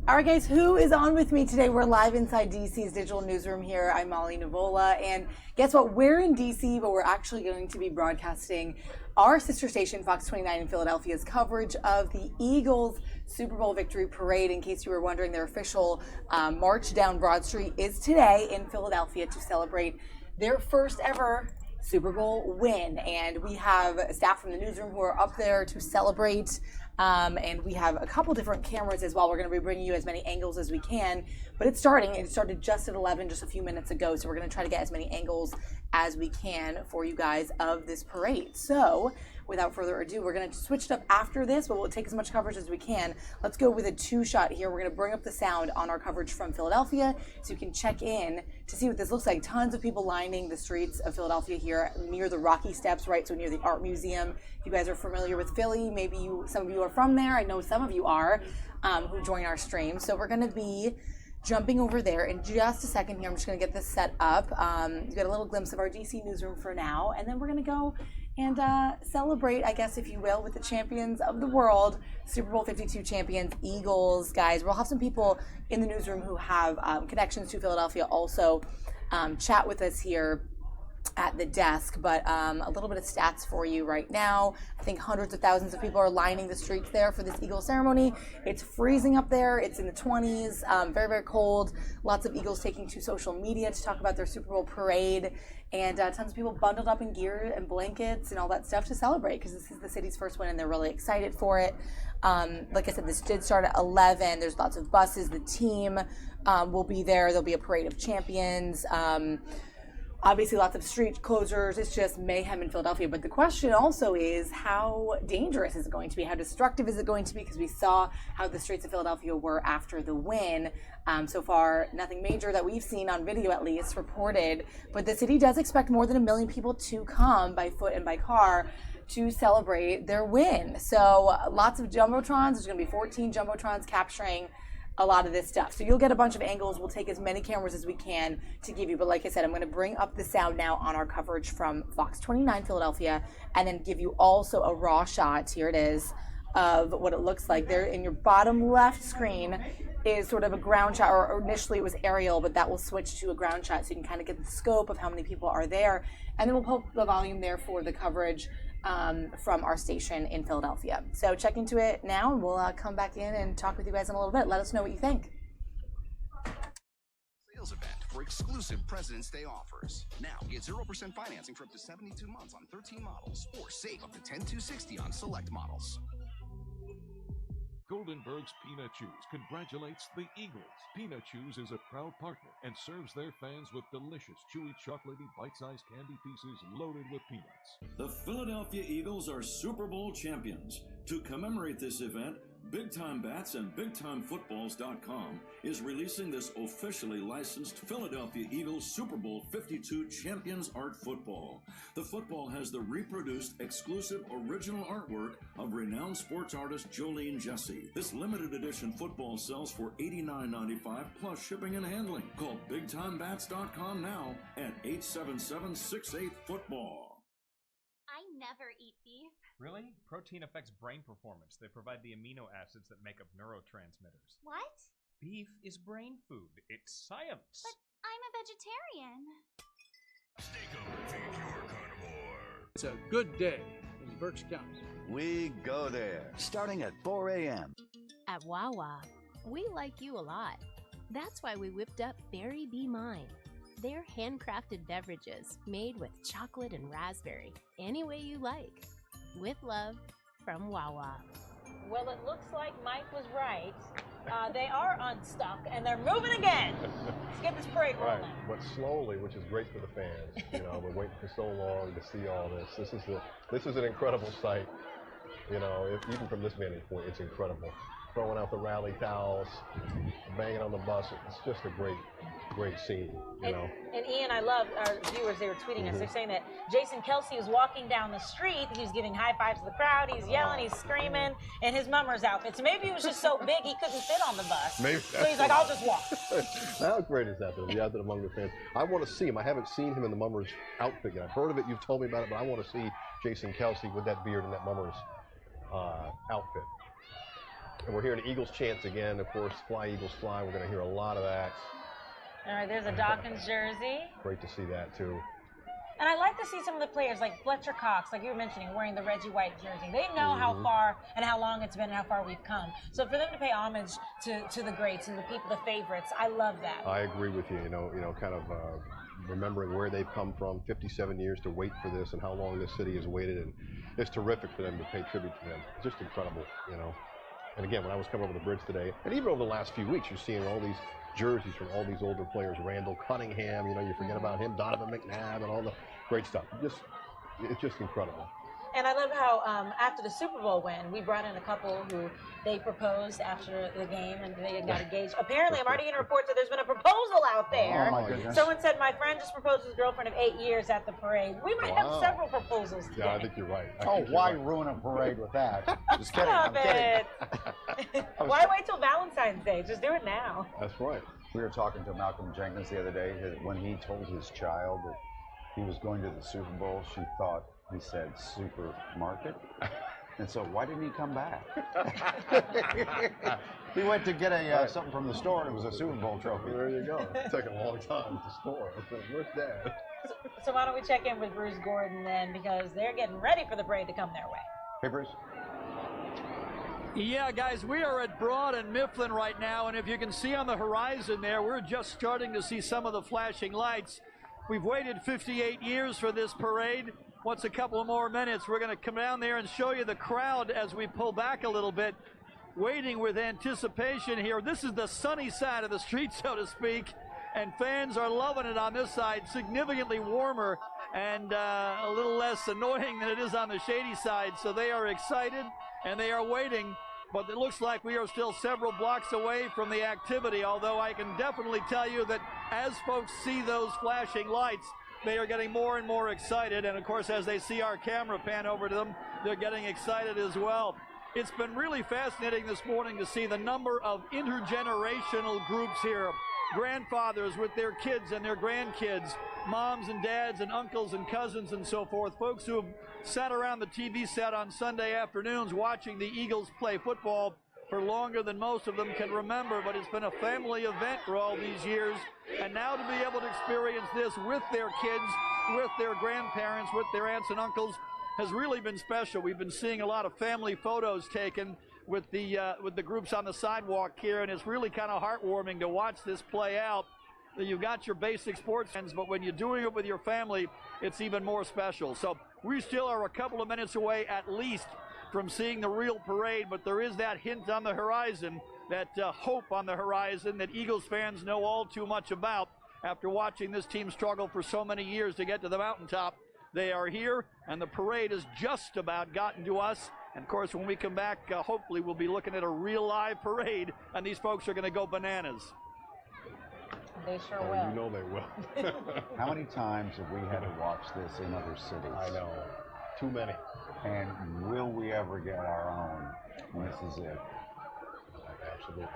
All right, guys, who is on with me today? We're live inside DC's digital newsroom here. I'm Molly Nevola, and guess what? We're in DC, but we're actually going to be broadcasting our sister station, FOX29 in Philadelphia's coverage of the Eagles Super Bowl victory parade. In case you were wondering, their official march down Broad Street is today in Philadelphia to celebrate their first ever Super Bowl win. And we have staff from the newsroom who are up there to celebrate. And we have a couple different cameras as well. We're going to be bringing you as many angles as we can, but it's starting. It started just at 11, just a few minutes ago. So we're going to try to get as many angles as we can for you guys of this parade. So without further ado, we're going to switch it up after this, but we'll take as much coverage as we can. Let's go with a two-shot here. We're going to bring up the sound on our coverage from Philadelphia so you can check in to see what this looks like. Tons of people lining the streets of Philadelphia here near the Rocky Steps, right? So near the Art Museum. If you guys are familiar with Philly, maybe some of you are from there. I know some of you are who join our stream. So we're going to be jumping over there in just a second here. I'm just going to get this set up. You got a little glimpse of our DC newsroom for now, and then we're going to go and celebrate, I guess, if you will, with the champions of the world, Super Bowl 52 champions, Eagles, guys. We'll have some people in the newsroom who have connections to Philadelphia also chat with us here at the desk, but a little bit of stats for you right now. I think hundreds of thousands of people are lining the streets there for this Eagles ceremony. It's freezing up there. It's in the 20s, very, very cold. Lots of Eagles taking to social media to talk about their Super Bowl parade, and tons of people bundled up in gear and blankets and all that stuff to celebrate because this is the city's first win and they're really excited for it. Like I said, this did start at 11. There's lots of buses. The team will be there. There'll be a parade of champions. Obviously, lots of street closures. It's just mayhem in Philadelphia. But the question also is, how dangerous is it going to be? How destructive is it going to be? Because we saw how the streets of Philadelphia were after the win. So far, nothing major that we've seen on video, at least, reported. But the city does expect more than 1 million people to come by foot and by car to celebrate their win. So lots of jumbotrons. There's going to be 14 jumbotrons capturing a lot of this stuff. So you'll get a bunch of angles. We'll take as many cameras as we can to give you. But like I said, I'm going to bring up the sound now on our coverage from FOX29 Philadelphia and then give you also a raw shot. Here it is of what it looks like. There in your bottom left screen is sort of a ground shot, or initially it was aerial, but that will switch to a ground shot so you can kind of get the scope of how many people are there. And then we'll pull the volume there for the coverage from our station in Philadelphia. So check into it now, and we'll come back in and talk with you guys in a little bit. Let us know what you think. Sales event for exclusive President's Day offers. Now get 0% financing for up to 72 months on 13 models, or save up to $10,260 on select models. Goldenberg's Peanut Chews congratulates the Eagles. Peanut Chews is a proud partner and serves their fans with delicious, chewy, chocolatey, bite-sized candy pieces loaded with peanuts. The Philadelphia Eagles are Super Bowl champions. To commemorate this event, Big Time Bats and BigTimeFootballs.com is releasing this officially licensed Philadelphia Eagles Super Bowl 52 Champions Art Football. The football has the reproduced exclusive original artwork of renowned sports artist Jolene Jesse. This limited edition football sells for $89.95 plus shipping and handling. Call BigTimeBats.com now at 877-68-FOOTBALL. I never eat beef. Really? Protein affects brain performance. They provide the amino acids that make up neurotransmitters. What? Beef is brain food. It's science. But I'm a vegetarian. Steak up and feed your carnivore. It's a good day in Berks County. We go there, starting at 4 a.m. At Wawa, we like you a lot. That's why we whipped up Berry Be Mine. They're handcrafted beverages made with chocolate and raspberry, any way you like. With love, from Wawa. Well, it looks like Mike was right. They are unstuck, and they're moving again. Let's get this parade rolling. Right, but slowly, which is great for the fans. You know, we're waiting for so long to see all this. This is an incredible sight. You know, even from this vantage point, it's incredible. Throwing out the rally towels, banging on the bus. It's just a great scene, you know. And Ian, I love our viewers, they were tweeting us. They're saying that Jason Kelsey was walking down the street. He was giving high fives to the crowd. He's yelling, he's screaming, in his mummer's outfit. So maybe he was just so big he couldn't fit on the bus. Maybe so he's like, I'll just walk. How great is that, to be out there among the fans? I want to see him. I haven't seen him in the mummer's outfit yet. I've heard of it. You've told me about it, but I want to see Jason Kelsey with that beard and that mummer's outfit. And we're hearing Eagles chants again, of course. Fly, Eagles, fly. We're going to hear a lot of that. All right, there's a Dawkins jersey. Great to see that, too. And I like to see some of the players, like Fletcher Cox, like you were mentioning, wearing the Reggie White jersey. They know how far and how long it's been and how far we've come. So for them to pay homage to the greats and the people, the favorites, I love that. I agree with you. You know, kind of remembering where they've come from, 57 years to wait for this and how long this city has waited. And it's terrific for them to pay tribute to them. Just incredible, you know. And again, when I was coming over the bridge today, and even over the last few weeks, you're seeing all these jerseys from all these older players. Randall Cunningham, you know, you forget about him, Donovan McNabb, and all the great stuff. It's just incredible. And I love how after the Super Bowl win, we brought in a couple who they proposed after the game and they got engaged. Apparently, I'm already getting reports that there's been a proposal out there. Oh, my goodness. Someone said, my friend just proposed to his girlfriend of 8 years at the parade. We might have several proposals today. Yeah, I think you're right. Why ruin a parade with that? Just kidding. Stop I'm kidding. Why wait till Valentine's Day? Just do it now. That's right. We were talking to Malcolm Jenkins the other day. When he told his child that he was going to the Super Bowl, she thought he said supermarket. And so why didn't he come back? He went to get something from the store, and it was a Super Bowl trophy. There you go. It took a long time at the store. Where's Dad? So why don't we check in with Bruce Gordon then, because they're getting ready for the parade to come their way. Hey, Bruce. Yeah, guys, we are at Broad and Mifflin right now, and if you can see on the horizon there, we're just starting to see some of the flashing lights. We've waited 58 years for this parade. Once a couple of more minutes, we're going to come down there and show you the crowd as we pull back a little bit, waiting with anticipation here. This is the sunny side of the street, so to speak, and fans are loving it on this side, significantly warmer and a little less annoying than it is on the shady side. So they are excited and they are waiting, but it looks like we are still several blocks away from the activity, although I can definitely tell you that as folks see those flashing lights, they are getting more and more excited, and of course as they see our camera pan over to them, they're getting excited as well. It's been really fascinating this morning to see the number of intergenerational groups here. Grandfathers with their kids and their grandkids, moms and dads and uncles and cousins and so forth, folks who have sat around the TV set on Sunday afternoons watching the Eagles play football for longer than most of them can remember, but it's been a family event for all these years. And now to be able to experience this with their kids, with their grandparents, with their aunts and uncles has really been special. We've been seeing a lot of family photos taken with the groups on the sidewalk here, and it's really kind of heartwarming to watch this play out. You've got your basic sports fans, but when you're doing it with your family, it's even more special. So we still are a couple of minutes away at least from seeing the real parade, but there is that hint on the horizon, that hope on the horizon that Eagles fans know all too much about after watching this team struggle for so many years to get to the mountaintop. They are here, and the parade has just about gotten to us. And of course, when we come back, hopefully we'll be looking at a real live parade, and these folks are going to go bananas. They sure will. You know they will. How many times have we had to watch this in other cities? I know. Too many. And will we ever get our own? This is it. Absolutely.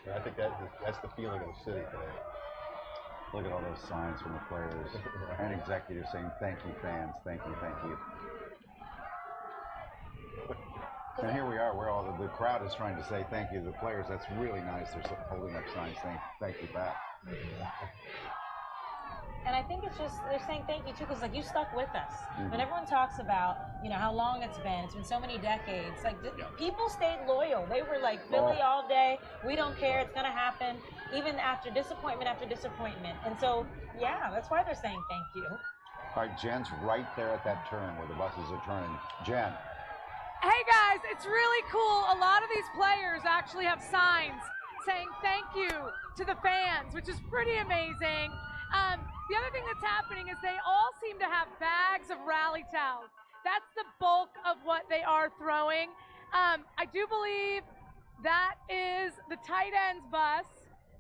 And I think that's the feeling of the city today. Look at all those signs from the players and executives saying, thank you, fans, thank you, thank you. And here we are, where all the crowd is trying to say thank you to the players. That's really nice. They're holding up signs saying thank you back. And I think it's just, they're saying thank you too, because like you stuck with us. When everyone talks about, you know, how long it's been so many decades, like people stayed loyal. They were like Philly all day. We don't care, it's gonna happen, even after disappointment after disappointment. And so, yeah, that's why they're saying thank you. All right, Jen's right there at that turn where the buses are turning. Jen. Hey guys, it's really cool. A lot of these players actually have signs saying thank you to the fans, which is pretty amazing. The other thing that's happening is they all seem to have bags of rally towels. That's the bulk of what they are throwing. I do believe that is the tight ends bus.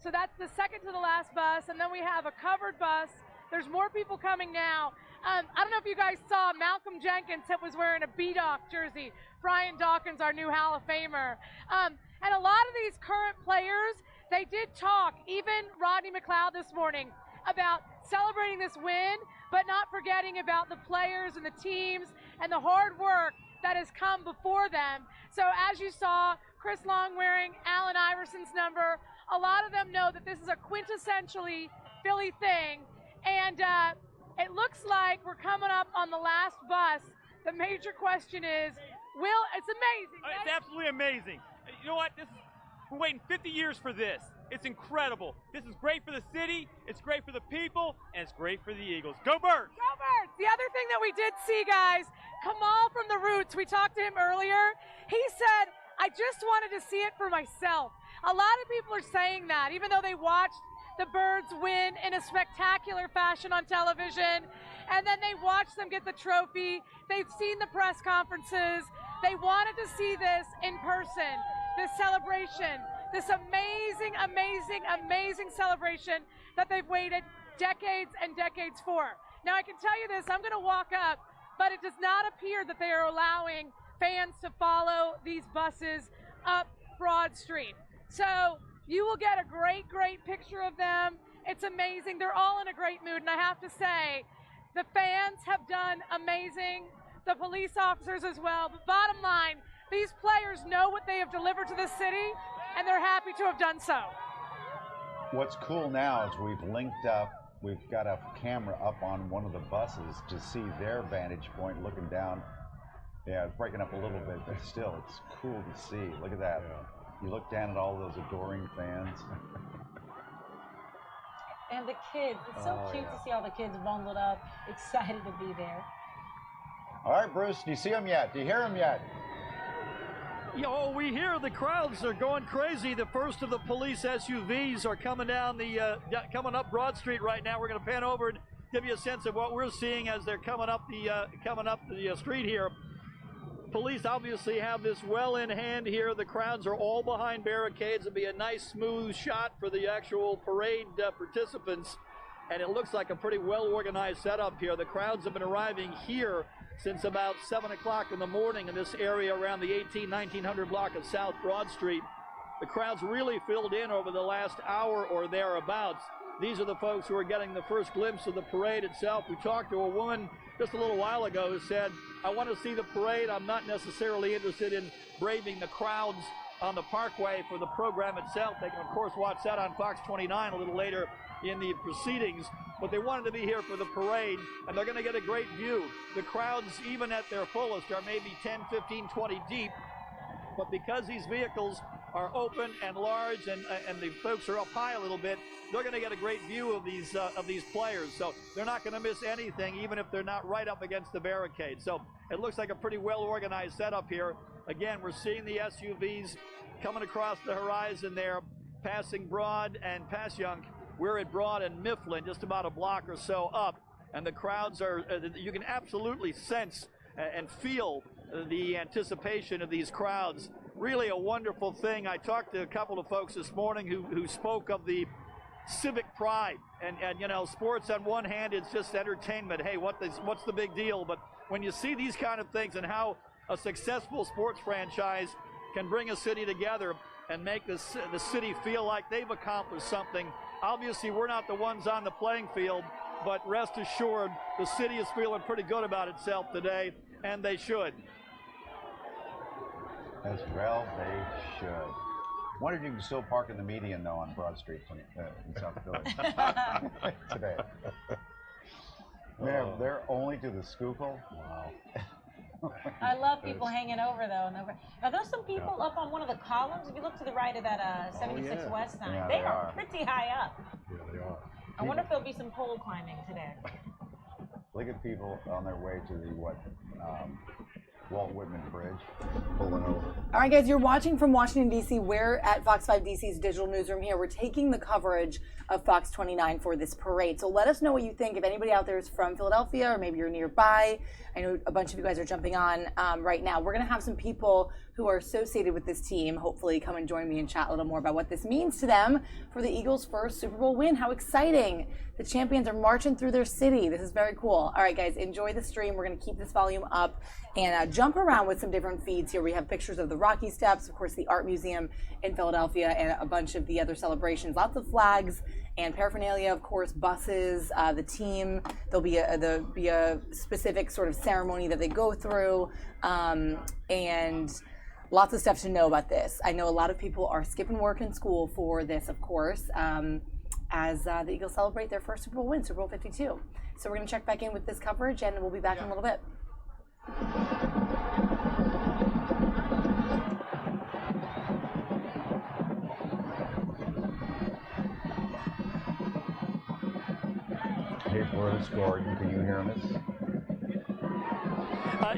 So that's the second to the last bus. And then we have a covered bus. There's more people coming now. I don't know if you guys saw Malcolm Jenkins was wearing a B-Doc jersey. Brian Dawkins, our new Hall of Famer. And a lot of these current players, they did talk, even Rodney McLeod this morning, about celebrating this win, but not forgetting about the players and the teams and the hard work that has come before them. So as you saw, Chris Long wearing Allen Iverson's number, a lot of them know that this is a quintessentially Philly thing. And it looks like we're coming up on the last bus. The major question is, it's amazing. Right? It's absolutely amazing. You know what? We're waiting 50 years for this. It's incredible. This is great for the city, it's great for the people, and it's great for the Eagles. Go Birds! Go Birds! The other thing that we did see, guys, Kamal from the Roots, we talked to him earlier. He said, I just wanted to see it for myself. A lot of people are saying that, even though they watched the Birds win in a spectacular fashion on television, and then they watched them get the trophy. They've seen the press conferences. They wanted to see this in person, this celebration, this amazing, amazing, amazing celebration that they've waited decades and decades for. Now, I can tell you this, I'm going to walk up, but it does not appear that they are allowing fans to follow these buses up Broad Street. So you will get a great, great picture of them. It's amazing. They're all in a great mood, and I have to say, the fans have done amazing, the police officers as well. But bottom line, these players know what they have delivered to the city, and they're happy to have done so. What's cool now is we've linked up, we've got a camera up on one of the buses to see their vantage point looking down. Yeah, it's breaking up a little bit, but still, it's cool to see. Look at that. You look down at all those adoring fans. And the kids, it's so cute to see all the kids bundled up, excited to be there. All right, Bruce, do you see them yet? Do you hear them yet? Yo, we hear the crowds are going crazy. The first of the police SUVs are coming down coming up Broad Street right now. We're going to pan over and give you a sense of what we're seeing as they're coming up the street here. Police obviously have this well in hand here. The crowds are all behind barricades. It'll be a nice smooth shot for the actual parade participants. And it looks like a pretty well organized setup here. The crowds have been arriving here since about 7 o'clock in the morning in this area around the 1900 block of South Broad Street. The crowd's really filled in over the last hour or thereabouts. These are the folks who are getting the first glimpse of the parade itself. We talked to a woman just a little while ago who said, I want to see the parade. I'm not necessarily interested in braving the crowds on the parkway for the program itself. They can, of course, watch that on FOX29 a little later in the proceedings, but they wanted to be here for the parade, and they're going to get a great view. The crowds, even at their fullest, are maybe 10, 15, 20 deep, but because these vehicles are open and large and the folks are up high a little bit, they're going to get a great view of these players. So they're not going to miss anything, even if they're not right up against the barricade. So it looks like a pretty well-organized setup here. Again, we're seeing the SUVs coming across the horizon there, passing Broad and Passyunk. We're at Broad and Mifflin, just about a block or so up, and the crowds are, you can absolutely sense and feel the anticipation of these crowds. Really a wonderful thing. I talked to a couple of folks this morning who spoke of the civic pride, and you know, sports on one hand, it's just entertainment. Hey, what's the big deal? But when you see these kind of things and how a successful sports franchise can bring a city together and make the city feel like they've accomplished something. Obviously, we're not the ones on the playing field, but rest assured, the city is feeling pretty good about itself today, and they should. As well, they should. Wondered you can still park in the median, though, on Broad Street in South Philly today. They're only to the Schuylkill? Wow. I love people hanging over, though. Are there some people up on one of the columns? If you look to the right of that 76 West sign, Yeah, they are pretty high up. Yeah, they are. I wonder if there'll be some pole climbing today. Look at people on their way to the, Walt Whitman Bridge. All right, guys, you're watching from Washington, D.C. We're at Fox 5 DC's digital newsroom here. We're taking the coverage of FOX29 for this parade. So let us know what you think. If anybody out there is from Philadelphia or maybe you're nearby, I know a bunch of you guys are jumping on right now. We're going to have some people who are associated with this team hopefully come and join me and chat a little more about what this means to them for the Eagles' first Super Bowl win. How exciting. The champions are marching through their city. This is very cool. All right, guys, enjoy the stream. We're going to keep this volume up and jump around with some different feeds here. We have pictures of the Rocky Steps, of course, the Art Museum in Philadelphia, and a bunch of the other celebrations. Lots of flags and paraphernalia, of course, buses, the team. There'll be a specific sort of ceremony that they go through, and lots of stuff to know about this. I know a lot of people are skipping work and school for this, of course, as the Eagles celebrate their first Super Bowl win, Super Bowl 52. So we're going to check back in with this coverage, and we'll be back in a little bit. Hey, Bruce Gordon, can you hear us?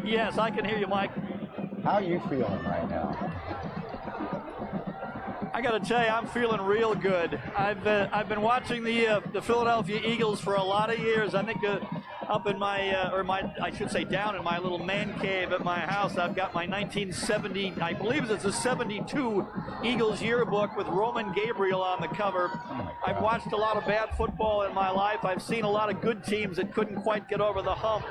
Yes, I can hear you, Mike. How are you feeling right now? I got to tell you, I'm feeling real good. I've been watching the Philadelphia Eagles for a lot of years. I think up in I should say down in my little man cave at my house, I've got my 1970, I believe it's a 72 Eagles yearbook with Roman Gabriel on the cover. I've watched a lot of bad football in my life. I've seen a lot of good teams that couldn't quite get over the hump.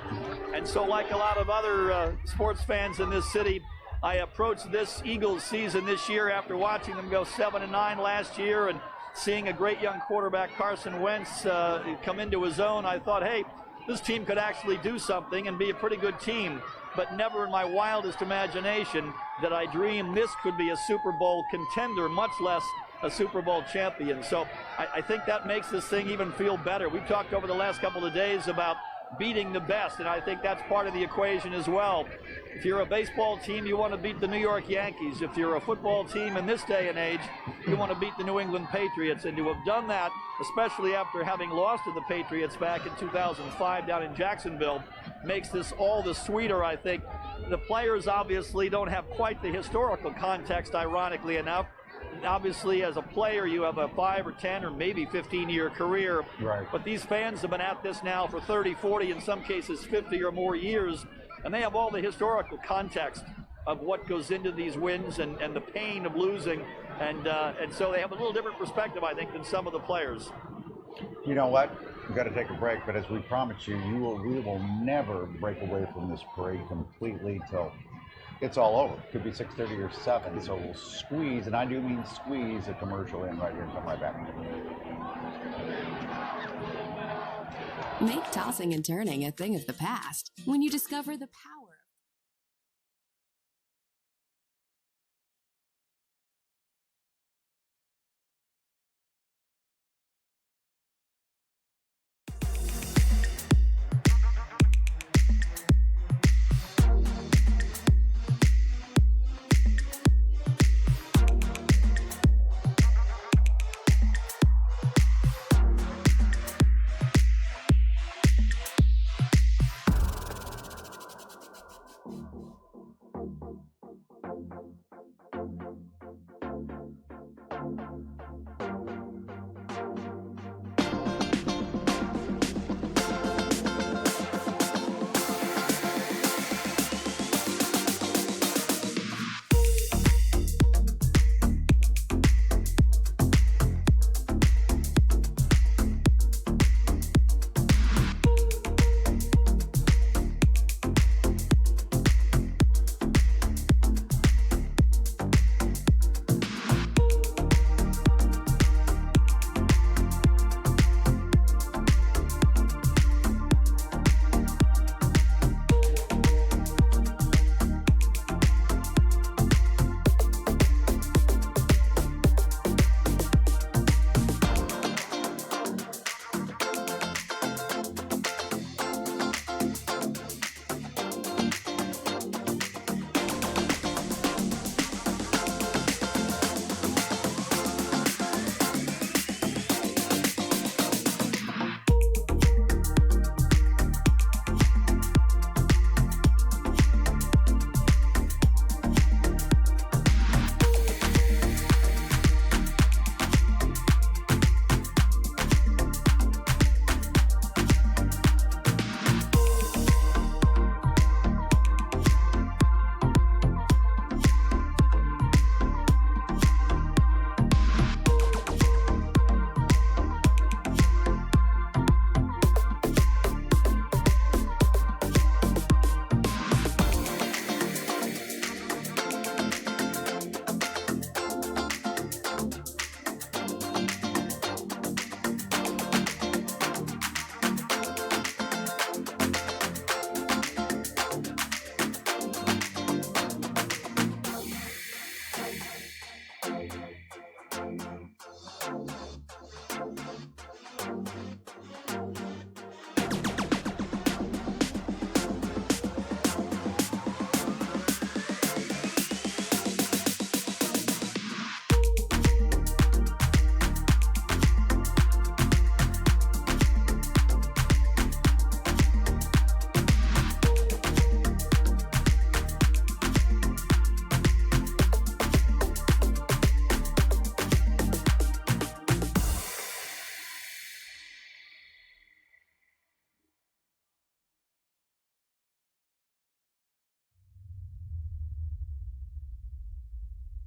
And so like a lot of other sports fans in this city, I approached this Eagles season this year after watching them go 7-9 last year and seeing a great young quarterback, Carson Wentz, come into his own. I thought, hey, this team could actually do something and be a pretty good team. But never in my wildest imagination did I dream this could be a Super Bowl contender, much less a Super Bowl champion. So I think that makes this thing even feel better. We've talked over the last couple of days about beating the best, and I think that's part of the equation as well. If you're a baseball team, you want to beat the New York Yankees. If you're a football team in this day and age, you want to beat the New England Patriots. And to have done that, especially after having lost to the Patriots back in 2005 down in Jacksonville, makes this all the sweeter, I think. The players obviously don't have quite the historical context, ironically enough. Obviously, as a player, you have a 5 or 10 or maybe 15-year career. Right. But these fans have been at this now for 30, 40, in some cases 50 or more years, and they have all the historical context of what goes into these wins and the pain of losing, and so they have a little different perspective, I think, than some of the players. You know what? We've got to take a break, but as we promised you, we will never break away from this parade completely till it's all over. It could be 6:30 or 7, so we'll squeeze, and I do mean squeeze, a commercial in right here and come right back. Make tossing and turning a thing of the past when you discover the power.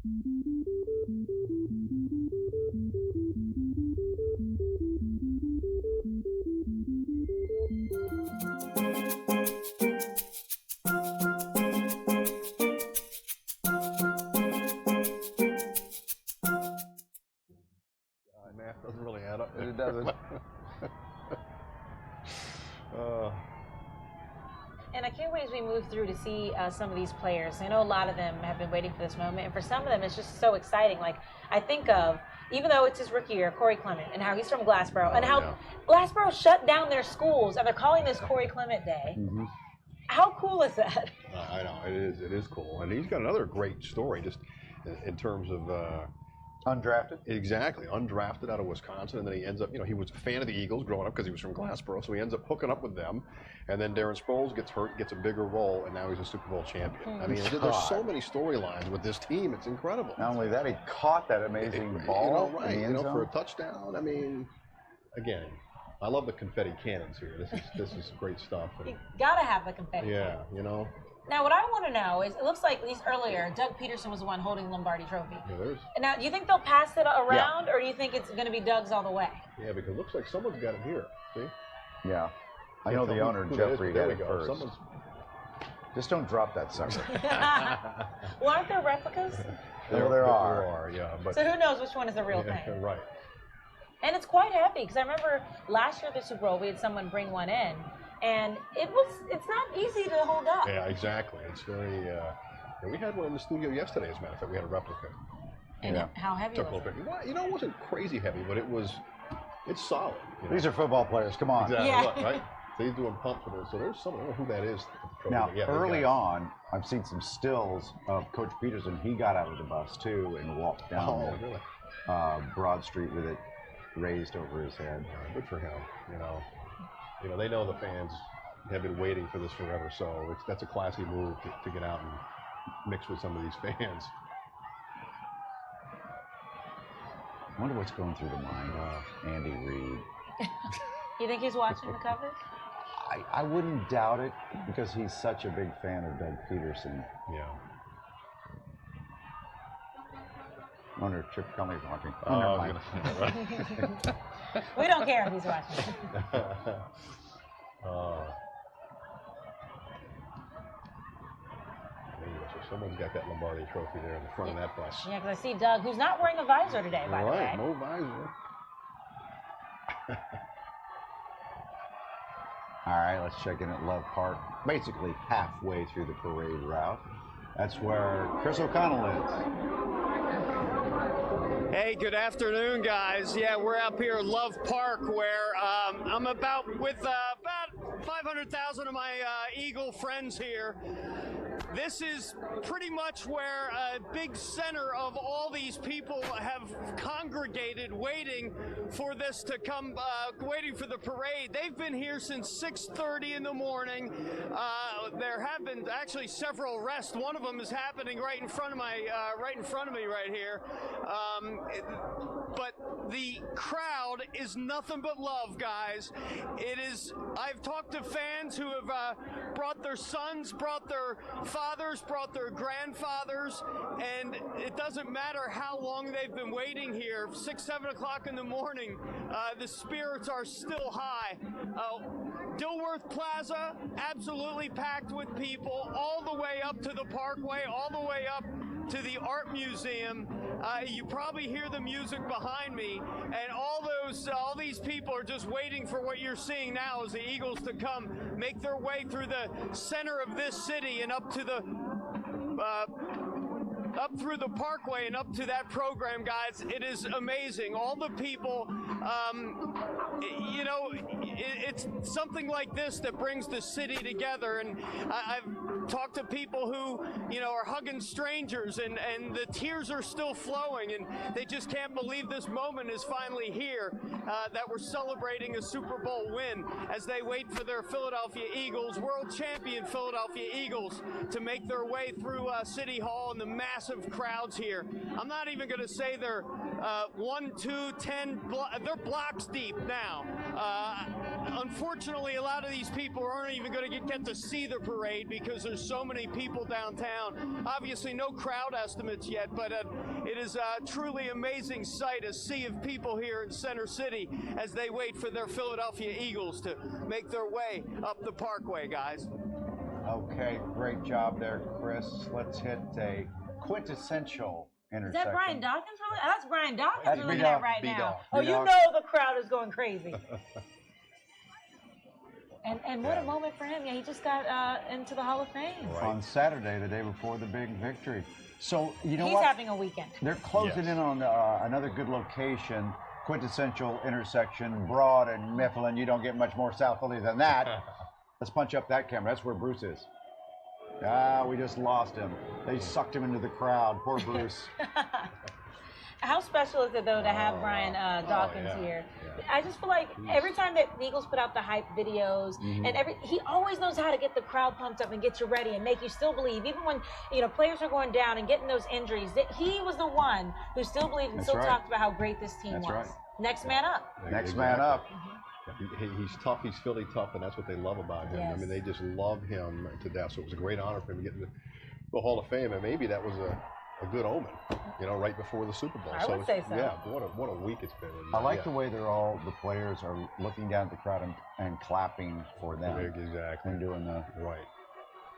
Math doesn't really add up. It doesn't. And I can't wait as we move through to see some of these players. I know a lot of them have been waiting for this moment, and for some of them, it's just so exciting. Like, I think of, even though it's his rookie year, Corey Clement, and how he's from Glassboro, and how Glassboro shut down their schools, and they're calling this Corey Clement Day. Mm-hmm. How cool is that? I know, it is cool. And he's got another great story just in terms of... undrafted? Exactly, undrafted out of Wisconsin, and then he ends up, he was a fan of the Eagles growing up because he was from Glassboro, so he ends up hooking up with them, and then Darren Sproles gets hurt, gets a bigger role, and now he's a Super Bowl champion. I mean, there's so many storylines with this team, it's incredible. Not only that, he caught that amazing ball right, in the end zone. For a touchdown. I mean, again, I love the confetti cannons here. This is great stuff. You gotta have the confetti. Yeah, Now, what I want to know is, it looks like, at least earlier, Doug Peterson was the one holding the Lombardi Trophy. Yeah, Now, do you think they'll pass it around, or do you think it's going to be Doug's all the way? Yeah, because it looks like someone's got it here. See? Yeah. I know the owner, Jeffrey, got it first. Just don't drop that sucker. Well, aren't there replicas? There are, yeah. But so who knows which one is the real thing? Right. And it's quite happy, because I remember last year at the Super Bowl, we had someone bring one in, and it's not easy to hold up. Yeah, exactly. It's very, we had one in the studio yesterday, as a matter of fact. We had a replica. And how heavy was it? Well, it wasn't crazy heavy, but it's solid. These are football players, come on. Exactly, right? So he's doing pumps with it. So there's someone, I don't know who that is. Now, early on, I've seen some stills of Coach Peterson. He got out of the bus, too, and walked down Broad Street with it raised over his head. Good for him, They know the fans have been waiting for this forever, so that's a classy move to get out and mix with some of these fans. I wonder what's going through the mind of Andy Reid. You think he's watching the coverage? I wouldn't doubt it, because he's such a big fan of Doug Peterson. Yeah. I wonder if Chip Kelly's watching. We don't care if he's watching. So someone's got that Lombardi Trophy there in the front of that bus. Yeah, because I see Doug, who's not wearing a visor today, by the way. Right, no visor. All right, let's check in at Love Park, basically halfway through the parade route. That's where Chris O'Connell is. Hey, good afternoon, guys. Yeah, we're up here at Love Park, where I'm with about 500,000 of my Eagle friends here. This is pretty much where a big center of all these people have congregated waiting for this to come, waiting for the parade. They've been here since 6:30 in the morning. There have been actually several arrests. One of them is happening right in front of me right here. But the crowd is nothing but love, guys. I've talked to fans who have brought their sons, brought their fathers, brought their grandfathers, and it doesn't matter how long they've been waiting here, 6, 7 o'clock in the morning, the spirits are still high. Dilworth Plaza, absolutely packed with people, all the way up to the Parkway, all the way up to the Art Museum. You probably hear the music behind me, and all these people are just waiting for what you're seeing now, is the Eagles to come make their way through the center of this city and up to the up through the Parkway and up to that program, guys. It is amazing. All the people, it's something like this that brings the city together. And I've talked to people who, are hugging strangers, and the tears are still flowing, and they just can't believe this moment is finally here, that we're celebrating a Super Bowl win as they wait for their Philadelphia Eagles, world champion Philadelphia Eagles, to make their way through City Hall and the massive crowds here. I'm not even going to say they're 1, 2, 10, they're blocks deep now. unfortunately, a lot of these people aren't even going to get to see the parade because there's so many people downtown. Obviously, no crowd estimates yet, but it is a truly amazing sight, a sea of people here in Center City as they wait for their Philadelphia Eagles to make their way up the Parkway, guys. Okay, great job there, Chris. Let's hit a quintessential intersection. Is that Brian Dawkins? That's Brian Dawkins That's we're looking B-Dog. at right now. B-Dog. Oh, you B-Dog. know the crowd is going crazy. And what a moment for him. Yeah, he just got into the Hall of Fame. On Saturday, the day before the big victory. So, you know He's what? having a weekend. They're closing in on another good location, quintessential intersection, Broad and Mifflin. You don't get much more South Philly than that. Let's punch up that camera. That's where Bruce is. Ah, we just lost him. They sucked him into the crowd. Poor Bruce. How special is it, though, to have Brian Dawkins here? I just feel like every time that the Eagles put out the hype videos, and he always knows how to get the crowd pumped up and get you ready and make you still believe. Even when players are going down and getting those injuries, that he was the one who still believed and still talked about how great this team was. Right. Next man up. Next man up. He's tough. He's Philly tough, and that's what they love about him. Yes. I mean, they just love him to death. So it was a great honor for him to get in the Hall of Fame, and maybe that was a good omen, right before the Super Bowl. I would say so. Yeah, what a week it's been. And, I like the way the players are looking down at the crowd and clapping for them. Exactly. And doing the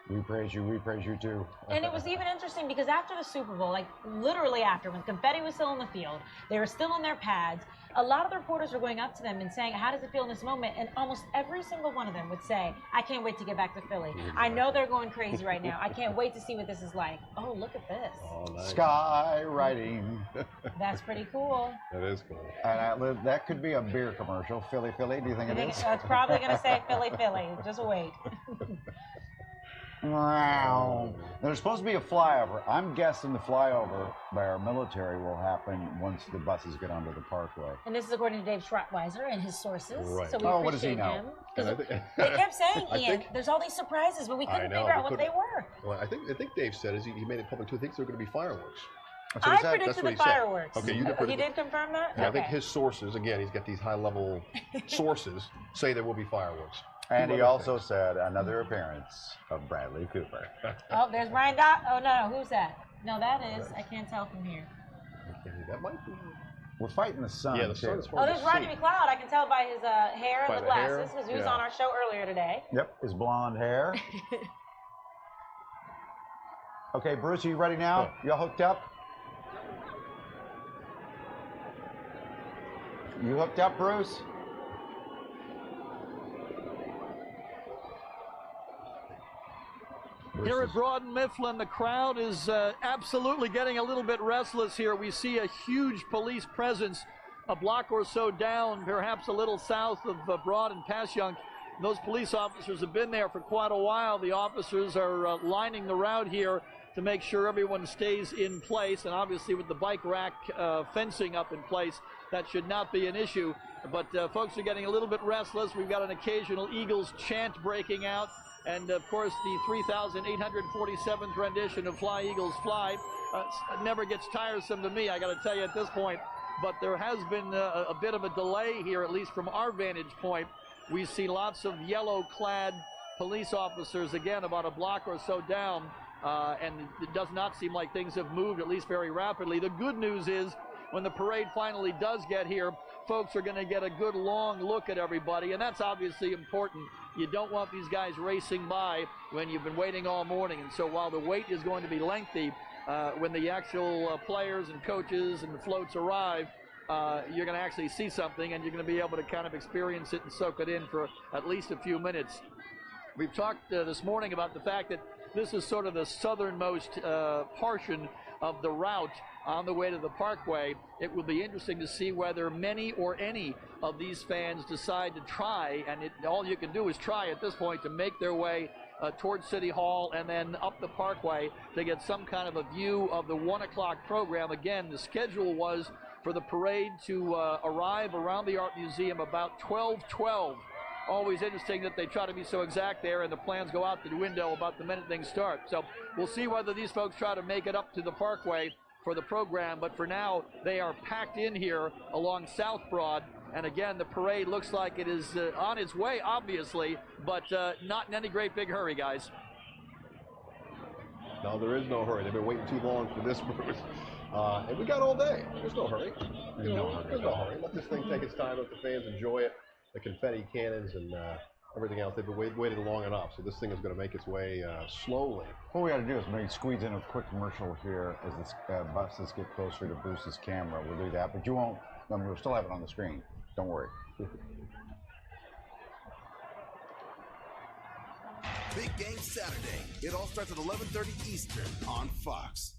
we praise you too. And it was even interesting because after the Super Bowl, like literally after, when confetti was still on the field, they were still on their pads, a lot of the reporters were going up to them and saying, how does it feel in this moment? And almost every single one of them would say, I can't wait to get back to Philly. I know they're going crazy right now. I can't wait to see what this is like. Oh, look at this. Oh, nice. Skywriting. That's pretty cool. That is cool. And that could be a beer commercial. Philly, Philly. Do you think it is? It's probably going to say Philly, Philly. Just wait. Wow. There's supposed to be a flyover. I'm guessing the flyover by our military will happen once the buses get onto the Parkway. And this is according to Dave Schrottweiser and his sources. Right. So we What does he appreciate know? him. They kept saying, Ian, there's all these surprises, but we couldn't figure out what they were. Well, I think Dave said he made it public too. I think there were going to be fireworks. I predicted the fireworks. Okay, you did He did confirm that? Yeah, okay. I think his sources, again, he's got these high-level sources, say there will be fireworks. And he also said another appearance of Bradley Cooper. Oh, there's Brian Dot. Oh, no, who's that? No, that is. I can't tell from here. That might be. We're fighting the sun. Yeah, the sun's Oh, there's Rodney McLeod. I can tell by his hair By and the the hair, glasses because he was yeah. on our show earlier today. Yep, his blonde hair. Okay, Bruce, are you ready now? Y'all hooked up? You hooked up, Bruce? Here at Broad and Mifflin, the crowd is absolutely getting a little bit restless here. We see a huge police presence a block or so down, perhaps a little south of Broad and Passyunk. Those police officers have been there for quite a while. The officers are lining the route here to make sure everyone stays in place. And obviously with the bike rack fencing up in place, that should not be an issue. But folks are getting a little bit restless. We've got an occasional Eagles chant breaking out. And, of course, the 3,847th rendition of Fly, Eagles, Fly never gets tiresome to me, I got to tell you at this point. But there has been a bit of a delay here, at least from our vantage point. We see lots of yellow-clad police officers, again, about a block or so down. And it does not seem like things have moved, at least very rapidly. The good news is, when the parade finally does get here, folks are going to get a good long look at everybody, and that's obviously important. You don't want these guys racing by when you've been waiting all morning. And so while the wait is going to be lengthy, when the actual players and coaches and the floats arrive, you're going to actually see something, and you're going to be able to kind of experience it and soak it in for at least a few minutes. We've talked this morning about the fact that this is sort of the southernmost portion of the route on the way to the Parkway. It will be interesting to see whether many or any of these fans decide to try, and all you can do is try at this point, to make their way towards City Hall and then up the Parkway to get some kind of a view of the 1 o'clock program. Again, the schedule was for the parade to arrive around the Art Museum about 12:12. Always interesting that they try to be so exact there, and the plans go out the window about the minute things start. So we'll see whether these folks try to make it up to the Parkway for the program, but for now they are packed in here along South Broad And again, the parade looks like it is on its way, obviously, but not in any great big hurry, guys. No, there is no hurry. They've been waiting too long for this, Bruce. And we got all day. There's no hurry. There's no hurry. Let this thing take its time. Let the fans enjoy it. The confetti cannons and everything else. They've been waited long enough. So this thing is going to make its way slowly. What we got to do is maybe squeeze in a quick commercial here as the buses get closer to Bruce's camera. We'll do that, but you won't. I mean, we'll still have it on the screen. Don't worry. Big game Saturday. It all starts at 11:30 Eastern on Fox.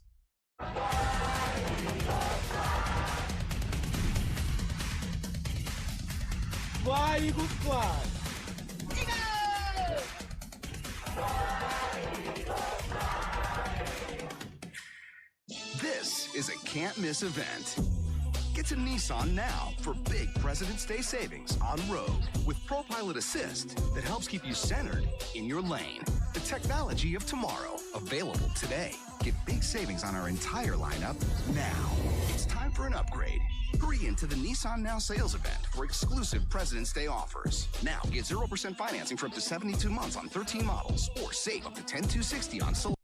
Fly, Eagles, fly. This is a can't-miss event. Get to Nissan now for big President's Day savings on Rogue with ProPilot Assist that helps keep you centered in your lane. The technology of tomorrow, available today. Get big savings on our entire lineup now. It's time for an upgrade. Hurry into the Nissan Now sales event for exclusive President's Day offers. Now get 0% financing for up to 72 months on 13 models or save up to $10,260 on select.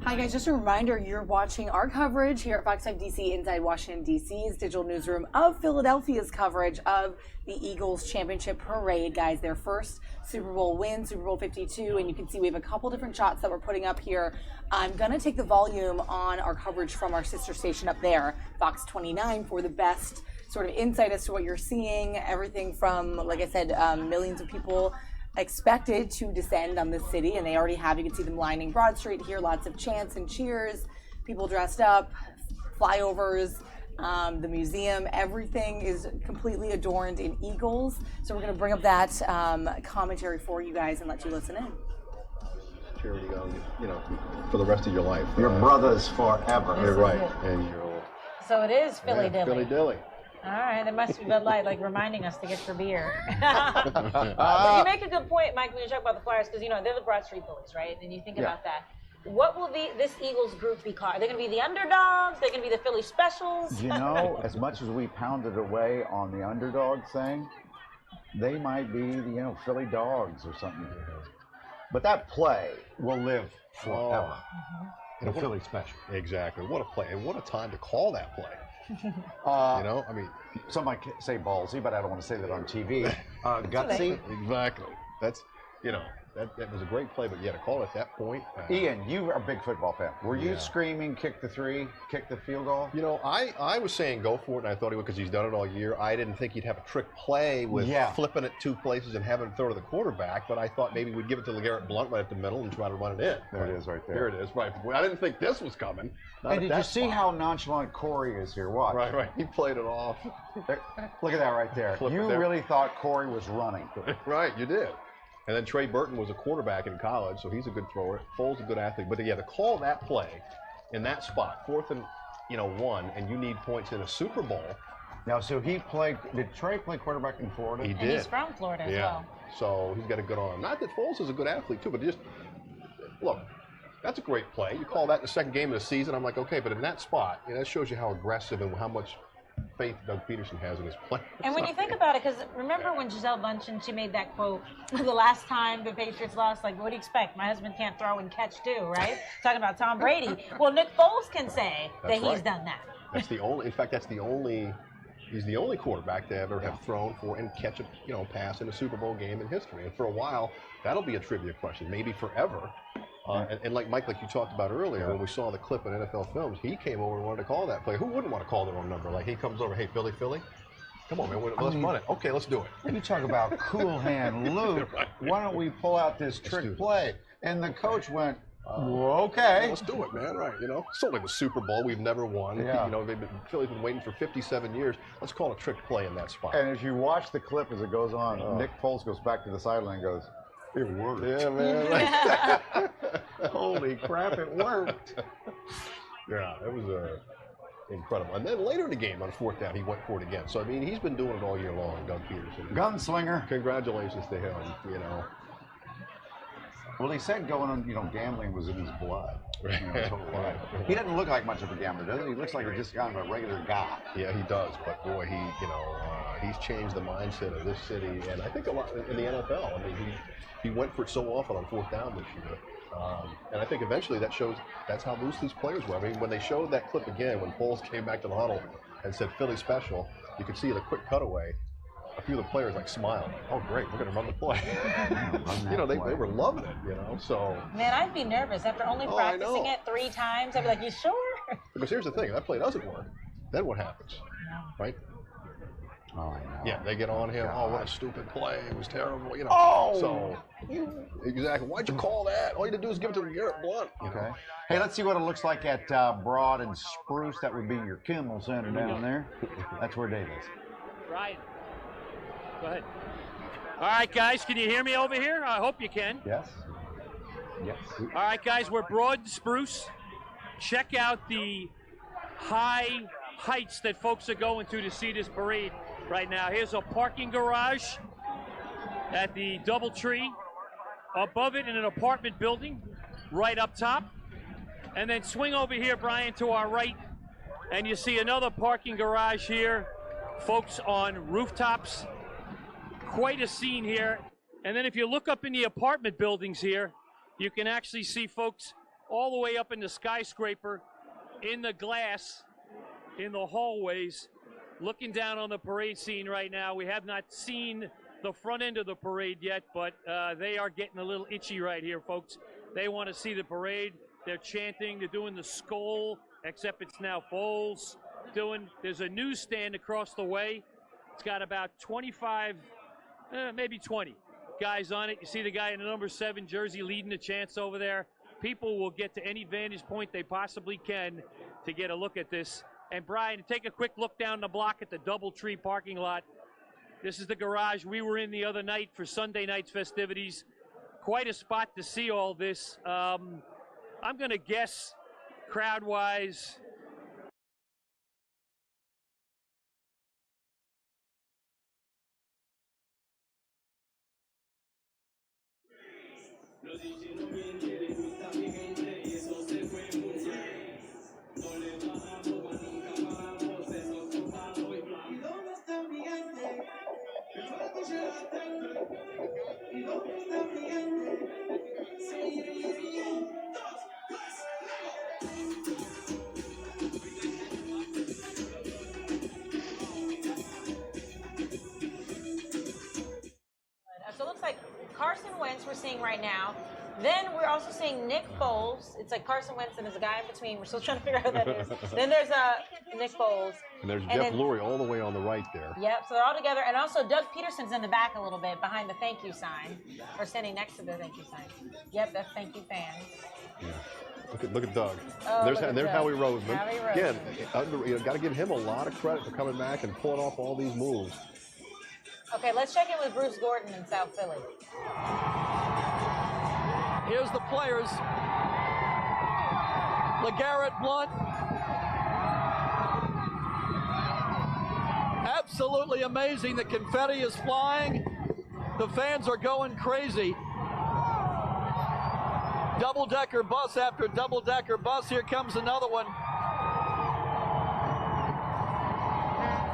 Hi guys, just a reminder, you're watching our coverage here at Fox 5 DC inside Washington DC's digital newsroom of Philadelphia's coverage of the Eagles championship parade, guys. Their first Super Bowl win, Super Bowl 52, and you can see we have a couple different shots that we're putting up here. I'm gonna take the volume on our coverage from our sister station up there, FOX29, for the best sort of insight as to what you're seeing. Everything from, like I said, millions of people expected to descend on this city, and they already have. You can see them lining Broad Street here, lots of chants and cheers, people dressed up, flyovers, the museum, everything is completely adorned in eagles. So we're going to bring up that commentary for you guys and let you listen in. Charity, you know, for the rest of your life. Your brothers forever. You're right, and you're. So it is Philly Dilly. Philly Dilly. All right, that must be Bud Light, like reminding us to get your beer. But you make a good point, Mike, when you talk about the Flyers, because you know they're the Broad Street Bullies, right? And you think about that. What will this Eagles group be called? Are they going to be the underdogs? They're going to be the Philly Specials? You know, as much as we pounded away on the underdog thing, they might be the Philly Dogs or something. But that play will live forever. And Philly special. Exactly. What a play. And what a time to call that play. You know, I mean, some might say ballsy, but I don't want to say that on TV. Gutsy. Exactly. That's, you know, that was a great play, but yeah, to call it at that point. Ian, you are a big football fan. Were you screaming, kick the three, kick the field goal? You know, I was saying go for it, and I thought he would because he's done it all year. I didn't think he'd have a trick play with flipping it 2 places and having it throw to the quarterback, but I thought maybe we'd give it to LeGarrette Blount right at the middle and try to run it in. There it is right there. There it is, right. I didn't think this was coming. And did you see how nonchalant Corey is here? Watch. Right. He played it off. Look at that right there. You really thought Corey was running. Right, you did. And then Trey Burton was a quarterback in college, so he's a good thrower. Foles a good athlete. But yeah, to call that play in that spot, 4th and 1, and you need points in a Super Bowl. Now, so he played. Did Trey play quarterback in Florida? He did. And he's from Florida as well. So he's got a good arm. Not that Foles is a good athlete too, but just look, that's a great play. You call that in the second game of the season, I'm like, okay, but in that spot, that shows you how aggressive and how much faith Doug Peterson has in his play. And when you think about it, because remember when Gisele Bundchen, she made that quote, the last time the Patriots lost, like, what do you expect? My husband can't throw and catch too, right? Talking about Tom Brady. Well, Nick Foles can say that he's done that. That's the only, in fact, he's the only quarterback to ever have thrown for and catch a pass in a Super Bowl game in history. And for a while, that'll be a trivia question, maybe forever. And like Mike, like you talked about earlier, when we saw the clip in NFL Films, he came over and wanted to call that play. Who wouldn't want to call the wrong number? Like he comes over, hey, Philly, come on, man, let's run it. Okay, let's do it. And you talk about cool hand Luke. Why don't we pull out this trick play? And the coach went, okay. Let's do it, man. Right, It's only the Super Bowl. We've never won. Yeah. Philly's been waiting for 57 years. Let's call a trick play in that spot. And as you watch the clip as it goes on, Nick Foles goes back to the sideline and goes, it worked. Yeah, man. Holy crap, it worked. Yeah, it was incredible. And then later in the game, on 4th down, he went for it again. So, I mean, he's been doing it all year long, Doug Peterson. Gunslinger. Congratulations to him, Well, he said going on, gambling was in his blood. He doesn't look like much of a gambler, does he? He looks like just kind of a regular guy. Yeah, he does. But boy, he's changed the mindset of this city, and I think a lot in the NFL. I mean, he went for it so often on 4th down this year, and I think eventually that's how loose these players were. I mean, when they showed that clip again, when Foles came back to the huddle and said Philly special, you could see the quick cutaway. A few of the players smiled. Oh, great, we're going to run the play. They were loving it, so. Man, I'd be nervous after only practicing it 3 times. I'd be like, you sure? Because here's the thing, if that play doesn't work, then what happens, right? Oh, I know. Yeah, they get on him. God. Oh, what a stupid play. It was terrible, Oh! So, exactly. Why'd you call that? All you had to do is give it to Garrett Blount. Okay. Hey, let's see what it looks like at Broad and Spruce. That would be your Kimmel Center down there. That's where Dave is. Ryan. Go ahead. All right, guys, can you hear me over here? I hope you can. Yes. All right, guys, we're Broad and Spruce. Check out the high heights that folks are going to see this parade right now. Here's a parking garage at the DoubleTree. Above it in an apartment building right up top. And then swing over here, Brian, to our right, and you see another parking garage here. Folks on rooftops. Quite a scene here. And then if you look up in the apartment buildings here, you can actually see folks all the way up in the skyscraper in the glass in the hallways looking down on the parade scene right now. We have not seen the front end of the parade yet, but they are getting a little itchy right here, folks. They want to see the parade. They're chanting. They're doing the skull, except it's now Foles doing. There's a newsstand across the way. It's got about 25 maybe 20 guys on it. You see the guy in the number 7 jersey leading the chants over there. People will get to any vantage point they possibly can to get a look at this. And Brian, take a quick look down the block at the DoubleTree parking lot. This is the garage we were in the other night for Sunday night's festivities. Quite a spot to see all this. I'm going to guess, crowd-wise, we're seeing right now. Then we're also seeing Nick Foles. It's like Carson Wentz and there's a guy in between. We're still trying to figure out who that is. Then there's Nick Foles. And there's Jeff Lurie all the way on the right there. Yep, so they're all together. And also Doug Peterson's in the back a little bit behind the thank you sign. Or standing next to the thank you sign. Yep, that's thank you fans. Yeah. Look at Doug. Oh, there's look at Doug. Howie Roseman. Howie Again, Roseman. got to give him a lot of credit for coming back and pulling off all these moves. Okay, let's check in with Bruce Gordon in South Philly. Here's the players. LeGarrette Blount. Absolutely amazing. The confetti is flying. The fans are going crazy. Double-decker bus after double-decker bus. Here comes another one.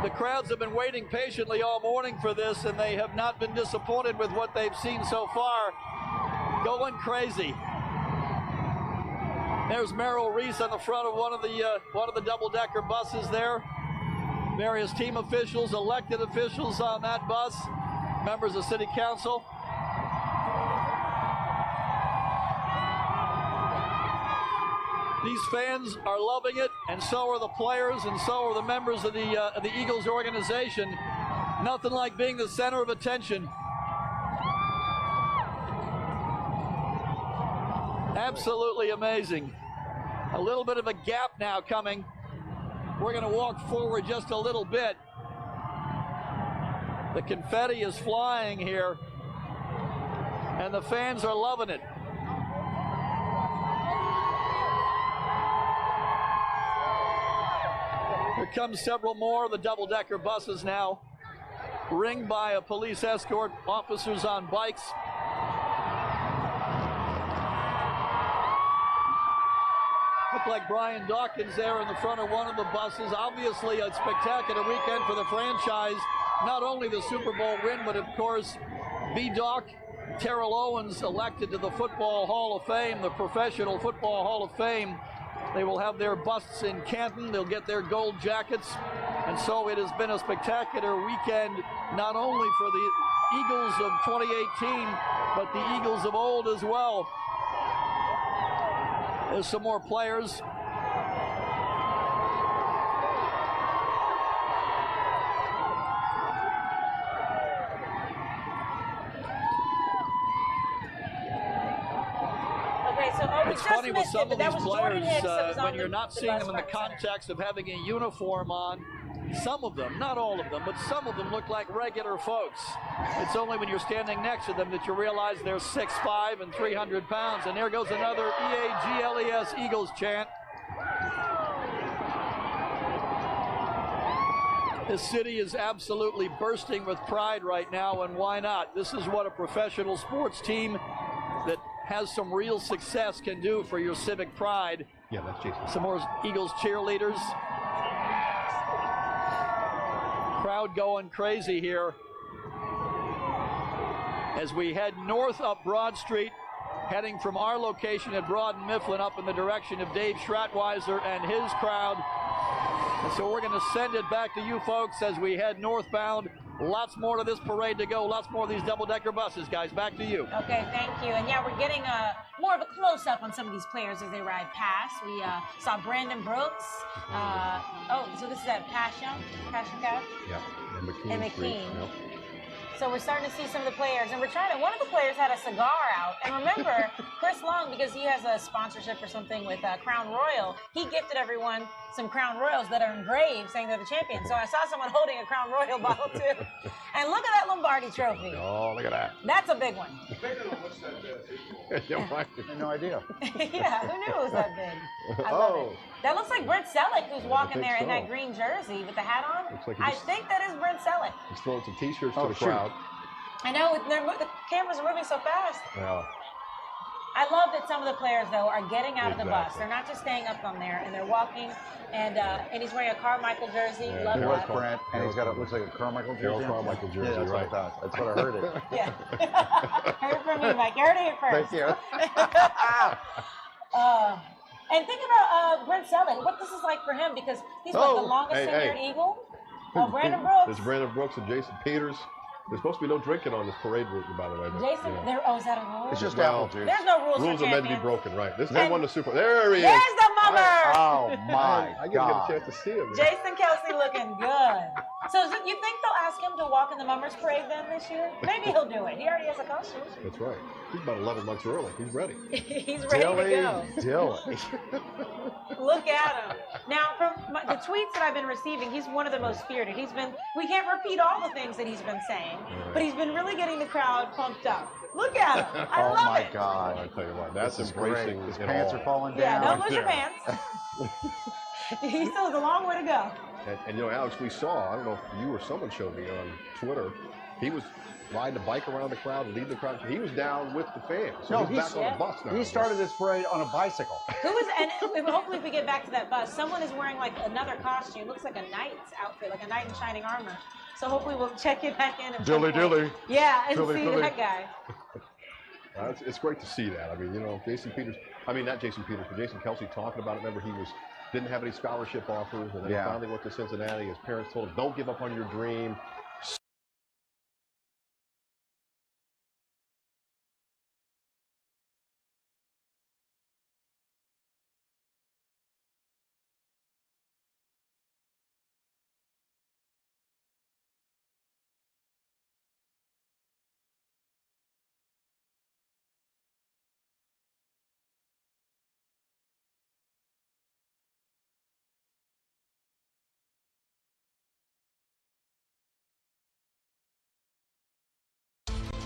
The crowds have been waiting patiently all morning for this, and they have not been disappointed with what they've seen so far. Going crazy. There's Merrill Reese on the front of one of the double-decker buses there. Various team officials, elected officials on that bus, members of City Council. These fans are loving it, and so are the players, and so are the members of the Eagles organization. Nothing like being the center of attention. Absolutely amazing. A little bit of a gap now coming. We're going to walk forward just a little bit. The confetti is flying here, and the fans are loving it. Here comes several more of the double-decker buses now, ringed by a police escort, officers on bikes. Look like Brian Dawkins there in the front of one of the buses. Obviously a spectacular weekend for the franchise. Not only the Super Bowl win, but of course, B-Doc, Terrell Owens elected to the Football Hall of Fame, the Professional Football Hall of Fame. They will have their busts in Canton. They'll get their gold jackets. And so it has been a spectacular weekend, not only for the Eagles of 2018, but the Eagles of old as well. There's some more players. It's funny with some of these players, when you're not seeing them in the context of having a uniform on, some of them, not all of them, but some of them look like regular folks. It's only when you're standing next to them that you realize they're 6'5" and 300 pounds. And there goes another E-A-G-L-E-S Eagles chant. This city is absolutely bursting with pride right now, and why not? This is what a professional sports team that has some real success can do for your civic pride. Yeah, that's Jason. Some more Eagles cheerleaders. Crowd going crazy here as we head north up Broad Street, heading from our location at Broad and Mifflin up in the direction of Dave Schratweiser and his crowd. And so we're going to send it back to you folks as we head northbound. Lots more to this parade to go. Lots more of these double-decker buses, guys. Back to you. Okay, thank you. And yeah, we're getting more of a close-up on some of these players as they ride past. We saw Brandon Brooks. So this is at Passion Cab? Yeah, and McKean. Yep. So we're starting to see some of the players, and we're trying to, one of the players had a cigar out. And remember, Chris Long, because he has a sponsorship or something with Crown Royal, he gifted everyone some Crown Royals that are engraved saying they're the champions. So I saw someone holding a Crown Royal bottle too. And look at that Lombardi trophy. Oh, look at that. That's a big one. I have no idea. Yeah, who knew it was that big? I love it. That looks like Brent Selleck, who's walking there in that green jersey with the hat on. Looks like I think that is Brent Selleck. He's throwing some T-shirts to the crowd. I know, the cameras are moving so fast. Yeah. I love that some of the players, though, are getting out of the bus. They're not just staying up on there, and they're walking, and he's wearing a Carmichael jersey. Yeah, Love there's that. Brent, and he's got looks like a Carmichael jersey. Harold Carmichael jersey, yeah, that's right. what I thought. That's what I heard it. Yeah. Heard it from you, Mike. You heard it here first. Thank you. And think about Brent Selleck, what this is like for him, because he's the longest tenured Eagle. Brandon Brooks. There's Brandon Brooks and Jason Peters. There's supposed to be no drinking on this parade route, by the way. But, Jason, you know. is that a rule? It's just apple juice. There's no rules Rules for are meant to be champions. broken, right? They won the Super. There he is. There's the mummer. Oh my I didn't God! get a chance to see him. Man. Jason Kelsey looking good. So you think they'll ask him to walk in the mummers parade then this year? Maybe he'll do it. He already has a costume. That's right. He's about 11 months early. He's ready. He's ready to go. Dilly. Look at him. Now, from the tweets that I've been receiving, he's one of the most feared. We can't repeat all the things that he's been saying, but he's been really getting the crowd pumped up. Look at him. I love it. Oh my God! I tell you what, that's This is embracing. great. His it pants all. are falling Yeah, down. don't lose your pants. He still has a long way to go. And you know, Alex, we saw, I don't know if you or someone showed me on Twitter, he was riding a bike around the crowd, leading the crowd. He was down with the fans. So he's back on the bus now. He started this parade on a bicycle. And hopefully if we get back to that bus, someone is wearing like another costume. Looks like a knight's outfit, like a knight in shining armor. So hopefully we'll check it back in. Dilly. Yeah, and Dilly, see dilly. that guy. It's great to see that. I mean, you know, Jason Peters, I mean, not Jason Peters, but Jason Kelsey talking about it. Remember, he didn't have any scholarship offers, and then he finally went to Cincinnati. His parents told him, don't give up on your dream.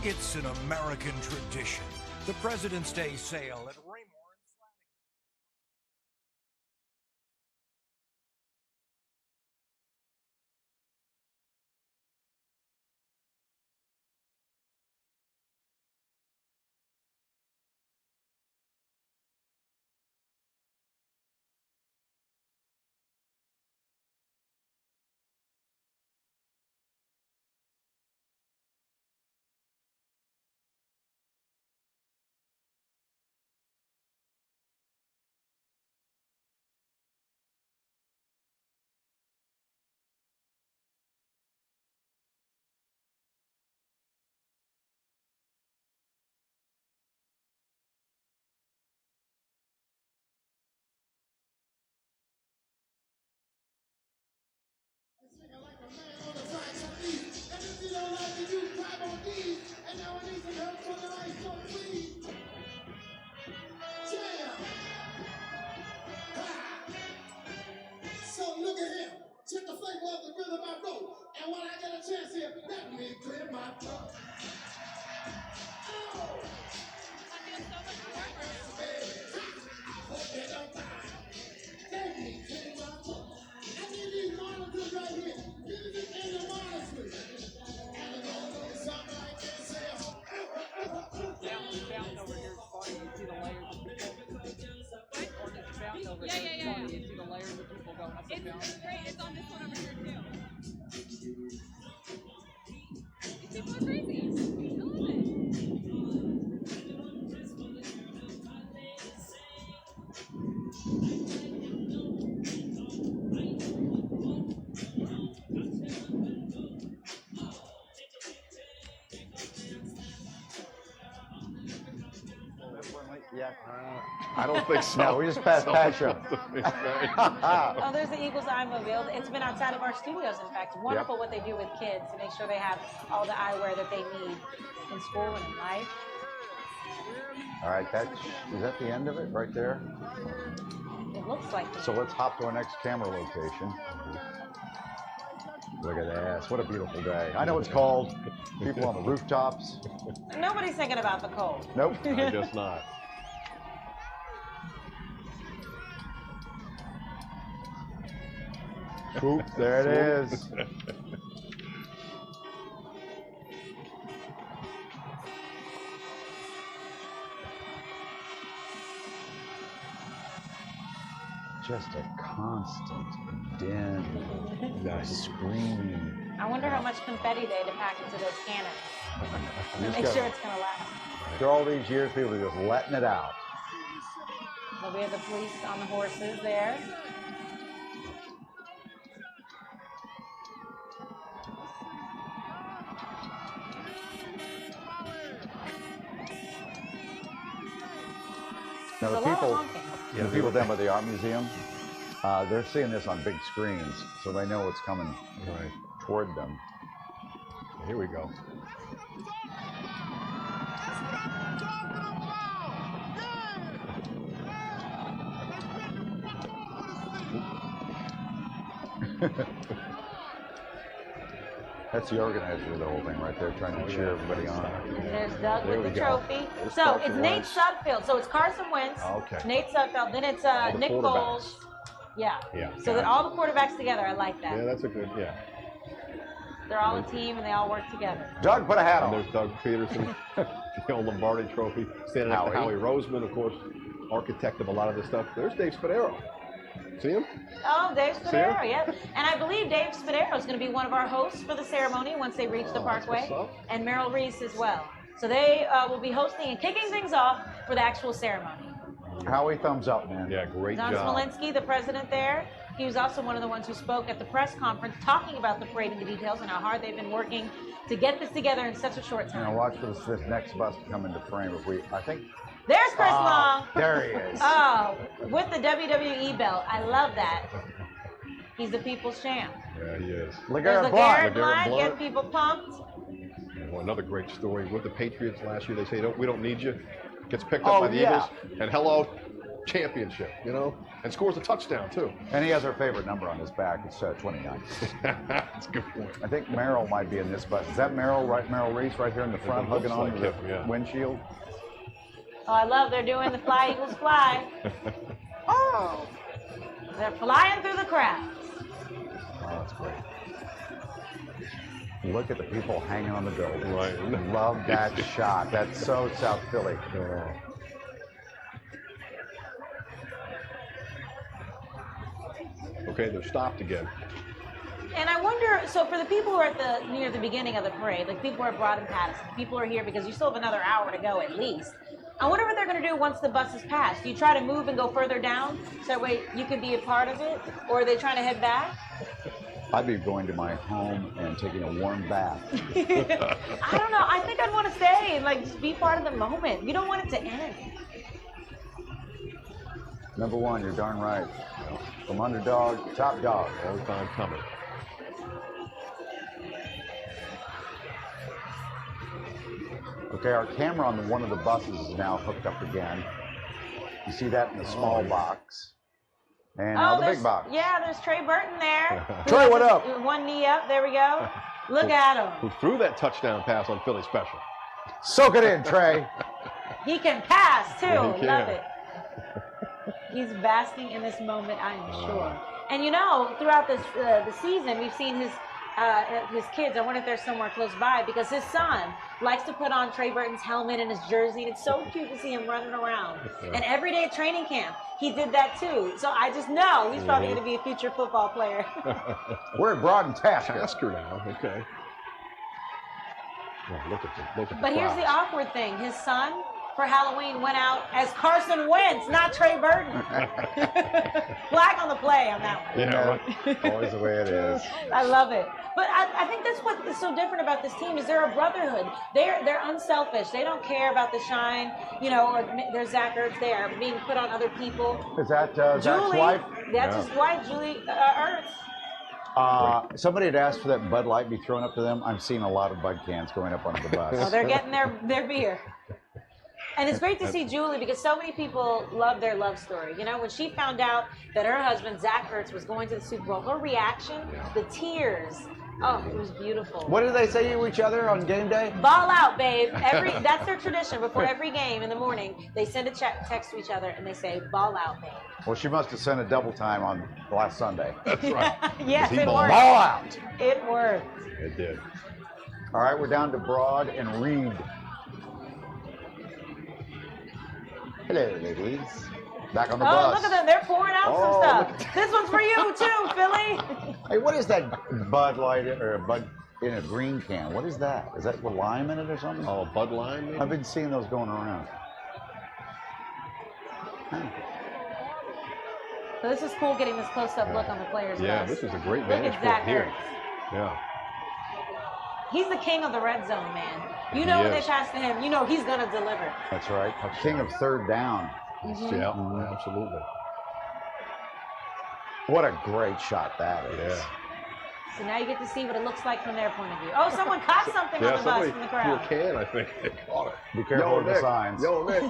It's an American tradition. The President's Day sale at Raymore. So look at him. Check the flavor of the rhythm I wrote. And when I get a chance here, let me clear my throat. Oh! I feel so much warmer. I hope they don't die. Let me clear my throat. I need these monitors right here. Music and the monitors. And it's all over something like this here. Down over here is funny. You see the layers of people. Or just bounce over here is funny. You see the layers of people going up and down. It's great. It's on this one over here too. These people are crazy. I love it. Yeah. I don't think so. No, we just passed Patrick. Oh, there's the Eagles Eye Mobile. It's been outside of our studios, in fact. Wonderful what they do with kids to make sure they have all the eyewear that they need in school and in life. All right, is that the end of it right there? It looks like it. So let's hop to our next camera location. Look at that. What a beautiful day. I know it's cold. People on the rooftops. Nobody's thinking about the cold. Nope. I guess not. Oop, there it is. Just a constant din, screaming. I wonder how much confetti they had to pack into those cannons. Make sure it's going to last. After all these years, people are just letting it out. But we have the police on the horses there. Now, the There's a lot of people, honking. the people down by the art museum, they're seeing this on big screens, so they know what's coming toward them. Here we go. That's the organizer of the whole thing right there, trying to cheer everybody on. There's Doug There with we the go. trophy. There's So Carson it's Nate Wentz. Sudfeld. So it's Carson Wentz, Okay. Nate Sudfeld, then it's All the Nick quarterbacks. Foles. Yeah. Yeah. So that all the quarterbacks together, I like that. Yeah, that's a good, They're all a team and they all work together. Doug, put a hat And on. there's Doug Peterson, the old Lombardi trophy. Standing next to Howie. Howie Roseman, of course, architect of a lot of this stuff. There's Dave Spadaro. See him? Oh, Dave See Spadaro, him? yeah. And I believe Dave Spadaro is going to be one of our hosts for the ceremony once they reach the Parkway. And Merrill Reese as well. So they will be hosting and kicking things off for the actual ceremony. Howie, thumbs up, man. Yeah, great Don job. Smolinski, the president there, he was also one of the ones who spoke at the press conference talking about the parade and the details and how hard they've been working to get this together in such a short time. Now watch for this next bus to come into frame. I think. There's Chris Long. There he is. Oh, with the WWE belt. I love that. He's the people's champ. Yeah, he is. There's LeGarrette Blount, get people pumped. Well, another great story with the Patriots last year. They say, we don't need you. Gets picked up by the Eagles. And hello, championship, and scores a touchdown, too. And he has our favorite number on his back. It's 29. That's a good point. I think Merrill might be in this bus. Is that Merrill, Merrill Reese right here in the front, hugging on to the windshield? Oh, I love they're doing the Fly Eagles Fly. Oh! They're flying through the crowds. Oh, that's great. Look at the people hanging on the building. Right. Love that shot. That's so South Philly. Okay, they're stopped again. And I wonder, so for the people who are at near the beginning of the parade, like people who are at Broad and Patterson, people are here because you still have another hour to go at least. I wonder what they're going to do once the bus is passed. Do you try to move and go further down so that way you can be a part of it? Or are they trying to head back? I'd be going to my home and taking a warm bath. I don't know. I think I'd want to stay and like just be part of the moment. You don't want it to end. Number one, you're darn right. From underdog to top dog. All time coming. Okay, our camera on one of the buses is now hooked up again. You see that in the small box. And now the big box. Yeah, there's Trey Burton there. Trey, what up? One knee up. There we go. Look at him. Who threw that touchdown pass on Philly Special. Soak it in, Trey. He can pass, too. Yeah, he Love can. it. He's basking in this moment, I am sure. And you know, throughout this the season, we've seen his kids. I wonder if they're somewhere close by because his son likes to put on Trey Burton's helmet and his jersey, and it's so cute to see him running around. And every day at training camp, he did that too. So I just know he's probably going to be a future football player. We're at Broad and Tasker. Tasker now, okay. Oh, look at the But here's the awkward thing. His son, for Halloween, went out as Carson Wentz, not Trey Burton. Black on the play on that one. Yeah, right. Always the way it is. I love it. But I think that's what is so different about this team is they're a brotherhood. They're unselfish. They don't care about the shine, or there's Zach Ertz there being put on other people. Is that Zach's wife? That's his wife, Julie Ertz. Somebody had asked for that Bud Light be thrown up to them. I'm seeing a lot of Bud cans going up onto the bus. Oh, they're getting their beer. And it's great to see Julie because so many people love their love story. When she found out that her husband, Zach Ertz, was going to the Super Bowl, her reaction, the tears. Oh, it was beautiful. What did they say to each other on game day? Ball out, babe. That's their tradition. Before every game in the morning, they send a text to each other and they say, ball out, babe. Well, she must have sent a double time on last Sunday. That's right. Yes, it Ball worked. out. It worked. It did. All right, we're down to Broad and Reed. Hello, ladies. Back on the bus. Oh, look at them. They're pouring out some stuff. This one's for you, too, Philly. Hey, what is that Bud Light or Bud in a green can? What is that? Is that with lime in it or something? Oh, Bud Lime, maybe? I've been seeing those going around. So this is cool getting this close-up look on the players' Yeah, bus. this is a great Look vantage at point Zach here. Ertz. Yeah. He's the king of the red zone, man. He When they is. pass to him, he's going to deliver. That's right. King of third down. Yeah, absolutely. What a great shot that is. Yeah. So now you get to see what it looks like from their point of view. Oh, someone caught something on the bus from the crowd. Threw a can, I think. They caught it. Be careful of the signs. Yo, Nick.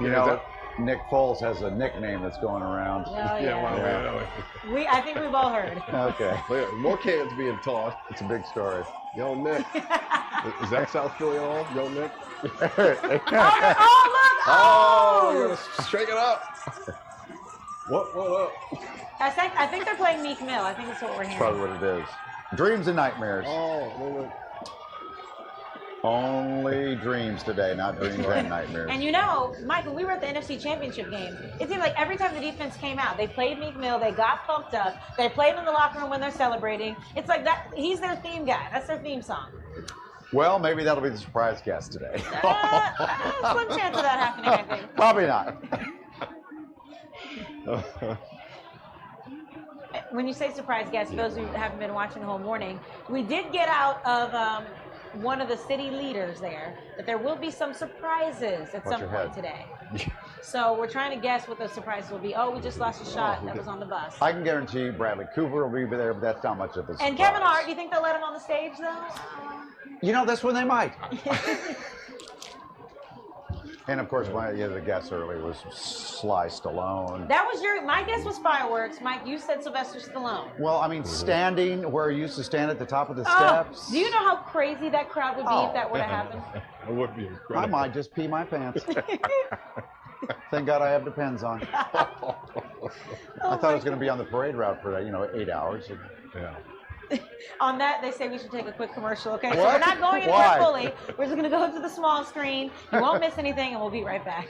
You know, Nick Foles has a nickname that's going around. Oh, yeah. I think we've all heard. Okay. More cans being tossed. It's a big story. Yo, Nick. Is that South Philly at all? Yo, Nick. Oh, we're going to shake it up. What? I think they're playing Meek Mill. I think that's what we're hearing. Probably what it is. Dreams and nightmares. Oh, only dreams today, not dreams and nightmares. And you know, Michael, we were at the NFC Championship game. It seemed like every time the defense came out, they played Meek Mill, they got pumped up, they played in the locker room when they're celebrating. It's like that. He's their theme guy. That's their theme song. Well, maybe that'll be the surprise guest today. Slim chance of that happening, I think. Probably not. When you say surprise guest, for those who haven't been watching the whole morning, we did get out of one of the city leaders there that there will be some surprises at some point today. So we're trying to guess what those surprises will be. Oh, we just lost a shot that was on the bus. I can guarantee Bradley Cooper will be there, but that's not much of a surprise. And Kevin Hart, do you think they'll let him on the stage, though? You know, that's when they might. And of course, one of the other guests earlier was Sly Stallone. That was my guess was fireworks. Mike, you said Sylvester Stallone. Well, I mean, standing where he used to stand at the top of the steps. Do you know how crazy that crowd would be if that were to happen? It would be incredible. I might just pee my pants. Thank God I have Depends on. I thought I was going to be on the parade route for 8 hours. Yeah. On that, they say we should take a quick commercial, okay? So What? we're not going anywhere Why? fully. We're just going to go to the small screen. You won't miss anything, and we'll be right back.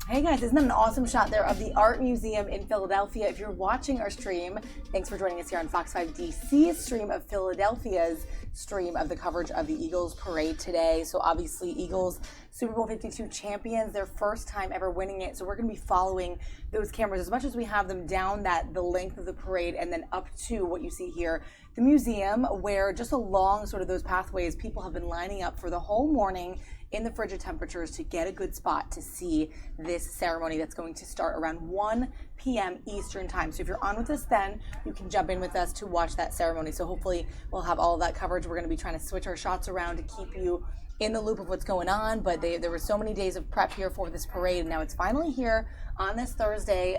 Hey guys, isn't that an awesome shot there of the Art Museum in Philadelphia? If you're watching our stream, thanks for joining us here on Fox 5 DC's stream of Philadelphia's stream of the coverage of the Eagles parade today. So obviously Eagles Super Bowl 52 champions, their first time ever winning it. So we're going to be following those cameras as much as we have them down the length of the parade and then up to what you see here, the museum, where just along sort of those pathways, people have been lining up for the whole morning in the frigid temperatures to get a good spot to see this ceremony that's going to start around 1 p.m. Eastern time. So if you're on with us then, you can jump in with us to watch that ceremony. So hopefully we'll have all of that coverage. We're going to be trying to switch our shots around to keep you in the loop of what's going on, but there were so many days of prep here for this parade, and now it's finally here on this Thursday,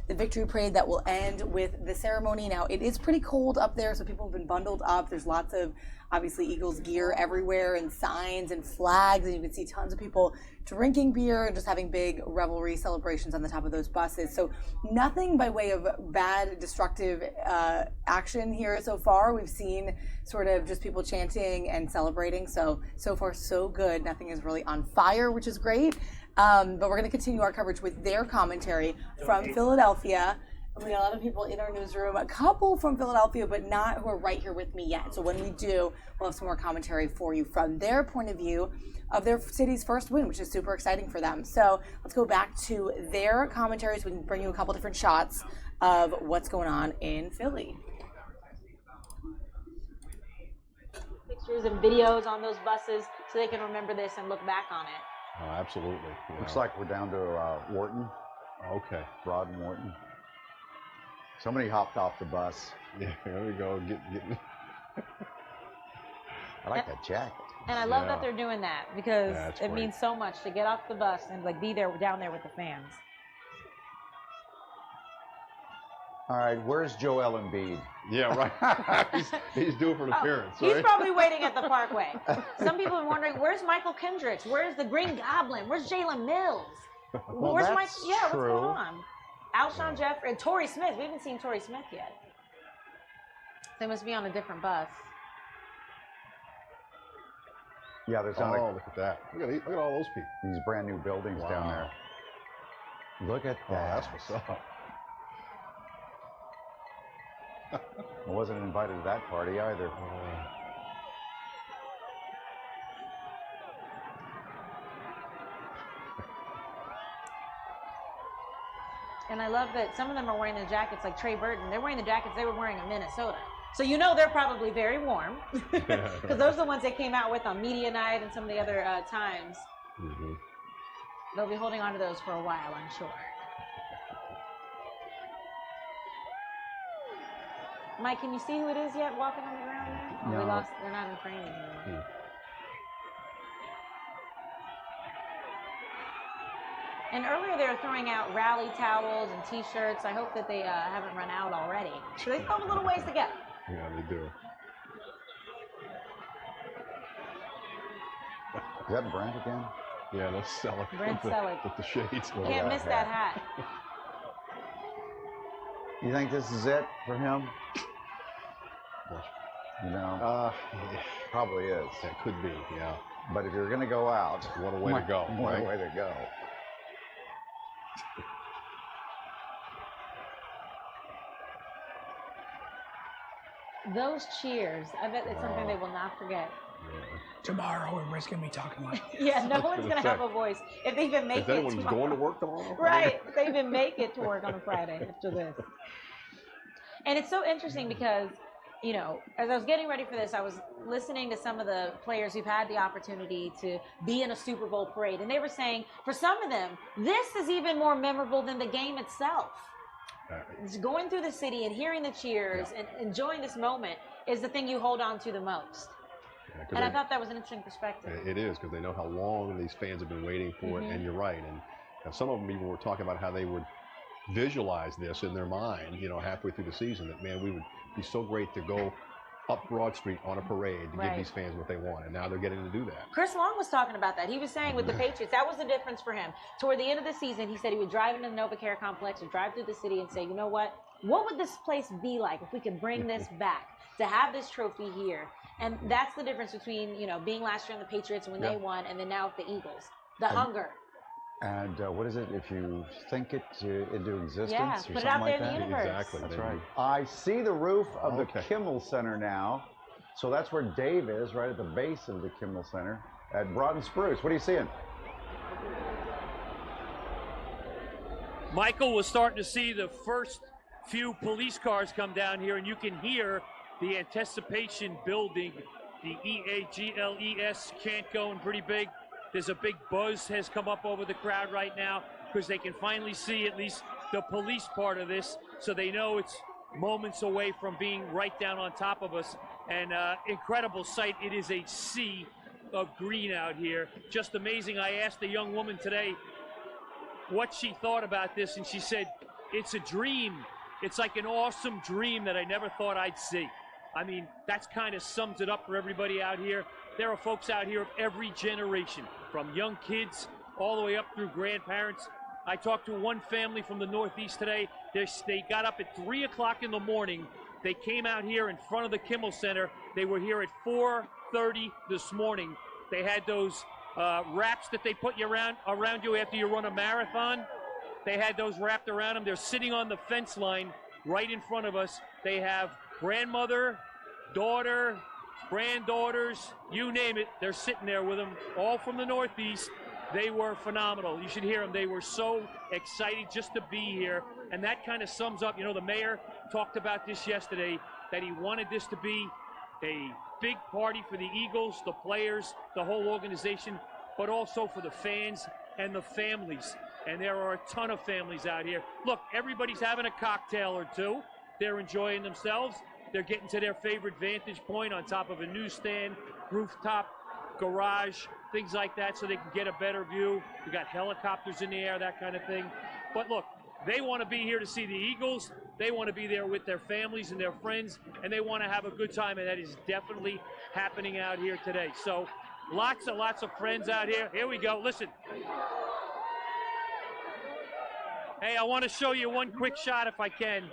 the victory parade that will end with the ceremony. Now, it is pretty cold up there, so people have been bundled up. There's lots of, obviously, Eagles gear everywhere and signs and flags, and you can see tons of people drinking beer and just having big revelry celebrations on the top of those buses. So nothing by way of bad, destructive action here so far. We've seen sort of just people chanting and celebrating. So far, so good. Nothing is really on fire, which is great. But we're going to continue our coverage with their commentary from Philadelphia. We got a lot of people in our newsroom, a couple from Philadelphia, but not who are right here with me yet. So when we do, we'll have some more commentary for you from their point of view of their city's first win, which is super exciting for them. So let's go back to their commentary so we can bring you a couple different shots of what's going on in Philly. Pictures and videos on those buses so they can remember this and look back on it. Oh, absolutely. Looks like we're down to Wharton. Okay. Broad and Wharton. Somebody hopped off the bus. Yeah, there we go. Getting. I like that jacket. And I love that they're doing that because it means so much to get off the bus and like be there down there with the fans. All right, where's Joel Embiid? Yeah, right. he's due for an appearance. He's right? probably waiting at the Parkway. Some people are wondering, where's Michael Kendricks? Where's the Green Goblin? Where's Jalen Mills? Well, where's that's what's true. going on? Alshon Jeffrey and Torrey Smith. We haven't seen Torrey Smith yet. They must be on a different bus. Yeah, there's not look at that. Look at all those people. These brand new buildings down there. Look at that. Oh, that's what's up. I wasn't invited to that party either. And I love that some of them are wearing the jackets like Trey Burton. They're wearing the jackets they were wearing in Minnesota. So you know they're probably very warm because those are the ones they came out with on media night and some of the other times. Mm-hmm. They'll be holding on to those for a while, I'm sure. Mike, can you see who it is yet walking on the ground there? Oh, No. They're not in frame anymore. And earlier they were throwing out rally towels and T-shirts. I hope that they haven't run out already. So they still have a little ways to go. Yeah, they do. Is that Brent again? Yeah, let's sell it. Brent Selleck. With the shades. Can't miss that hat. You think this is it for him? You know, probably is. It could be, yeah. But if you're going to go out, what a way to go. What a way to go. Those cheers, I bet it's something they will not forget. Tomorrow, everybody's going to be talking like this. Yeah, no one's going to have a voice. If they even make it anyone's tomorrow. going to work tomorrow? Right. If they even make it to work on a Friday after this. And it's so interesting because, you know, as I was getting ready for this, I was listening to some of the players who've had the opportunity to be in a Super Bowl parade. And they were saying, for some of them, this is even more memorable than the game itself. Just going through the city and hearing the cheers and enjoying this moment is the thing you hold on to the most. And I thought that was an interesting perspective. It is, because they know how long these fans have been waiting for it, and you're right. And some of them even were talking about how they would visualize this in their mind, you know, halfway through the season, that, man, we would be so great to go up Broad Street on a parade to give these fans what they want, and now they're getting to do that. Chris Long was talking about that. He was saying with the Patriots, that was the difference for him. Toward the end of the season, he said he would drive into the NovaCare complex or drive through the city and say, you know what would this place be like if we could bring this back, to have this trophy here? And that's the difference between, you know, being last year on the Patriots when they won and then now with the Eagles. The hunger. And what is it? If you think it into existence or put something it out like there in the that? universe. Exactly. That's right. I see the roof of the Kimmel Center now. So that's where Dave is, right at the base of the Kimmel Center at Broad and Spruce. What are you seeing? Michael was starting to see the first few police cars come down here, and you can hear the anticipation building. The EAGLES chant going pretty big. There's a big buzz has come up over the crowd right now because they can finally see at least the police part of this, so they know it's moments away from being right down on top of us. And incredible sight. It is a sea of green out here. Just amazing. I asked a young woman today what she thought about this, and she said, it's a dream. It's like an awesome dream that I never thought I'd see. I mean, that's kind of sums it up for everybody out here. There are folks out here of every generation, from young kids all the way up through grandparents. I talked to one family from the Northeast today. They got up at 3 o'clock in the morning. They came out here in front of the Kimmel Center. They were here at 4:30 this morning. They had those wraps that they put you around you after you run a marathon. They had those wrapped around them. They're sitting on the fence line right in front of us. They have grandmother, daughter, granddaughters, you name it. They're sitting there with them, all from the Northeast. They were phenomenal. You should hear them. They were so excited just to be here. And that kind of sums up, you know, the mayor talked about this yesterday, that he wanted this to be a big party for the Eagles, the players, the whole organization, but also for the fans and the families. And there are a ton of families out here. Look, everybody's having a cocktail or two. They're enjoying themselves. They're getting to their favorite vantage point on top of a newsstand, rooftop, garage, things like that, so they can get a better view. We got helicopters in the air, that kind of thing. But look, they want to be here to see the Eagles. They want to be there with their families and their friends, and they want to have a good time, and that is definitely happening out here today. So lots of friends out here. Here we go. Listen. Hey, I want to show you one quick shot if I can.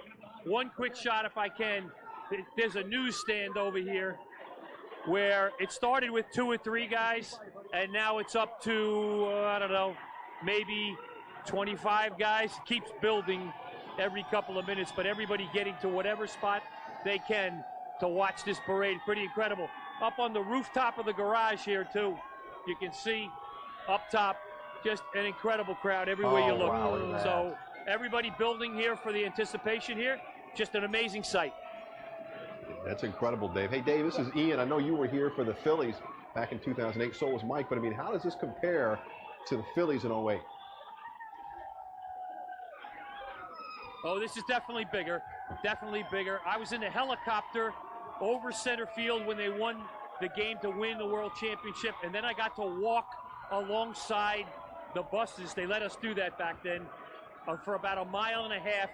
One quick shot if I can. There's a newsstand over here where it started with 2 or 3 guys, and now it's up to, I don't know, maybe 25 guys. It keeps building every couple of minutes, but everybody getting to whatever spot they can to watch this parade. Pretty incredible. Up on the rooftop of the garage here, too, you can see up top, just an incredible crowd everywhere you look. Wow, look at that. So everybody building here for the anticipation here, just an amazing sight. That's incredible, Dave. Hey, Dave, this is Ian. I know you were here for the Phillies back in 2008. So was Mike. But, I mean, how does this compare to the Phillies in 08? Oh, this is definitely bigger. Definitely bigger. I was in the helicopter over center field when they won the game to win the World Championship. And then I got to walk alongside the buses. They let us do that back then for about a mile and a half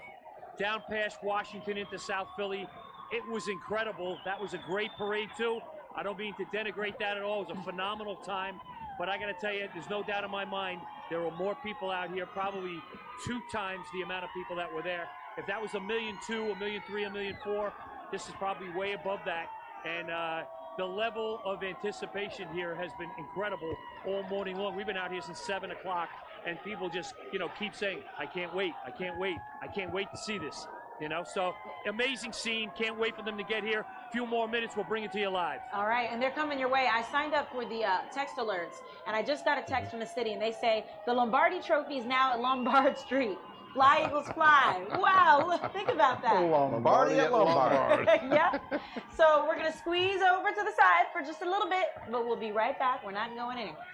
down past Washington into South Philly. It was incredible. That was a great parade, too. I don't mean to denigrate that at all. It was a phenomenal time. But I got to tell you, there's no doubt in my mind there were more people out here, probably 2 times the amount of people that were there. If that was 1.2 million, 1.3 million, 1.4 million, this is probably way above that. And the level of anticipation here has been incredible all morning long. We've been out here since 7 o'clock, and people just, you know, keep saying, I can't wait, I can't wait, I can't wait to see this. You know, so amazing scene. Can't wait for them to get here. A few more minutes, we'll bring it to you live. All right, and they're coming your way. I signed up for the text alerts, and I just got a text from the city, and they say the Lombardi Trophy is now at Lombard Street. Fly, Eagles, fly. Wow, look, think about that. Lombardi at Lombard. Yeah. So we're going to squeeze over to the side for just a little bit, but we'll be right back. We're not going anywhere.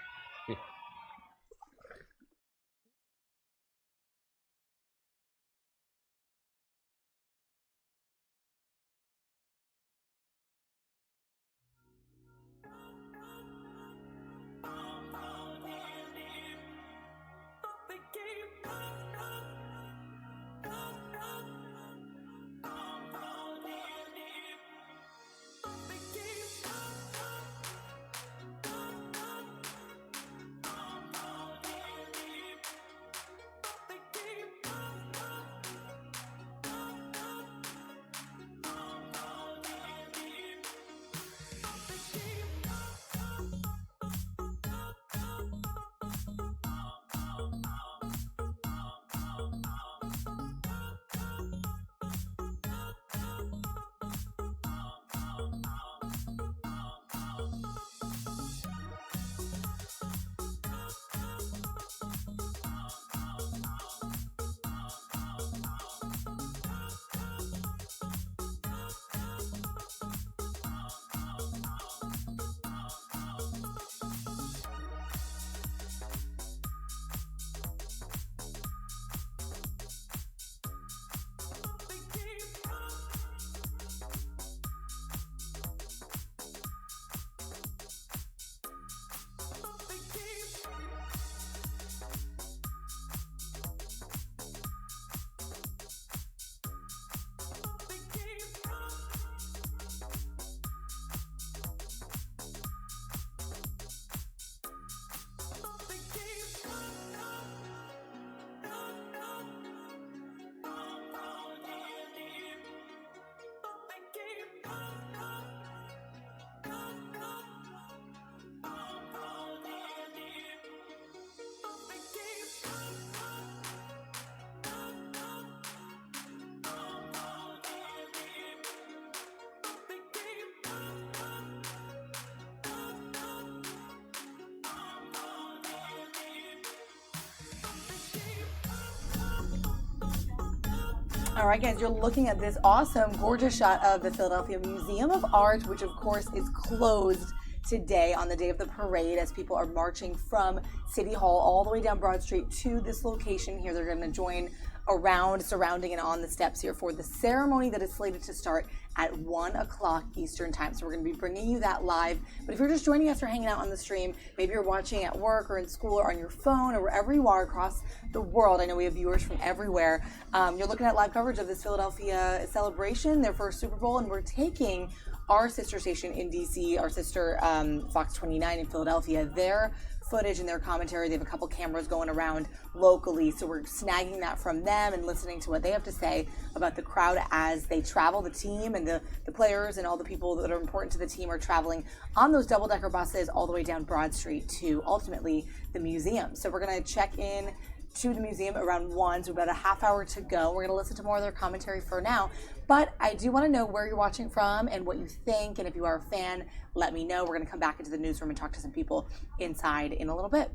All right, guys, you're looking at this awesome, gorgeous shot of the Philadelphia Museum of Art, which of course is closed today on the day of the parade as people are marching from City Hall all the way down Broad Street to this location here. They're going to join around, surrounding, and on the steps here for the ceremony that is slated to start at 1 o'clock Eastern time. So we're going to be bringing you that live. But if you're just joining us or hanging out on the stream, maybe you're watching at work or in school or on your phone or wherever you are across the world. I know we have viewers from everywhere. You're looking at live coverage of this Philadelphia celebration, their first Super Bowl, and we're taking our sister station in DC, our sister FOX29 in Philadelphia, their footage and their commentary. They have a couple cameras going around locally, so we're snagging that from them and listening to what they have to say about the crowd as they travel. The team and the players and all the people that are important to the team are traveling on those double-decker buses all the way down Broad Street to ultimately the museum. So we're going to check in to the museum around 1, so about a half hour to go. We're going to listen to more of their commentary for now, but I do want to know where you're watching from and what you think, and if you are a fan, let me know. We're going to come back into the newsroom and talk to some people inside in a little bit.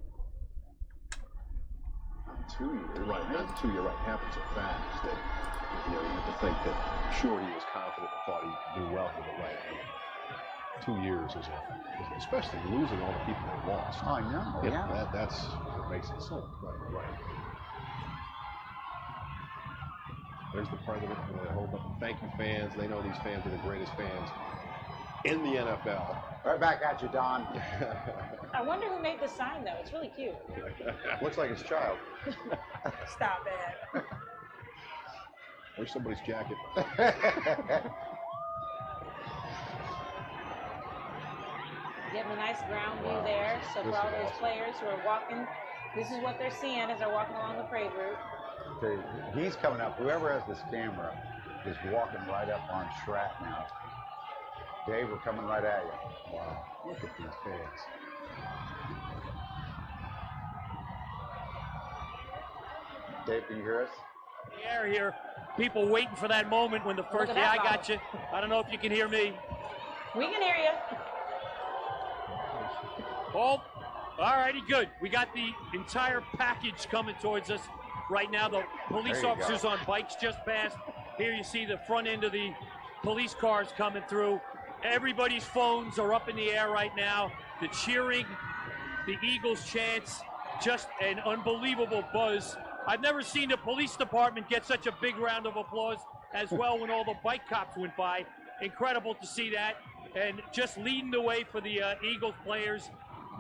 2 years, right? Not 2 years, right? It happens so fast that you have to think that sure he was confident and thought he could do well with it, right? And 2 years is especially losing all the people they lost. I know. Yeah. That's what makes it so right. There's the president. They hold up and thank you, fans. They know these fans are the greatest fans in the NFL. Right back at you, Don. I wonder who made the sign, though. It's really cute. Looks like his child. Stop it. There's somebody's jacket. Getting a nice ground view there. So for all those players who are walking, this is what they're seeing as they're walking along the parade route. Okay, he's coming up. Whoever has this camera is walking right up on Strat now. Dave, we're coming right at you. Wow, look at these fans. Dave, can you hear us? The air here. People waiting for that moment when the first. Yeah, I got you. I don't know if you can hear me. We can hear you. Oh, all righty, good. We got the entire package coming towards us right now. The police officers on bikes just passed. Here you see the front end of the police cars coming through. Everybody's phones are up in the air right now. The cheering, the Eagles chants, just an unbelievable buzz. I've never seen the police department get such a big round of applause as well when all the bike cops went by. Incredible to see that. And just leading the way for the Eagles players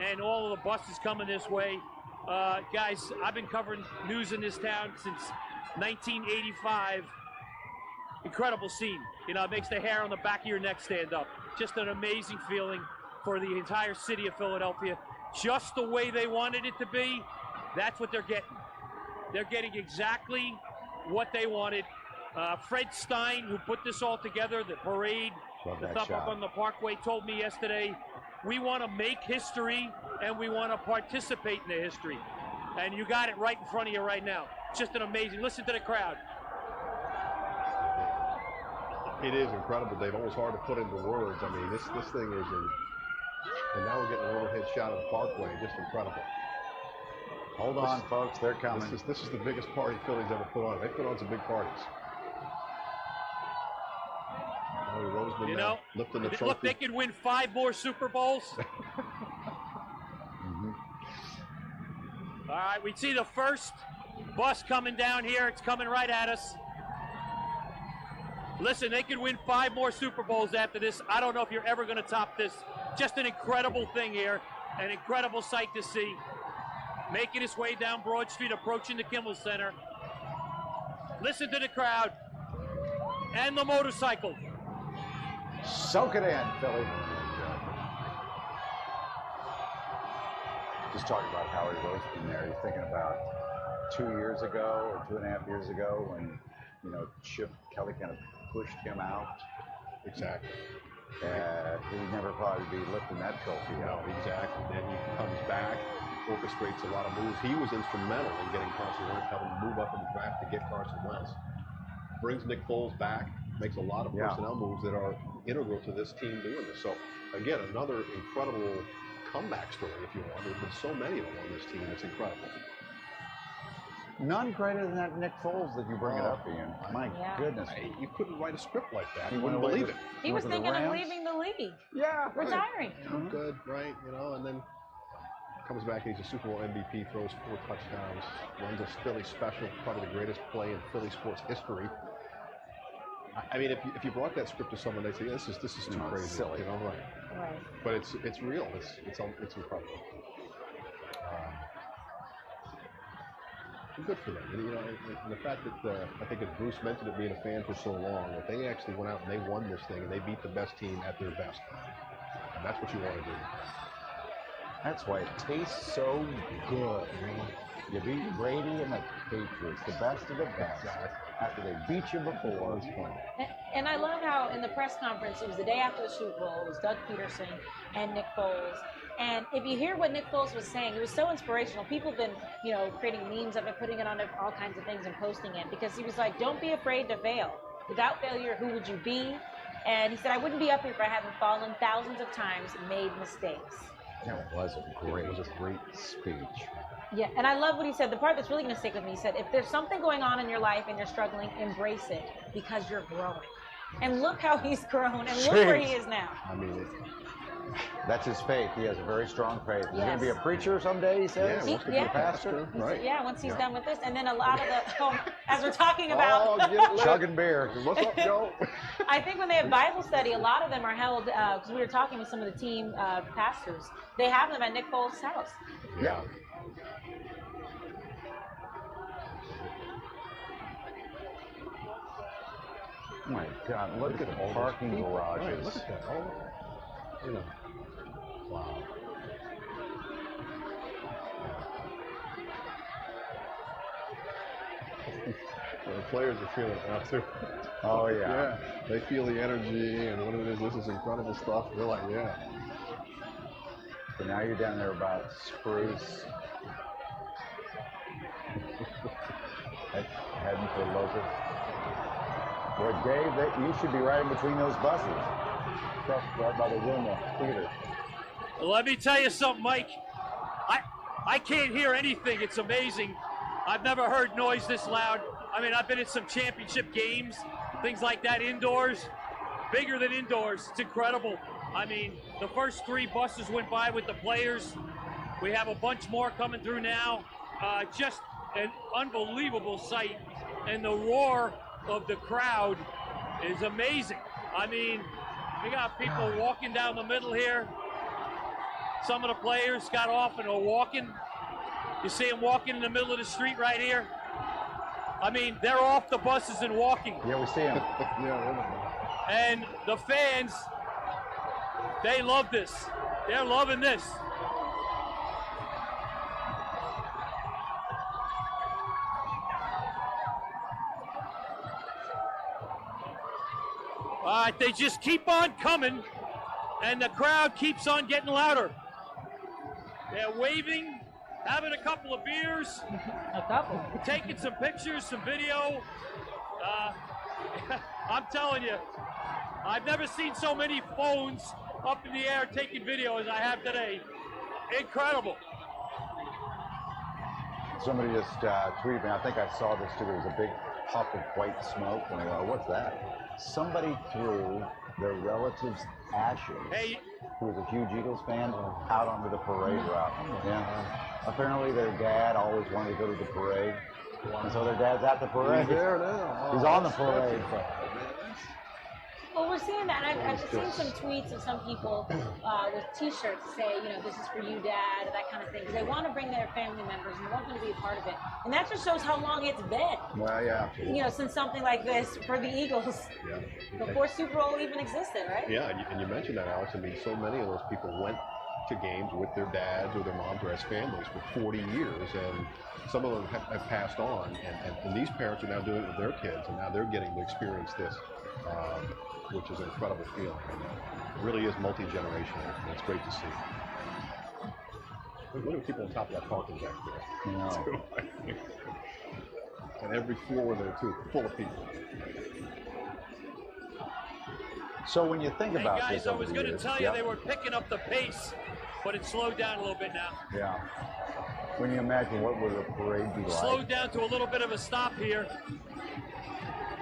and all of the buses coming this way. Guys, I've been covering news in this town since 1985. Incredible scene. You know, it makes the hair on the back of your neck stand up. Just an amazing feeling for the entire city of Philadelphia. Just the way they wanted it to be, that's what they're getting. They're getting exactly what they wanted. Fred Stein, who put this all together, the parade, the stuff up on the Parkway, told me yesterday, we want to make history and we want to participate in the history. And you got it right in front of you right now. Just an amazing, listen to the crowd. It is incredible, Dave. Almost hard to put into words. I mean, this thing is in, and now we're getting an overhead shot of the Parkway. Just incredible. Hold on, folks. They're coming. This is the biggest party Philly's ever put on. They put on some big parties. Roseman, you know, lifting the trophy. Look, they could win 5 more Super Bowls. All right, we see the first bus coming down here. It's coming right at us. Listen, they could win 5 more Super Bowls after this. I don't know if you're ever going to top this. Just an incredible thing here. An incredible sight to see. Making its way down Broad Street, approaching the Kimmel Center. Listen to the crowd. And the motorcycle. Soak it in, Philly. Just talking about Howard Roseman there. You're thinking about 2 years ago or 2.5 years ago when, you know, Chip Kelly kind of pushed him out. Exactly. He'd never probably be lifting that trophy. No, exactly. Then he comes back, orchestrates a lot of moves. He was instrumental in getting Carson Wentz, having to move up in the draft to get Carson Wentz. Brings Nick Foles back, makes a lot of personnel moves that are integral to this team doing this. So, again, another incredible comeback story, if you want. There's been so many of them on this team. It's incredible. None greater than that Nick Foles that you bring it up, Ian. My goodness. You couldn't write a script like that. He You went wouldn't away believe to- it. He was thinking of leaving the league. Yeah. Retiring. Good, right? You know, and then comes back. He's a Super Bowl MVP, throws 4 touchdowns, runs a Philly special, probably the greatest play in Philly sports history. I mean, if you brought that script to someone, they'd say, "This is too crazy." Silly. You know, right? But it's real. It's incredible. Good for them. And, you know, and the fact that I think as Bruce mentioned it, being a fan for so long, that they actually went out and they won this thing and they beat the best team at their best. And that's what you want to do. That's why it tastes so good. You beat Brady and the Patriots, the best of the best, after they beat you before. And I love how in the press conference, it was the day after the Super Bowl, it was Doug Peterson and Nick Foles. And if you hear what Nick Foles was saying, it was so inspirational. People have been, you know, creating memes of it, putting it on all kinds of things and posting it, because he was like, don't be afraid to fail. Without failure, who would you be? And he said, I wouldn't be up here if I hadn't fallen thousands of times and made mistakes. That was a great speech. Yeah, and I love what he said. The part that's really going to stick with me, he said, if there's something going on in your life and you're struggling, embrace it, because you're growing. And look how he's grown, and look where he is now. I mean, that's his faith. He has a very strong faith. He's going to be a Yes. preacher someday, he says? Yeah, Pastor? Right. Yeah, once he's done with this. And then a lot of the, as we're talking about. Chugging beer. What's up, Joe? I think when they have Bible study, a lot of them are held, because we were talking with some of the team pastors, they have them at Nick Foles' house. Yeah. Oh my God, look at the parking garages. Look at that. All of that. You know. Wow. The players are feeling it now too. Oh yeah. Yeah. They feel the energy and what it is. This is incredible stuff. They're like, yeah. So now you're down there about Spruce. Heading for Locust. Well, Dave, you should be right in between those buses. Right by the Wilma Theater. Well, let me tell you something, Mike. I can't hear anything. It's amazing. I've never heard noise this loud. I mean, I've been at some championship games, things like that indoors, bigger than indoors. It's incredible. I mean, the first 3 buses went by with the players. We have a bunch more coming through now. Just an unbelievable sight. And the roar of the crowd is amazing. I mean, we got people walking down the middle here. Some of the players got off and are walking. You see them walking in the middle of the street right here. I mean, they're off the buses and walking. Yeah, we see them. And the fans, they love this. They're loving this. All right, they just keep on coming, and the crowd keeps on getting louder. They're waving, having a couple of beers, taking some pictures, some video. I'm telling you, I've never seen so many phones up in the air taking video as I have today. Incredible. Somebody just tweeted me, I think I saw this too, there was a big puff of white smoke, and I go, what's that? Somebody threw their relative's ashes, who was a huge Eagles fan, out onto the parade route. Yeah. Apparently their dad always wanted to go to the parade, and so their dad's at the parade. He's there now. He's on the parade. Well, we're seeing that. I've seen some tweets of some people with T-shirts say, you know, this is for you, Dad, or that kind of thing, because they want to bring their family members and they want them to be a part of it. And that just shows how long it's been. Well, yeah. You know, since something like this for the Eagles, before Super Bowl even existed, right? Yeah, and you mentioned that, Alex. I mean, so many of those people went to games with their dads or their moms or as families for 40 years, and some of them have passed on, and these parents are now doing it with their kids, and now they're getting to experience this, which is an incredible feeling. It really is multi-generational, and it's great to see. Look at the people on top of that parking deck there. No. And every floor there, too, full of people. So when you think about hey guys, this I over was the going to years, tell you they were picking up the pace, but it slowed down a little bit now. Yeah. When you imagine what would a parade be like? Slowed down to a little bit of a stop here.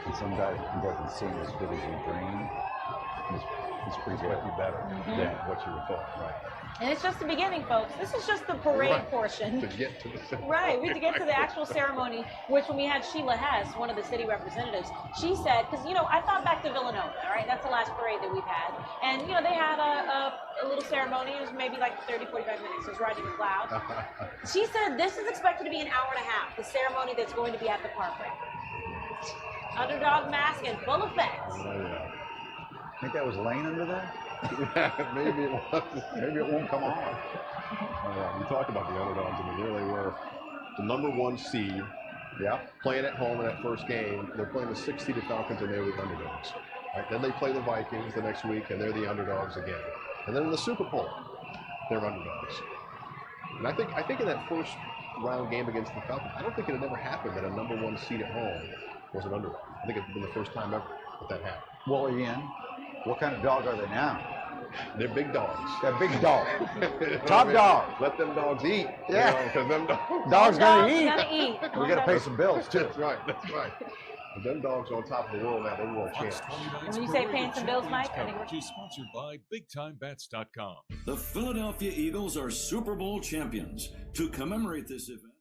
And some guy who doesn't seem as good as you dream. It's pretty good. Might be better than what you would thought, right? And it's just the beginning, folks. This is just the parade portion. To get to the ceremony. Right, we had to get to the actual ceremony, which when we had Sheila Hess, one of the city representatives, she said, because, you know, I thought back to Villanova, all right? That's the last parade that we've had. And, you know, they had a little ceremony. It was maybe like 30, 45 minutes. It was Roger McLeod. She said this is expected to be an hour and a half, the ceremony that's going to be at the park right now. Underdog mask in full effect. Oh, yeah. I think that was Lane under there? Maybe it was. Maybe it won't come off. We talked about the underdogs. I mean, here they were, the #1 seed. Yeah. Playing at home in that first game. They're playing the 6th seeded Falcons, and they were the underdogs. Right? Then they play the Vikings the next week, and they're the underdogs again. And then in the Super Bowl, they're underdogs. And I think in that first round game against the Falcons, I don't think it had ever happened that a #1 seed at home was an underdog. I think it's been the first time ever that happened. Well, Ian, what kind of dog are they now? They're big dogs. They're big dogs. Top dogs. Let them dogs eat. Yeah. Because them dogs gotta eat. We gotta pay some bills too. That's right. That's right. But them dogs are on top of the world now. They're world champs. When you say paying some bills, Mike, I think we're sponsored by BigTimeBats.com. The Philadelphia Eagles are Super Bowl champions. To commemorate this event,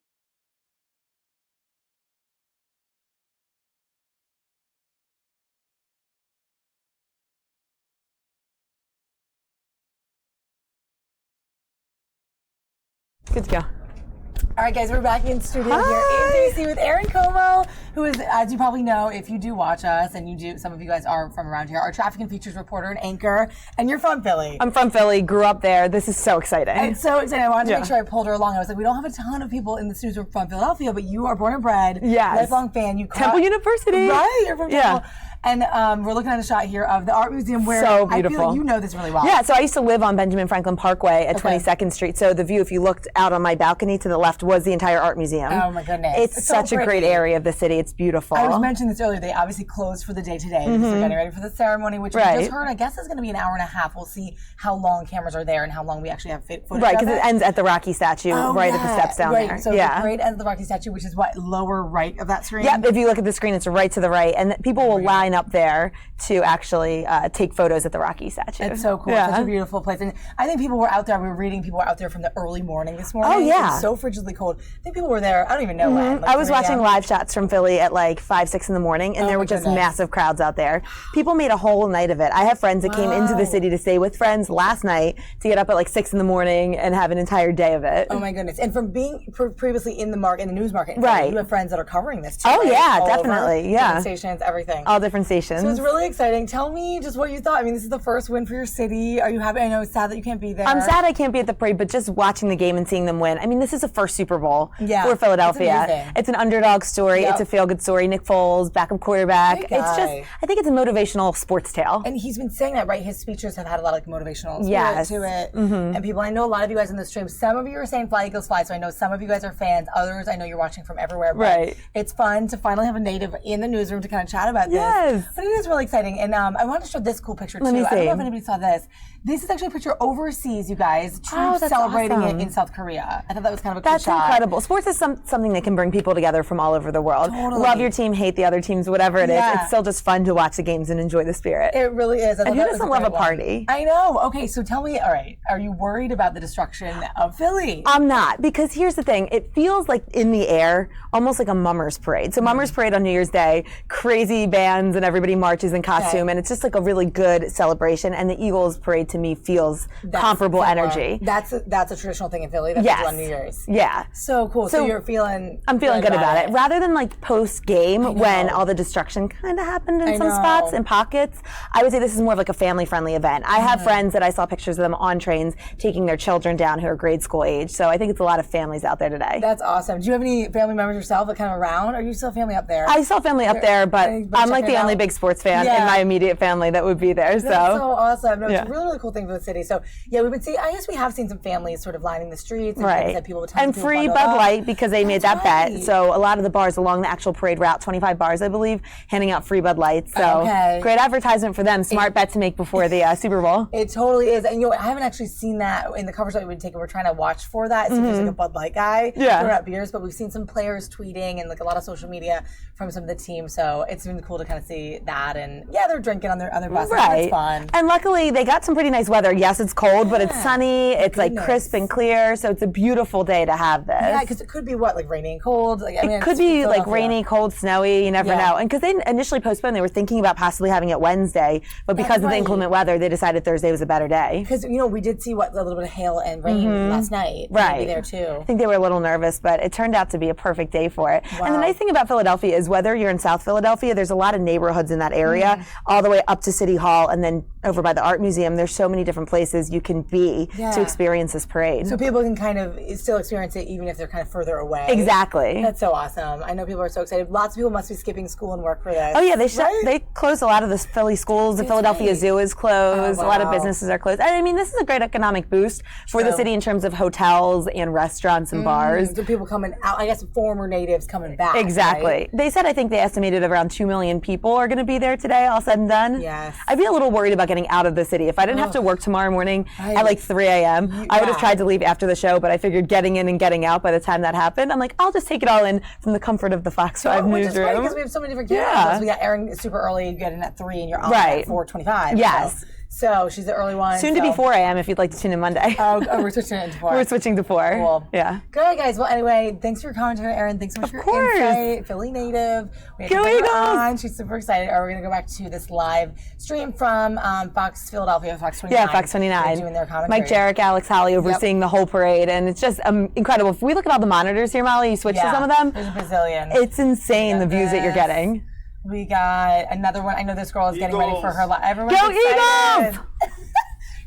Good to go. All right, guys, we're back in studio here in DC with Erin Como, who is, as you probably know, if you do watch us, and you do, some of you guys are from around here, our traffic and features reporter and anchor, and you're from Philly. I'm from Philly, grew up there. This is so exciting. It's so exciting. I wanted to make sure I pulled her along. I was like, we don't have a ton of people in the studio from Philadelphia, but you are born and bred, lifelong fan. You Temple University. Right, you're from Temple. And we're looking at a shot here of the art museum where so beautiful. I feel like you know this really well. Yeah, so I used to live on Benjamin Franklin Parkway at 22nd Street. So the view, if you looked out on my balcony to the left, was the entire art museum. Oh my goodness. It's such a great area of the city. It's beautiful. I was mentioning this earlier. They obviously closed for the day today because they're getting ready for the ceremony, which we just heard, I guess, is going to be an hour and a half. We'll see how long cameras are there and how long we actually have footage Right, because it ends at the Rocky statue right at the steps down there. So the parade ends at the Rocky statue, which is what, lower right of that screen? Yeah, if you look at the screen, it's right to the right. And people will line up there to actually take photos at the Rocky statue. It's so cool. It's such a beautiful place. And I think people were out there. We were reading people were out there from the early morning this morning. Oh, yeah. It's so frigidly cold. I think people were there. I don't even know when. I was watching live shots from Philly at like 5, 6 in the morning, and there were just massive crowds out there. People made a whole night of it. I have friends that came into the city to stay with friends last night to get up at like 6 in the morning and have an entire day of it. Oh my goodness. And from being previously in the news market, right. You have friends that are covering this too. Oh, right? yeah, all definitely. Over, yeah. different stations, everything. All different stations. So it's really exciting. Tell me just what you thought. I mean, this is the first win for your city. Are you happy? I know it's sad that you can't be there. I'm sad I can't be at the parade, but just watching the game and seeing them win. I mean, this is the first Super Bowl for Philadelphia. It's an underdog story. It's a feel-good story. Nick Foles, backup quarterback. It's just, I think it's a motivational sports tale. And he's been saying that, right? His speeches have had a lot of like motivational spirit to it. And people, I know a lot of you guys in the stream, some of you are saying Fly Eagles Fly, so I know some of you guys are fans. Others, I know you're watching from everywhere. But it's fun to finally have a native in the newsroom to kind of chat about this. But it is really exciting. And I wanted to show this cool picture too. I don't know if anybody saw this. This is actually a picture overseas, you guys. Troops celebrating it in South Korea. I thought that was kind of a cool shot. That's incredible. Sports is something that can bring people together from all over the world. Love your team, hate the other teams, whatever it is. It's still just fun to watch the games and enjoy the spirit. It really is. And who doesn't love a party? I know. Okay, so tell me, all right, are you worried about the destruction of Philly? I'm not, because here's the thing. It feels like in the air, almost like a Mummers Parade. So Mummers Parade on New Year's Day, crazy bands and everybody marches in costume, and it's just like a really good celebration. And the Eagles Parade to me feels comparable energy. That's a traditional thing in Philly that people do on New Year's. Yeah. So cool. So you're feeling I'm feeling good about it. Rather than like post game when all the destruction kind of happened in some spots and pockets, I would say this is more of like a family friendly event. I have friends that I saw pictures of them on trains taking their children down who are grade school age. So I think it's a lot of families out there today. That's awesome. Do you have any family members yourself that kind of around? Are you still family up there? I still family up there, but I'm like the only big sports fan in my immediate family that would be there. That's so awesome. No, it's a really, really cool thing for the city. So yeah, we've been seeing, I guess we have seen some families sort of lining the streets and things that people would and free free bundled Bud up. Light because they made that right. bet. So a lot of the bars along the actual parade route, 25 bars, I believe, handing out free Bud Lights. So great advertisement for them. Smart bet to make before the Super Bowl. It totally is. And I haven't actually seen that in the coverage that we've been taking. We're trying to watch for that. See if there's like a Bud Light guy throwing out beers, but we've seen some players tweeting and like a lot of social media from some of the teams. So it's been cool to kind of see that. And they're drinking on their buses. Right. It's fun. And luckily they got some pretty nice weather. Yes, it's cold, but it's sunny. It's like crisp and clear. So it's a beautiful day to have this. Yeah, because it could be like rainy and cold. Like, I mean, it could be like rainy, cold, snowy. You never know. And because they initially postponed, they were thinking about possibly having it Wednesday, but because of the inclement weather, they decided Thursday was a better day. Because we did see a little bit of hail and rain last night. Right. Maybe there too. I think they were a little nervous, but it turned out to be a perfect day for it. Wow. And the nice thing about Philadelphia is whether you're in South Philadelphia, there's a lot of neighborhoods in that area, all the way up to City Hall, and then over by the Art Museum. There's so many different places you can be to experience this parade. So people can kind of still experience it even if they're kind of further away. Exactly. That's so awesome. I know people are so excited. Lots of people must be skipping school and work for this. Oh yeah, they closed a lot of the Philly schools. The Philadelphia Zoo is closed. A lot of businesses are closed. I mean, this is a great economic boost for the city in terms of hotels and restaurants and bars. So people coming out, I guess former natives coming back. Exactly. Right? They said, I think they estimated around 2 million people are going to be there today, all said and done. Yes. I'd be a little worried about getting out of the city. If I didn't have to work tomorrow morning at like 3 a.m., I would have tried to leave after the show, but I figured getting in and getting out by the time that happened, I'm like, I'll just take it all in from the comfort of the Fox 5 Which is great newsroom. because we have so many different cameras. We got Erin super early, you get in at 3 and you're on at 4:25. Yes. So she's the early one. Soon to be 4 a.m. if you'd like to tune in Monday. Oh, we're switching it to 4. We're switching to 4. Cool. Yeah. Good, guys. Well, anyway, thanks for your commentary, Erin. Thanks so much for your insight. Philly native. We Go had to Eagles! on. She's super excited. We're going to go back to this live stream from Fox Philadelphia, Fox 29. Yeah, Fox 29. They're doing their commentary. Mike Jarek, Alex Holly overseeing the whole parade, and it's just incredible. If we look at all the monitors here, Molly, you switch to some of them. There's a bazillion. It's insane the views that you're getting. We got another one. I know this girl is getting ready for her live. Everyone's Go excited. Eagles!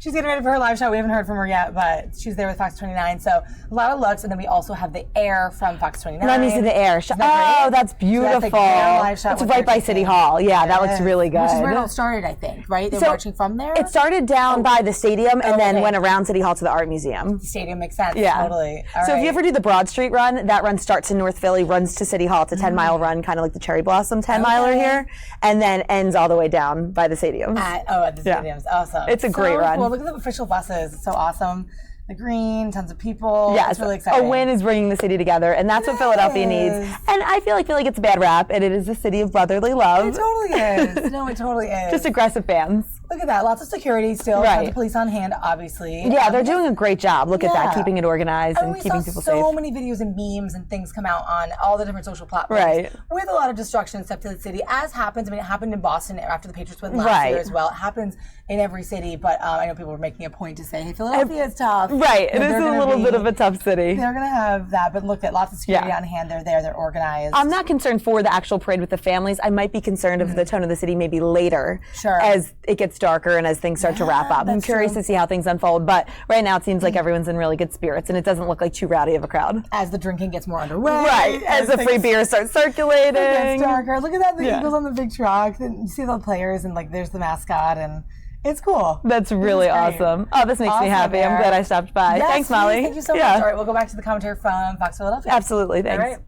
She's getting ready for her live show. We haven't heard from her yet, but she's there with Fox 29. So a lot of looks, and then we also have the Air from Fox 29. Let me see the Air. That's beautiful. So that's the Air live shot it's with right by City Hall. Yeah, that looks really good. Which is where it all started, I think, right? They're marching from there? It started down by the stadium and then went around City Hall to the Art Museum. The stadium makes sense. Yeah. Totally. So if you ever do the Broad Street run, that run starts in North Philly, runs to City Hall. It's a 10-mile run, kind of like the Cherry Blossom 10-miler here, and then ends all the way down by the stadiums. At the stadiums. Awesome. It's a great run. Cool. Look at the official buses. It's so awesome. The green, tons of people. Yes, It's really exciting. a win is bringing the city together, and that's what Philadelphia needs. And I feel like Philly gets a bad rap, and it is the city of brotherly love. It totally is. No, it totally is. Just aggressive fans. Look at that. Lots of security still. Right. Tons of police on hand, obviously. Yeah, they're doing a great job. Look at that, keeping it organized and keeping people safe. We saw so many videos and memes and things come out on all the different social platforms. Right. With a lot of destruction and stuff to the city, as happens. I mean, it happened in Boston after the Patriots win last year as well. It happens in every city, but I know people were making a point to say, hey, Philadelphia is tough. Right. It is a little bit of a tough city. They're going to have that, but look at lots of security on hand. They're there. They're organized. I'm not concerned for the actual parade with the families. I might be concerned of the tone of the city maybe later as it gets darker and as things start to wrap up. I'm curious to see how things unfold, but right now it seems like everyone's in really good spirits and it doesn't look like too rowdy of a crowd. As the drinking gets more underway. Right. As the free beer starts circulating. It gets darker. Look at that. The Eagles on the big truck. You see the players and there's the mascot and it's cool. That's really awesome. Oh, this makes me happy. I'm glad I stopped by. Yes, thanks, Molly. Thank you so much. All right, we'll go back to the commentary from Fox Philadelphia. Absolutely. Thanks. All right.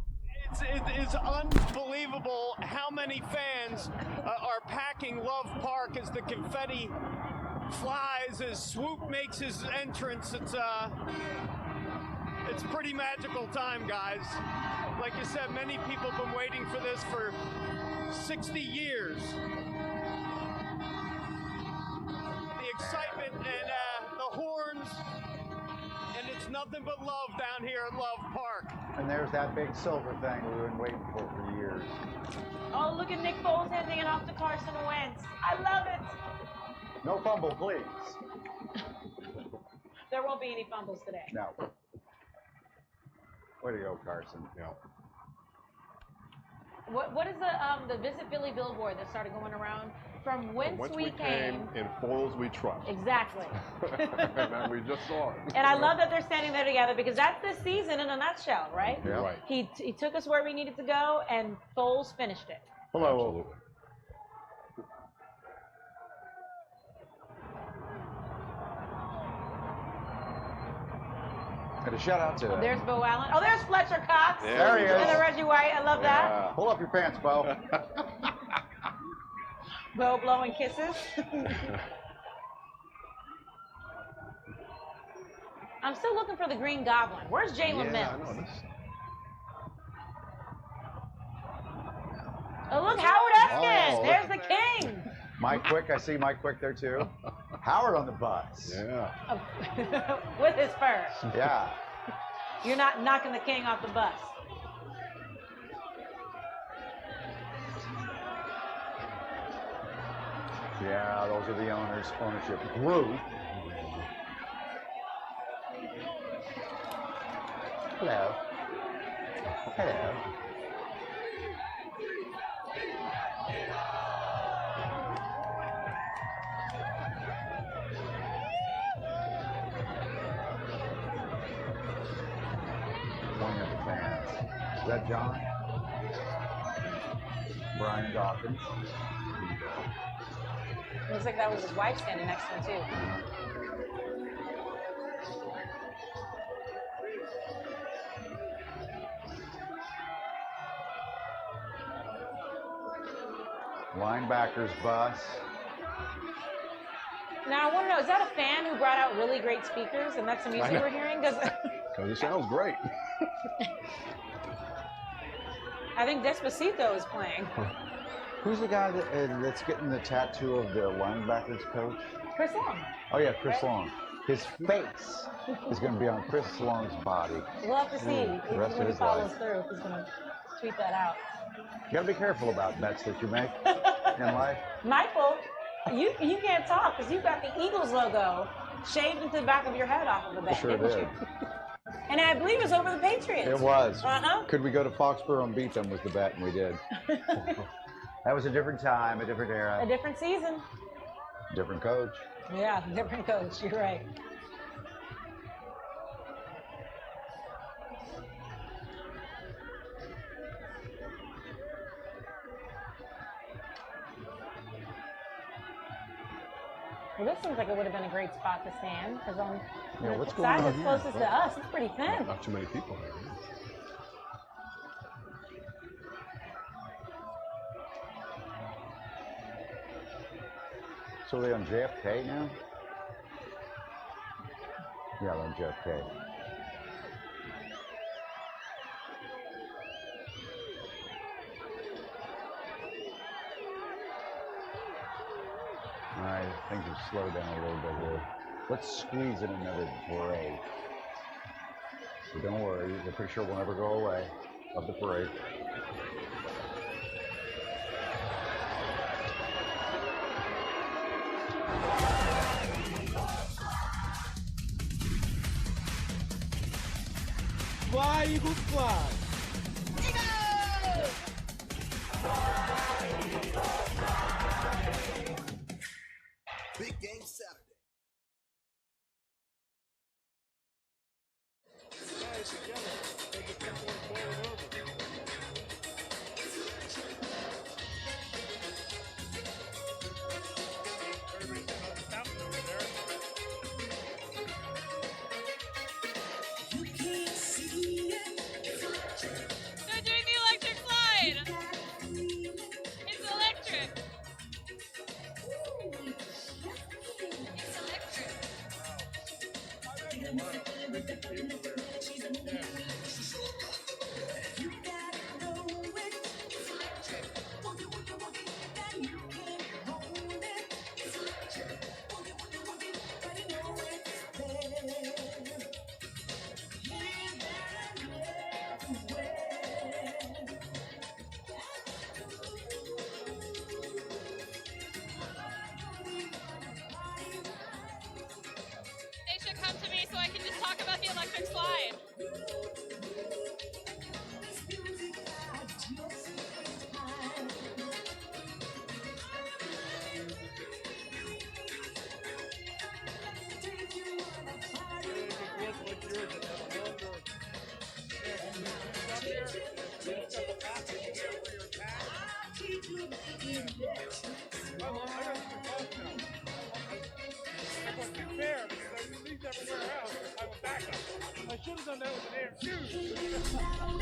It's unbelievable how many fans are packing Love Park as the confetti flies, as Swoop makes his entrance. It's pretty magical time, guys. Like you said, many people have been waiting for this for 60 years. The excitement and the horns, and it's nothing but love down here at Love Park. And there's that big silver thing we've been waiting for years. Oh, look at Nick Foles handing it off to Carson Wentz. I love it. No fumble, please. There won't be any fumbles today. No. Way to go, Carson. Yeah. What is the Visit Philly billboard that started going around? From whence we came. In Foles we trust. Exactly. And we just saw it. And I love that they're standing there together because that's this season in a nutshell, right? Yeah. Right. He took us where we needed to go, and Foles finished it. Hello. Absolutely. And a shout out to. There's Bo Allen. Oh, there's Fletcher Cox. There he is. And the Reggie White. I love that. Pull up your pants, Bo. Bo blowing kisses. I'm still looking for the Green Goblin. Where's Jalen Mills? Oh, look, Howard Eskin. Oh, There's the king. Mike Quick. I see Mike Quick there too. Howard on the bus. Yeah. With his first. Yeah. You're not knocking the king off the bus. Yeah, those are the ownership group. Hello. Hello. One of the fans. Is that John? Brian Dawkins. Looks like that was his wife standing next to him, too. Linebackers bus. Now, I want to know, is that a fan who brought out really great speakers, and that's the music we're hearing? Because it sounds great. I think Despacito is playing. Who's the guy that's getting the tattoo of the linebackers coach? Chris Long. Oh, yeah, Chris Right? Long. His face is going to be on Chris Long's body. We'll have to see The rest when of he his follows life. through, if he's going to tweet that out. You got to be careful about bets that you make in life. Michael, you can't talk because you got the Eagles logo shaved into the back of your head off of the bet, Sure didn't did. you? And I believe it was over the Patriots. It was. Uh-huh. Could we go to Foxborough and beat them was the bet, and we did. That was a different time, a different era, A different season. different coach. Yeah, different coach. You're right. Well, this seems like it would have been a great spot to stand because on Yeah, the what's going side on that's here? closest to us, it's pretty thin. Not too many people here. So are they on JFK now? Yeah, they're on JFK. All right, things have slowed down a little bit here. Let's squeeze in another break. So don't worry, the picture will never go away of the parade. Fly, Eagles, fly. Big game Saturday. You can't see it.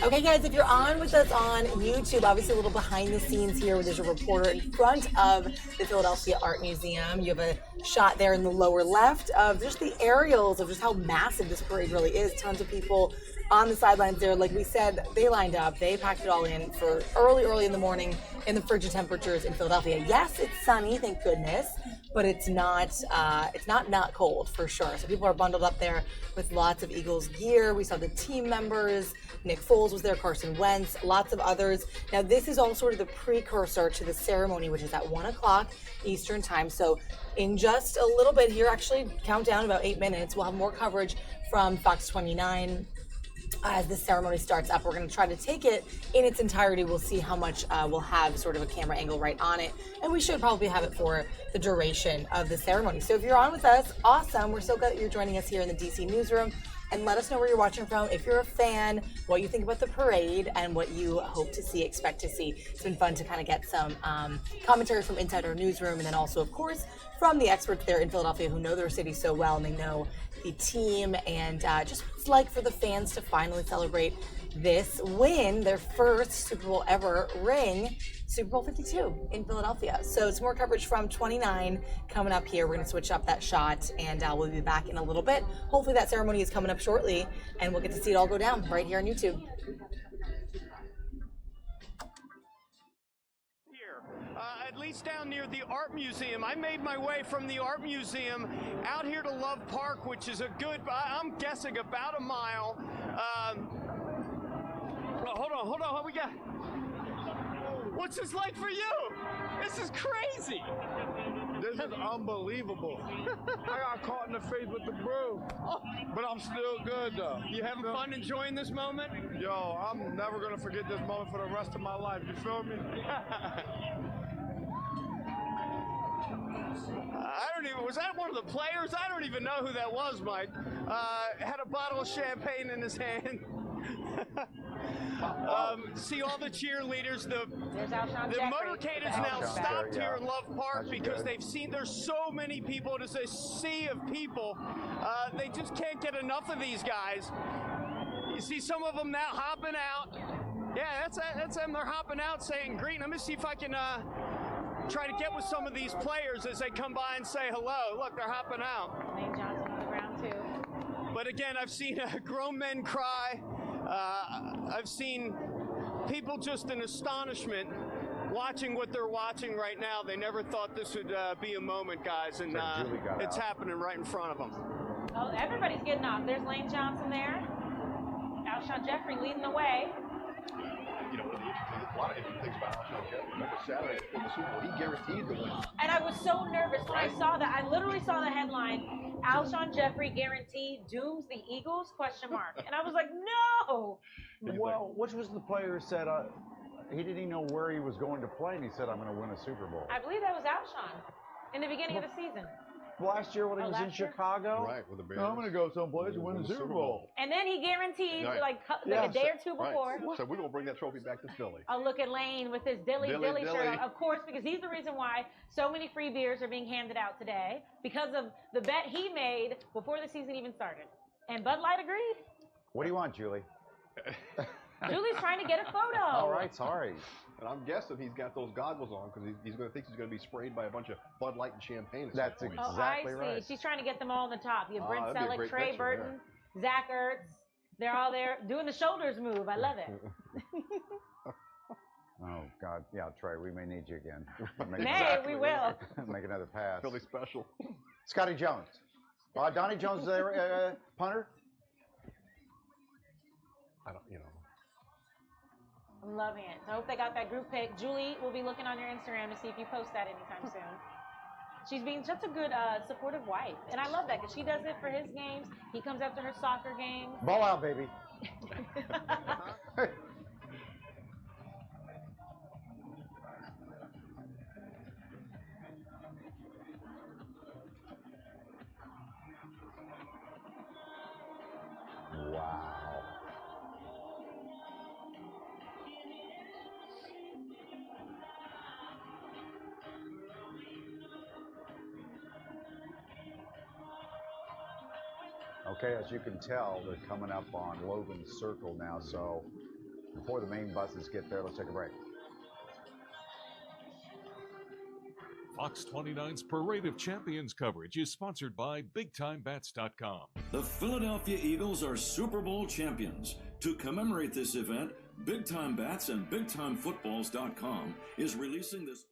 Okay, guys, if you're on with us on YouTube, obviously a little behind the scenes here, where there's a reporter in front of the Philadelphia Art Museum. You have a shot there in the lower left of just the aerials of just how massive this parade really is. Tons of people on the sidelines there. Like we said, they lined up. They packed it all in for early in the morning in the frigid temperatures in Philadelphia. Yes, it's sunny, thank goodness, but it's not cold for sure. So people are bundled up there with lots of Eagles gear. We saw the team members. Nick Foles was there, Carson Wentz, lots of others. Now, this is all sort of the precursor to the ceremony, which is at 1 o'clock Eastern time. So in just a little bit here, actually count down about 8 minutes, we'll have more coverage from Fox 29 as the ceremony starts up. We're going to try to take it in its entirety. We'll see how much we'll have sort of a camera angle right on it. And we should probably have it for the duration of the ceremony. So if you're on with us, awesome. We're so glad that you're joining us here in the DC newsroom. And let us know where you're watching from. If you're a fan, what you think about the parade and what you hope to see, expect to see. It's been fun to kind of get some commentary from inside our newsroom, and then also, of course, from the experts there in Philadelphia who know their city so well, and they know the team, and just what it's like for the fans to finally celebrate this win, their first Super Bowl ever ring, Super Bowl 52 in Philadelphia. So it's more coverage from 29 coming up here. We're going to switch up that shot, and we'll be back in a little bit. Hopefully that ceremony is coming up shortly, and we'll get to see it all go down right here on YouTube. At least down near the Art Museum. I made my way from the Art Museum out here to Love Park, which is a good, I'm guessing about a mile. Hold on, what we got? What's this like for you? This is crazy. This is unbelievable. I got caught in the face with the broom, but I'm still good though. You having fun enjoying this moment? Yo, I'm never gonna forget this moment for the rest of my life. You feel me? Was that one of the players? I don't even know who that was, Mike. Had a bottle of champagne in his hand. See all the cheerleaders, the motorcade is now stopped here in Love Park because they've seen there's so many people. It is a sea of people. They just can't get enough of these guys. You see some of them now hopping out. Yeah, that's them. They're hopping out saying greet. Let me see if I can try to get with some of these players as they come by and say hello. Look, they're hopping out. Lane Johnson on the ground too. But again, I've seen grown men cry. I've seen people just in astonishment watching what they're watching right now. They never thought this would be a moment, guys, and it's happening right in front of them. Oh, everybody's getting off. There's Lane Johnson there. Alshon Jeffrey leading the way. You know, a lot of interesting things about Alshon Jeffrey. Remember Saturday before the Super Bowl, he guaranteed the win. And I was so nervous when I saw that. I literally saw the headline, Alshon Jeffrey guaranteed dooms the Eagles, ? And I was like, no! Well, which was the player who said he didn't even know where he was going to play, and he said, I'm going to win a Super Bowl. I believe that was Alshon in the beginning of the season. Last year when he was in Chicago? Right, with the Bears. I'm going to go someplace and win the Super Bowl. And then he guaranteed, like a day or two before. So we're going to bring that trophy back to Philly. Oh, look at Lane with his Dilly shirt, of course, because he's the reason why so many free beers are being handed out today, because of the bet he made before the season even started. And Bud Light agreed. What do you want, Julie? Julie's trying to get a photo. All right, sorry. And I'm guessing he's got those goggles on because he's going to think he's going to be sprayed by a bunch of Bud Light and champagne. That's exactly right. I see. She's trying to get them all on the top. You have Brent that'd be a Selleck, great Trey picture, Burton, Zach Ertz. They're all there doing the shoulders move. I love it. Oh, God. Yeah, Trey, we may need you again. We will. Make another pass. Philly special. Scotty Jones. Donnie Jones, punter? I don't, you know. I'm loving it. I hope they got that group pic. Julie will be looking on your Instagram to see if you post that anytime soon. She's being such a good, supportive wife. And I love that because she does it for his games. He comes after her soccer games. Ball out, baby. Wow. Okay, as you can tell, they're coming up on Logan Circle now, so before the main buses get there, let's take a break. FOX29's Parade of Champions coverage is sponsored by BigTimeBats.com. The Philadelphia Eagles are Super Bowl champions. To commemorate this event, Big Time Bats and BigTimeFootballs.com is releasing this.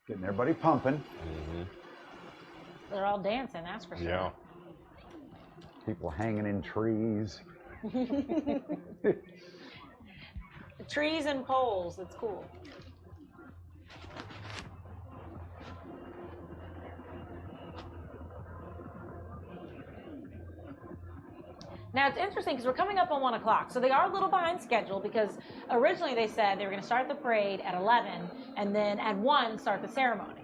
Getting everybody pumping. They're all dancing, that's for sure. Yeah. People hanging in trees. Trees and poles, it's cool. Now it's interesting because we're coming up on 1 o'clock, so they are a little behind schedule because originally they said they were going to start the parade at 11 and then at 1 start the ceremony.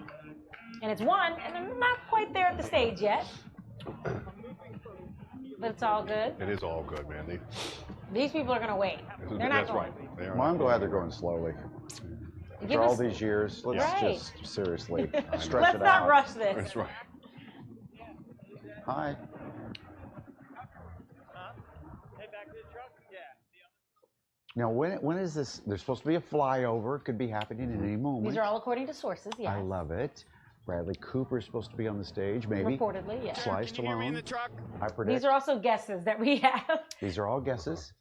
And it's 1 and they're not quite there at the stage yet. But it's all good. It is all good, man. These people are going to wait. They're not going. Right. They are Well, I'm glad they're going slowly. After all these years, let's Right. just seriously stretch Let's it out. not rush this. That's right. Hi. Now, when is this? There's supposed to be a flyover. It could be happening at any moment. These are all according to sources, yes. I love it. Bradley Cooper's supposed to be on the stage, maybe. Reportedly, yes. Sly Stallone. I predict. These are also guesses that we have. These are all guesses.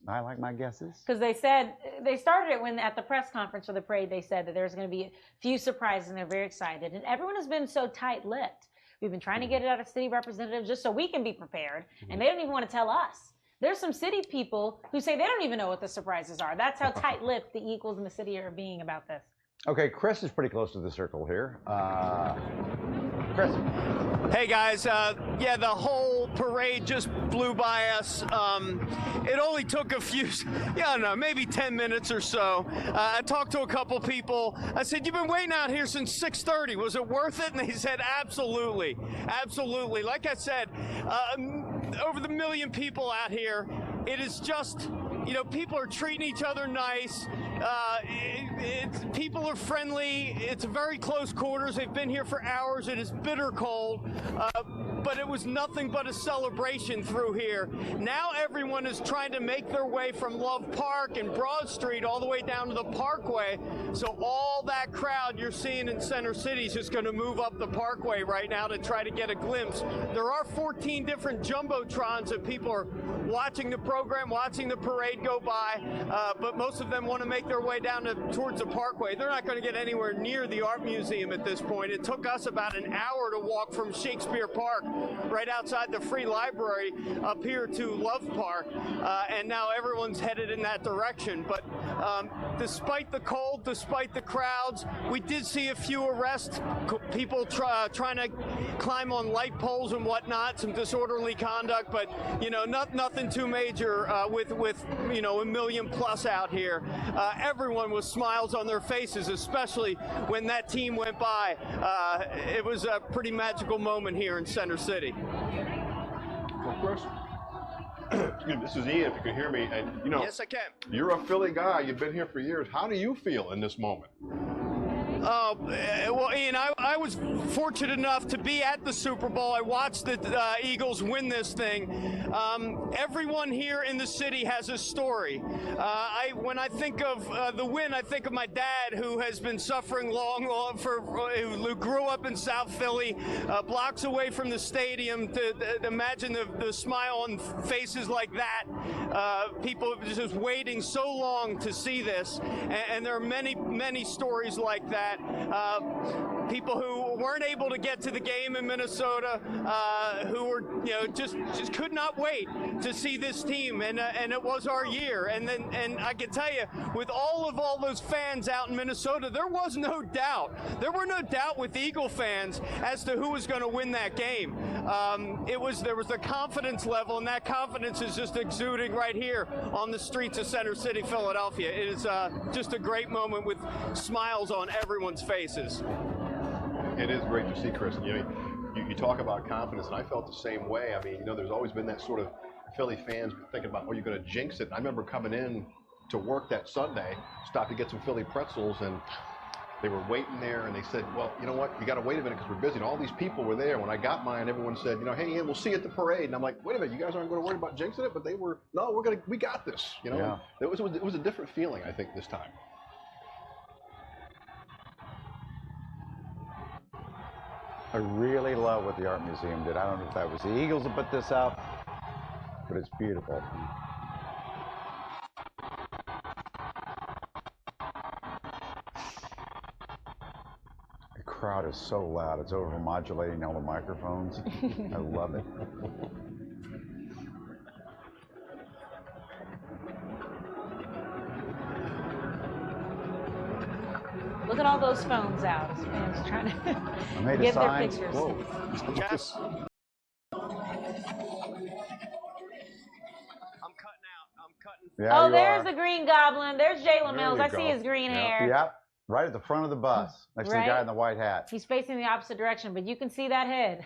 I like my guesses. Because they said, they started it when at the press conference for the parade, they said that there's going to be a few surprises and they're very excited. And everyone has been so tight-lipped. We've been trying to get it out of city representatives just so we can be prepared. And they don't even want to tell us. There's some city people who say they don't even know what the surprises are. That's how tight-lipped the Eagles in the city are being about this. Okay, Chris is pretty close to the circle here. Chris. Hey guys, yeah, the whole parade just blew by us. It only took a few, yeah, I don't know, maybe 10 minutes or so. I talked to a couple people. I said, you've been waiting out here since 6:30. Was it worth it? And they said, absolutely, absolutely. Like I said, over the million people out here, it is just, you know, people are treating each other nice. People are friendly. It's very close quarters. They've been here for hours. It is bitter cold, but it was nothing but a celebration through here. Now everyone is trying to make their way from Love Park and Broad Street all the way down to the Parkway. So all that crowd you're seeing in Center City is just going to move up the Parkway right now to try to get a glimpse. There are 14 different jumbotrons that people are watching the program, watching the parade go by, but most of them want to make their way down towards the Parkway. They're not going to get anywhere near the Art Museum at this point. It took us about an hour to walk from Shakespeare Park, right outside the Free Library, up here to Love Park, and now everyone's headed in that direction. But despite the cold, despite the crowds, we did see a few arrests, people trying to climb on light poles and whatnot, some disorderly conduct, but nothing too major with a million plus out here. Everyone with smiles on their faces, especially when that team went by. It was a pretty magical moment here in Center City. Well, Chris, this is Ian, if you can hear me. And yes, I can. You're a Philly guy. You've been here for years. How do you feel in this moment? Well, Ian, I was fortunate enough to be at the Super Bowl. I watched the Eagles win this thing. Everyone here in the city has a story. When I think of the win, I think of my dad, who has been suffering who grew up in South Philly, blocks away from the stadium. To imagine the smile on faces like that. People just waiting so long to see this, and there are many, many stories like that. People who weren't able to get to the game in Minnesota, who were just could not wait to see this team, and it was our year. And I can tell you, with all those fans out in Minnesota, there was no doubt. There were no doubt with Eagle fans as to who was going to win that game. There was a confidence level, and that confidence is just exuding right here on the streets of Center City, Philadelphia. It is just a great moment with smiles on everyone's faces. It is great to see, Chris. You talk about confidence, and I felt the same way. I mean, there's always been that sort of Philly fans thinking about, oh, you're going to jinx it. And I remember coming in to work that Sunday, stopped to get some Philly pretzels, and they were waiting there, and they said, well, you know what, you got to wait a minute because we're busy. And all these people were there. When I got mine, everyone said, hey, Ian, we'll see you at the parade. And I'm like, wait a minute, you guys aren't going to worry about jinxing it? But they were, no, we got this. Yeah. It was a different feeling, I think, this time. I really love what the Art Museum did. I don't know if that was the Eagles that put this up, but it's beautiful. The crowd is so loud. It's overmodulating all the microphones. I love it. Look at all those phones out. Fans trying to get their pictures. Yes. Yeah, there's the Green Goblin. There's Jalen Mills. I see his green hair. Yep, right at the front of the bus, next to the guy in the white hat. He's facing the opposite direction, but you can see that head.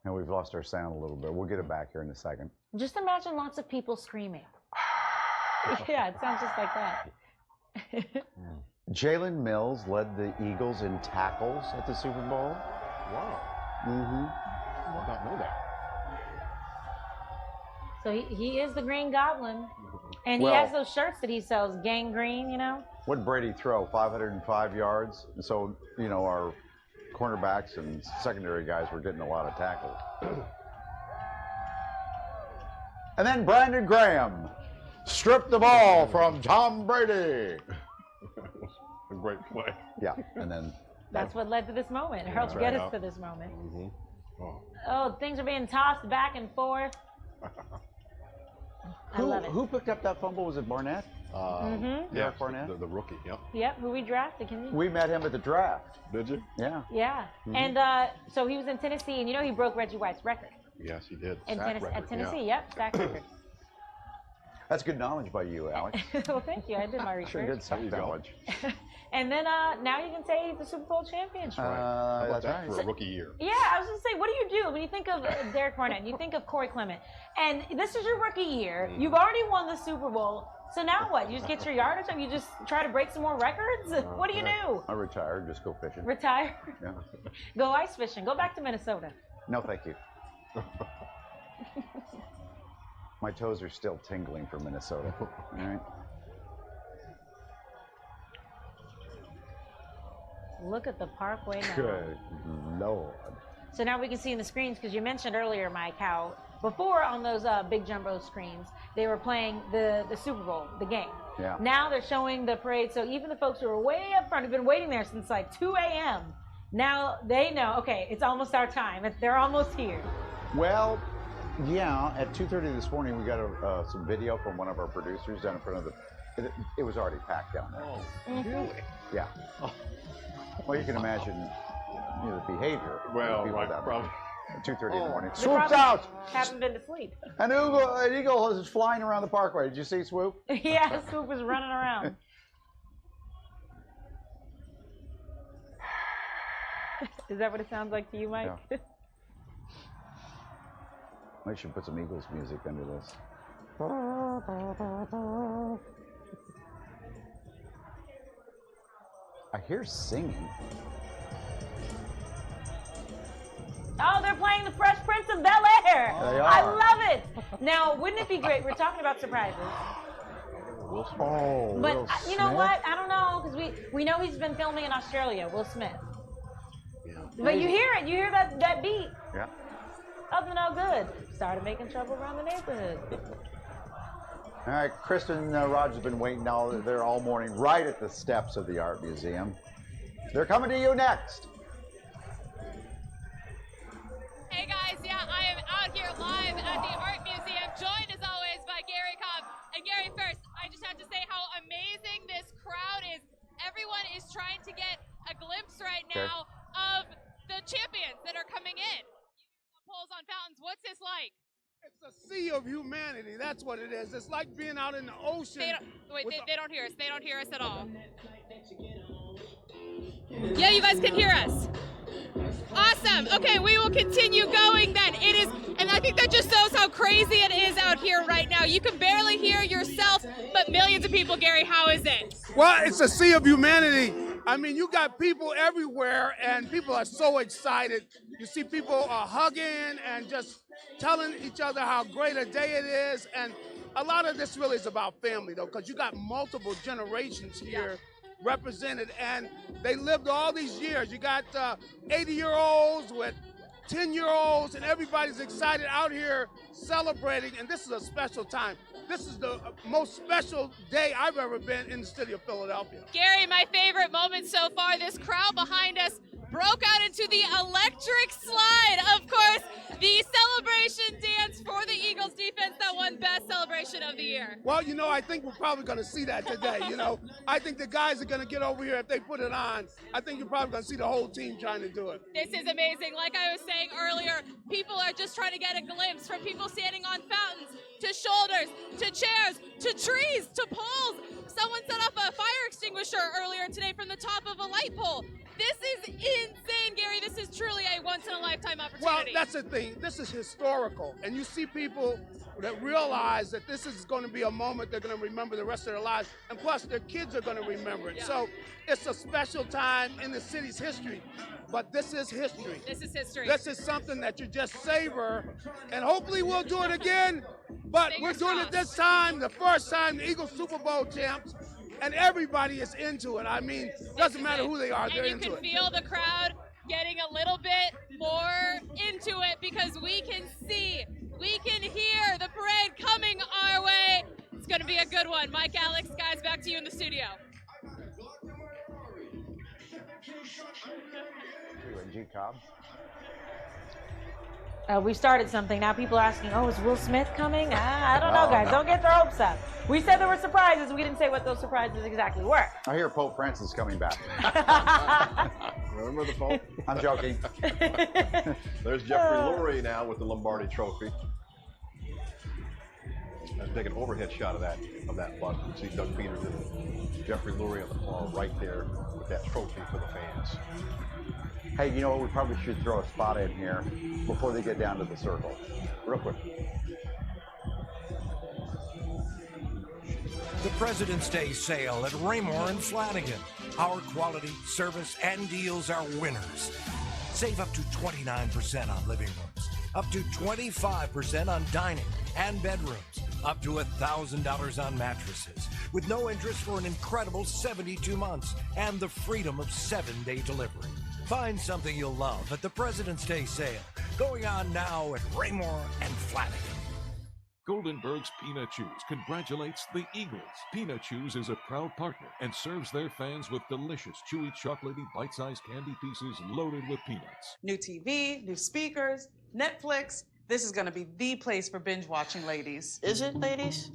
And we've lost our sound a little bit. We'll get it back here in a second. Just imagine lots of people screaming. Yeah, it sounds just like that. Jalen Mills led the Eagles in tackles at the Super Bowl. Wow. Mm-hmm. I did not know that. So he is the Green Goblin. And he has those shirts that he sells, Gang Green, What did Brady throw? 505 yards? So, our cornerbacks and secondary guys were getting a lot of tackles. And then Brandon Graham stripped the ball from Tom Brady. A great play. Yeah, and then... That's what led to this moment. Or helped get us to this moment. Mm-hmm. Oh, things are being tossed back and forth. I love it. Who picked up that fumble? Was it Barnett? Yeah, Barnett. The rookie, yep. Yep, who we drafted. We met him at the draft. Did you? Yeah. Yeah. Mm-hmm. And so he was in Tennessee, and he broke Reggie White's record. Yes, he did. At Tennessee, yeah. yep, sack record. That's good knowledge by you, Alex. Well, thank you. I did my Sure, research. good self knowledge. And then now you can say the Super Bowl champion. How about That's that right. for a rookie year? Yeah, I was going to say, what do you do when you think of Derek Barnett and you think of Corey Clement? And this is your rookie year. You've already won the Super Bowl. So now what? You just get your yardage up? You just try to break some more records? What do you do? I retired. Just go fishing. Retire? Yeah. Go ice fishing. Go back to Minnesota. No, thank you. My toes are still tingling for Minnesota. All right. Look at the parkway now. Good Lord. So now we can see in the screens, because you mentioned earlier, Mike, how before on those big jumbo screens, they were playing the Super Bowl, the game. Yeah. Now they're showing the parade, so even the folks who are way up front have been waiting there since like 2 a.m. Now they know, okay, it's almost our time. They're almost here. Well, yeah, at 2:30 this morning, we got some video from one of our producers down in front of the, it was already packed down there. Oh, really? Yeah. Well, you can imagine the behavior. Well, of people right, down probably. there at 2:30 in the morning. They Swoop's probably out! Haven't been to sleep. An eagle is flying around the parkway. Did you see Swoop? Yeah, Swoop was running around. Is that what it sounds like to you, Mike? Yeah. I should put some Eagles music under this. I hear singing. Oh, they're playing the Fresh Prince of Bel-Air. They are. I love it. Now, wouldn't it be great? We're talking about surprises. Oh, But Will you know Smith? what? I don't know, because we know he's been filming in Australia, Will Smith. Yeah. But you hear it. You hear that beat. Yeah. Up to no good. Started making trouble around the neighborhood. All right, Kristen and Roger's been waiting there all morning right at the steps of the Art Museum. They're coming to you next. Hey guys, yeah, I am out here live at the Art Museum, joined as always by Gary Cobb. And Gary, first, I just have to say how amazing this crowd is. Everyone is trying to get a glimpse right now of the champions that are coming in. Polls on fountains, what's this like? It's a sea of humanity. That's what it is. It's like being out in the ocean. They don't hear us. They don't hear us at all. Yeah, you guys can hear us. Awesome. Okay, we will continue going then. It is, and I think that just shows how crazy it is out here right now. You can barely hear yourself, but millions of people, Gary, how is it? Well, it's a sea of humanity. I mean, you got people everywhere, and people are so excited. You see people hugging and just telling each other how great a day it is. And a lot of this really is about family, though, because you got multiple generations here represented, and they lived all these years. You got 80-year-olds with 10-year-olds, and everybody's excited out here celebrating, and this is a special time. This is the most special day I've ever been in the city of Philadelphia. Gary, my favorite moment so far, this crowd behind us broke out into the electric slide. Of course, the celebration dance for the Eagles defense that won Best Celebration of the Year. Well, you know, I think we're probably going to see that today, you know. I think the guys are going to get over here if they put it on. I think you're probably going to see the whole team trying to do it. This is amazing. Like I was saying earlier, people are just trying to get a glimpse from people standing on fountains to shoulders, to chairs, to trees, to poles. Someone set up a fire extinguisher earlier today from the top of a light pole. This is insane, Gary. This is truly a once-in-a-lifetime opportunity. Well, that's the thing. This is historical. And you see people that realize that this is going to be a moment they're going to remember the rest of their lives. And plus, their kids are going to remember it. Yeah. So it's a special time in the city's history. But this is history. This is history. This is something that you just savor. And hopefully we'll do it again. But we're doing it this time, the first time, the Eagles Super Bowl champs. And everybody is into it. I mean, doesn't matter who they are, they're into it. And you can feel the crowd getting a little bit more into it because we can see, we can hear the parade coming our way. It's going to be a good one. Mike, Alex, guys, back to you in the studio. G. Cobb. We started something. Now people are asking, oh, is Will Smith coming? I don't know, guys. Don't get their hopes up. We said there were surprises. We didn't say what those surprises exactly were. I hear Pope Francis is coming back. Remember the Pope? I'm joking. There's Jeffrey Lurie now with the Lombardi Trophy. As take an overhead shot of that bus. You can see Doug Peters and Jeffrey Lurie on the far right there with that trophy for the fans. Hey, you know what? We probably should throw a spot in here before they get down to the circle. Real quick. The President's Day sale at Raymore and Flanagan. Our quality, service, and deals are winners. Save up to 29% on living rooms, up to 25% on dining and bedrooms, up to $1,000 on mattresses, with no interest for an incredible 72 months and the freedom of 7-day delivery. Find something you'll love at the President's Day sale, going on now at Raymore and Flanagan. Goldenberg's Peanut Chews congratulates the Eagles. Peanut Chews is a proud partner and serves their fans with delicious, chewy, chocolatey, bite-sized candy pieces loaded with peanuts. New TV, new speakers, Netflix. This is going to be the place for binge watching, ladies. Is it, ladies?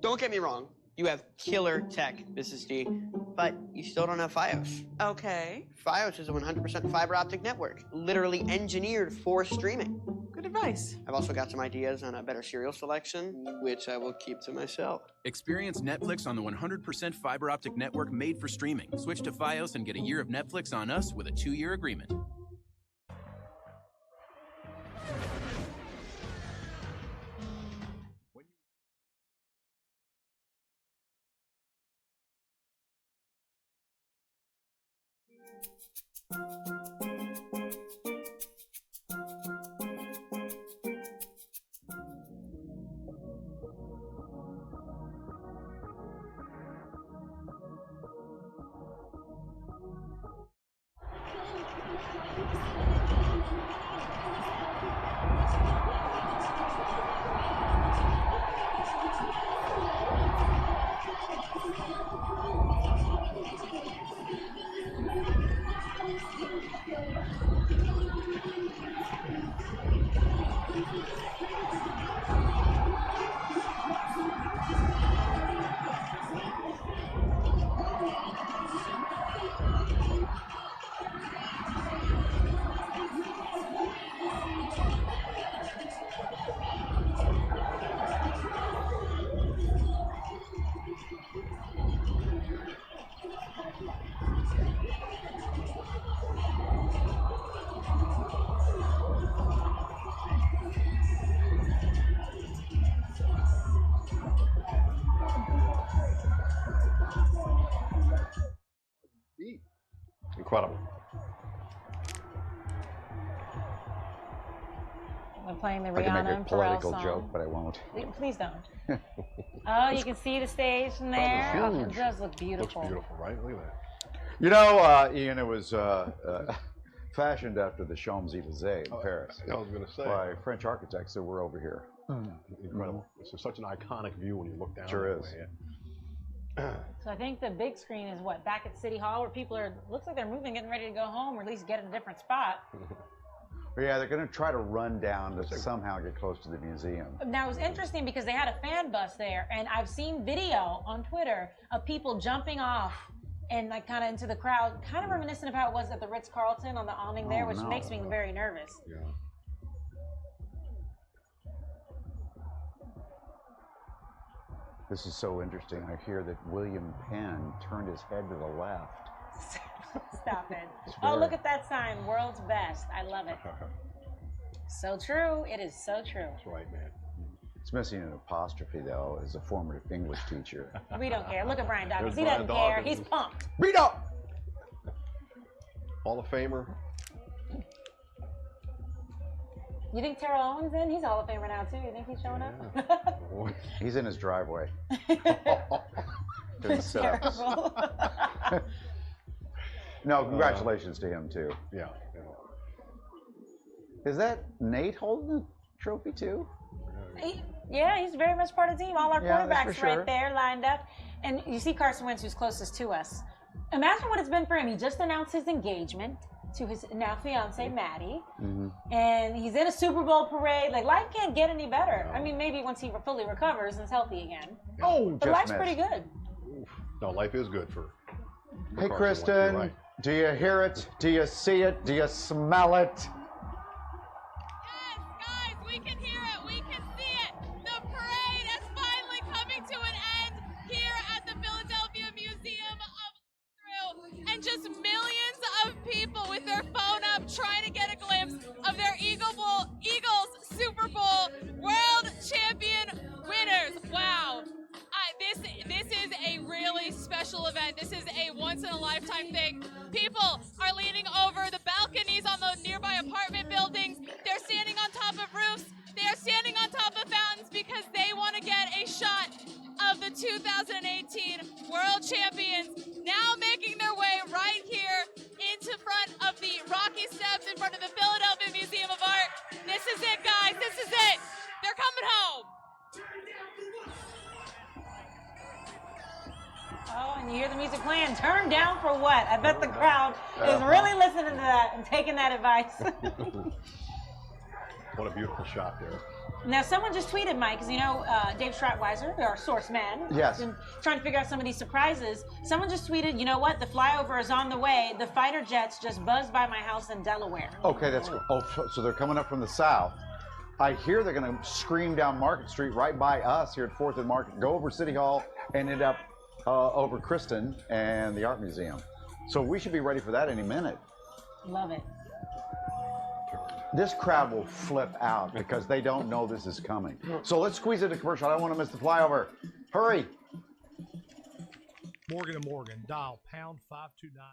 Don't get me wrong. You have killer tech, Mrs. D, but you still don't have FiOS. Okay. FiOS is a 100% fiber optic network, literally engineered for streaming. Good advice. I've also got some ideas on a better cereal selection, which I will keep to myself. Experience Netflix on the 100% fiber optic network made for streaming. Switch to FiOS and get a year of Netflix on us with a 2-year agreement. Incredible. I'm playing the I can Rihanna make a and Pharrell political song. joke, but I won't. Please don't. Oh, you can see the stage from there. Oh, it huge. does look beautiful. Looks beautiful, right? Look at that. You know, Ian, it was fashioned after the Champs-Élysées in Paris. I was going to say. By French architects that were over here. Incredible. It's such an iconic view when you look down. Sure that is. way, yeah. So I think the big screen is what, back at City Hall, where people are, looks like they're moving, getting ready to go home, or at least get in a different spot. Yeah, they're going to try to run down to somehow get close to the museum. Now, it was interesting because they had a fan bus there, and I've seen video on Twitter of people jumping off and like kind of into the crowd, kind of reminiscent of how it was at the Ritz-Carlton on the awning there, which makes me very nervous. Yeah. This is so interesting. I hear that William Penn turned his head to the left. Stop it. Oh, look at that sign, world's best. I love it. So true. It is so true. That's right, man. It's missing an apostrophe, though, as a former English teacher. We don't care. Look at Brian Dawkins. There's He doesn't Brian care. Dawkins. He's pumped. Read up! Hall of Famer. You think Terrell Owens in? He's a Hall of Famer now, too. You think he's showing up? He's in his driveway. Doing sit-ups. Terrible. No, congratulations to him, too. Yeah. Is that Nate holding the trophy, too? Yeah, he's very much part of the team. All our Yeah, that's quarterbacks for sure. right there lined up. And you see Carson Wentz, who's closest to us. Imagine what it's been for him. He just announced his engagement to his now fiance, Maddie. And he's in a Super Bowl parade. Like, life can't get any better. I mean, maybe once he fully recovers and is healthy again. Oh, But just life's missed. pretty good. No, life is good for Hey, Carson Wentz. Kristen, You're right. do you hear it? Do you see it? Do you smell it? Guys, we can hear it. We can see it. The parade has finally a once-in-a-lifetime thing. People are leaning over the balconies on the nearby apartment buildings. They're standing on top of roofs. They are standing on top of fountains because they want to get a shot of the 2018 World Champions, now making their way right here into front of the Rocky Steps in front of the Philadelphia Museum of Art. This is it, guys. This is it. They're coming home. Oh, and you hear the music playing. Turn down for what? I bet the crowd is really listening to that and taking that advice. What a beautiful shot there. Now, someone just tweeted, Mike, because you know Dave Stratweiser, our source man, Yes. been trying to figure out some of these surprises. Someone just tweeted, you know what? The flyover is on the way. The fighter jets just buzzed by my house in Delaware. Okay, that's cool. Oh, so they're coming up from the south. I hear they're going to scream down Market Street right by us here at 4th and Market, go over City Hall, and end up over Kristen and the Art Museum. So we should be ready for that any minute. Love it. This crowd will flip out because they don't know this is coming. So let's squeeze it to commercial. I don't want to miss the flyover. Hurry. Morgan & Morgan, dial pound 529.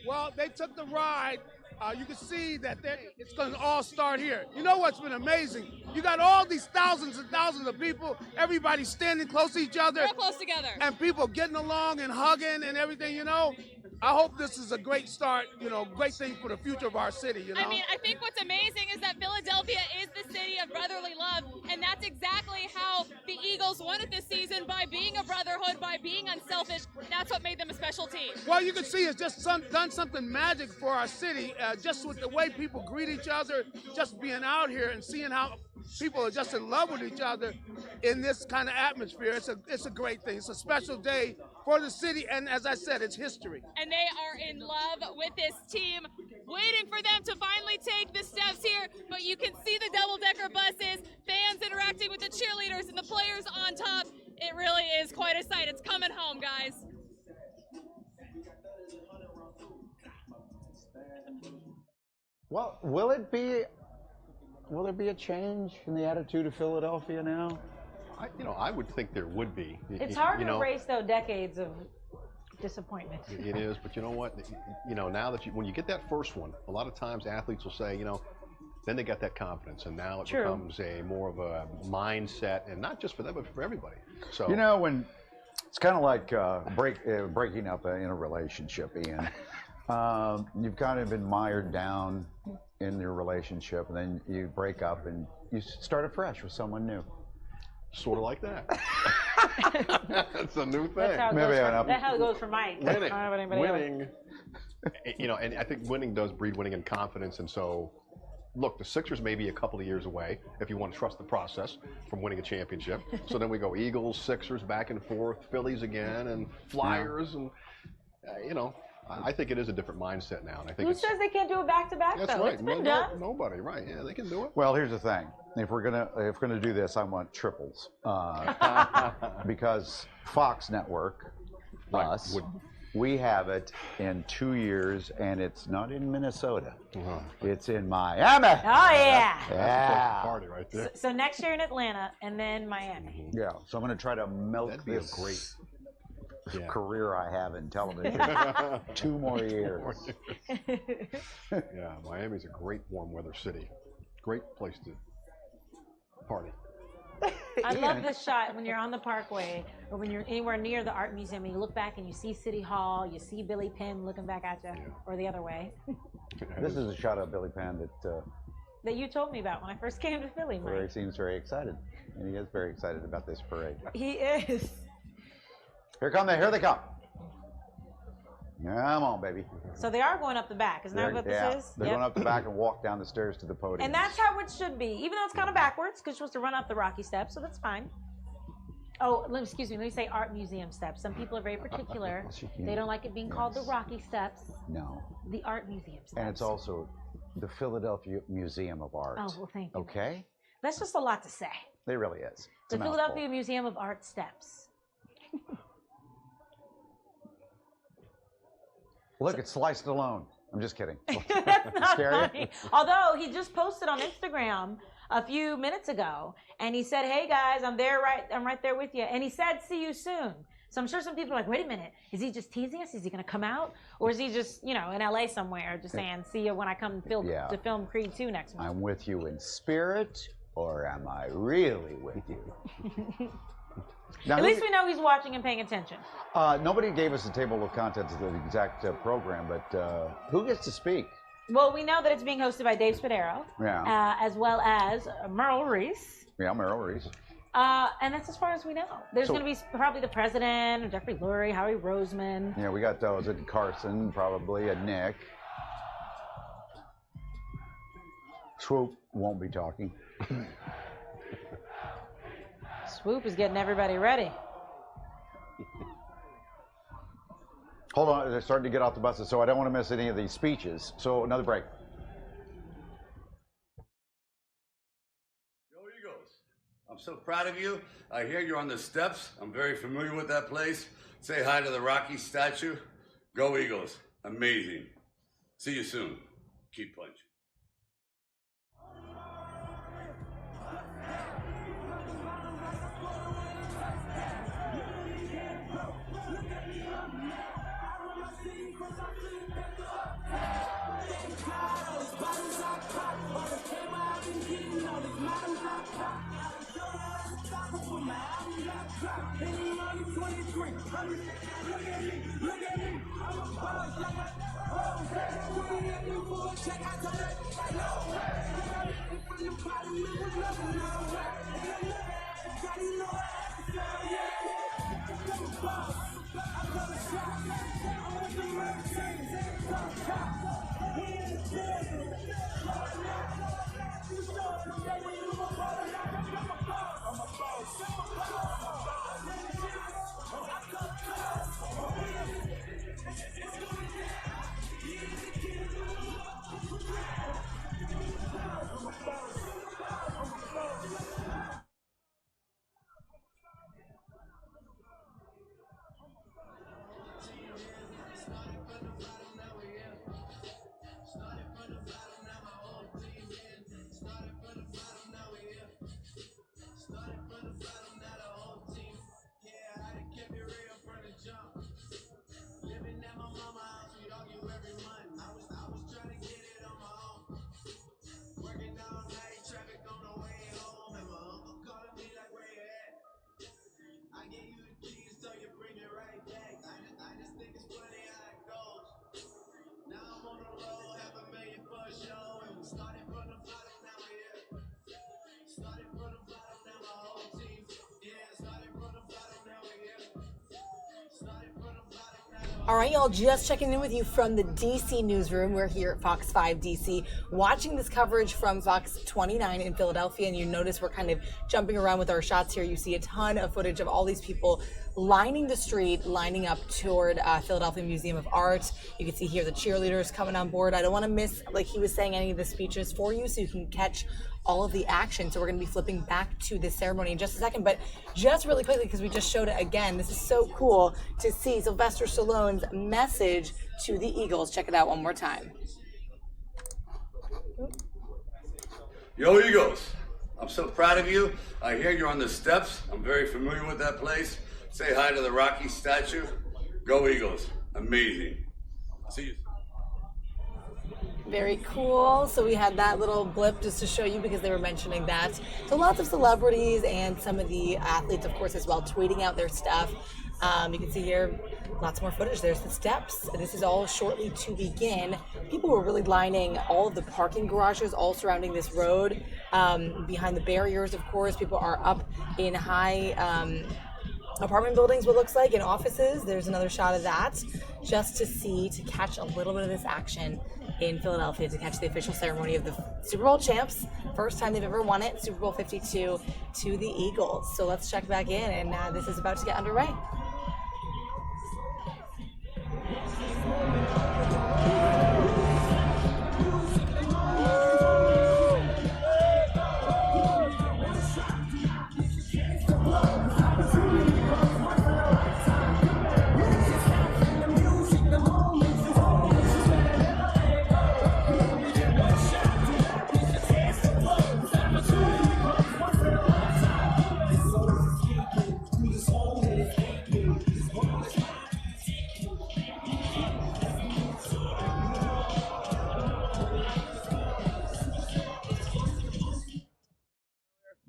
Well, they took the ride. You can see that it's going to all start here. You know what's been amazing? You got all these thousands and thousands of people, everybody standing close to each other. Real close together. And people getting along and hugging and everything, you know. I hope this is a great start, you know, great thing for the future of our city, you know. I mean, I think what's amazing is that Philadelphia is the city of brotherly love, and that's exactly how the Eagles won it this season, by being a brotherhood, by being unselfish. That's what made them a special team. Well, you can see it's just done something magic for our city, just with the way people greet each other, just being out here and seeing how people are just in love with each other in this kind of atmosphere. It's a great thing. It's a special day for the city, and as I said, it's history. And they are in love with this team. waiting for them to finally take the steps here, but you can see the double-decker buses, fans interacting with the cheerleaders and the players on top. It really is quite a sight. It's coming home, guys. Well, will there be a change in the attitude of Philadelphia now? I would think there would be. It's hard to erase, though, decades of disappointment. It is, but you know what? Now that when you get that first one, a lot of times athletes will say, then they got that confidence, and now it becomes more of a mindset, and not just for them, but for everybody. So when it's kind of like breaking up in a relationship, Ian. You've kind of been mired down in your relationship, and then you break up and you start afresh with someone new. Sort of like that. That's a new thing. That's how it goes for Mike. Winning. I don't know about anybody else. And I think winning does breed winning and confidence, and so. Look, the Sixers may be a couple of years away if you want to trust the process from winning a championship. So then we go Eagles, Sixers, back and forth, Phillies again, and Flyers, and I think it is a different mindset now. And I think Who says they can't do it back-to-back, that's though? right. It's been done. Nobody, right? Yeah, they can do it. Well, here's the thing: if we're gonna do this, I want triples because Fox Network, us. We have it in 2 years, and it's not in Minnesota. It's in Miami. Oh, yeah. Yeah. Party right there. So next year in Atlanta, and then Miami. Yeah. So I'm going to try to milk this career I have in television. 2 more years. Yeah, Miami's a great warm weather city. Great place to party. I love this shot when you're on the Parkway or when you're anywhere near the art museum and you look back and you see City Hall, you see Billy Penn looking back at you, or the other way. This is a shot of Billy Penn that you told me about when I first came to Philly, Mike. where he seems very excited, and he is very excited about this parade. He is. Here they come. Come on, baby. So they are going up the back. Isn't that what this is? They're going up the back and walk down the stairs to the podium. And that's how it should be, even though it's kind of backwards, because you're supposed to run up the rocky steps, so that's fine. Oh, excuse me, let me say art museum steps. Some people are very particular. They don't like it being called the Rocky Steps. No. The art museum steps. And it's also the Philadelphia Museum of Art. Oh, well, thank you. Okay? That's just a lot to say. It really is. It's The a mouthful. Philadelphia Museum of Art steps. Look, it's Sliced Alone. I'm just kidding. That's not Scary? funny. Although he just posted on Instagram a few minutes ago, and he said, "Hey guys, I'm right there with you." And he said, "See you soon." So I'm sure some people are like, "Wait a minute, is he just teasing us? Is he going to come out, or is he just, in LA somewhere, just saying, "See you when I come to film Creed 2 next month"? I'm with you in spirit, or am I really with you? Now, At least we know he's watching and paying attention. Nobody gave us a table of contents of the exact program, but who gets to speak? Well, we know that it's being hosted by Dave Spadaro, as well as Merle Reese. Yeah, Merle Reese. And that's as far as we know. There's going to be probably the president, Jeffrey Lurie, Howie Roseman. Yeah, we got was it Carson, probably, and Nick. Swoop won't be talking. Swoop is getting everybody ready. Hold on, they're starting to get off the buses, so I don't want to miss any of these speeches. So another break. Go Eagles. I'm so proud of you. I hear you're on the steps. I'm very familiar with that place. Say hi to the Rocky statue. Go Eagles. Amazing. See you soon. Keep punching. All right, y'all, just checking in with you from the DC newsroom. We're here at Fox 5 DC watching this coverage from Fox 29 in Philadelphia, and you notice we're kind of jumping around with our shots here. You see a ton of footage of all these people lining the street, lining up toward Philadelphia Museum of Art. You can see here the cheerleaders coming on board. I don't want to miss, like he was saying, any of the speeches for you so you can catch all of the action. So we're going to be flipping back to this ceremony in just a second, but just really quickly, because we just showed it again, this is so cool to see Sylvester Stallone's message to the Eagles. Check it out one more time. Yo, Eagles, I'm so proud of you. I hear you're on the steps. I'm very familiar with that place. Say hi to the Rocky statue. Go Eagles. Amazing. See you. Very cool. So we had that little blip just to show you because they were mentioning that. So lots of celebrities and some of the athletes, of course, as well, tweeting out their stuff. You can see here lots more footage. There's the steps. This is all shortly to begin. People were really lining all of the parking garages all surrounding this road. Behind the barriers, of course, people are up in high apartment buildings, what looks like, in offices. There's another shot of that just to catch a little bit of this action in Philadelphia, to catch the official ceremony of the Super Bowl champs. First time they've ever won it, Super Bowl 52 to the Eagles. So let's check back in, and this is about to get underway.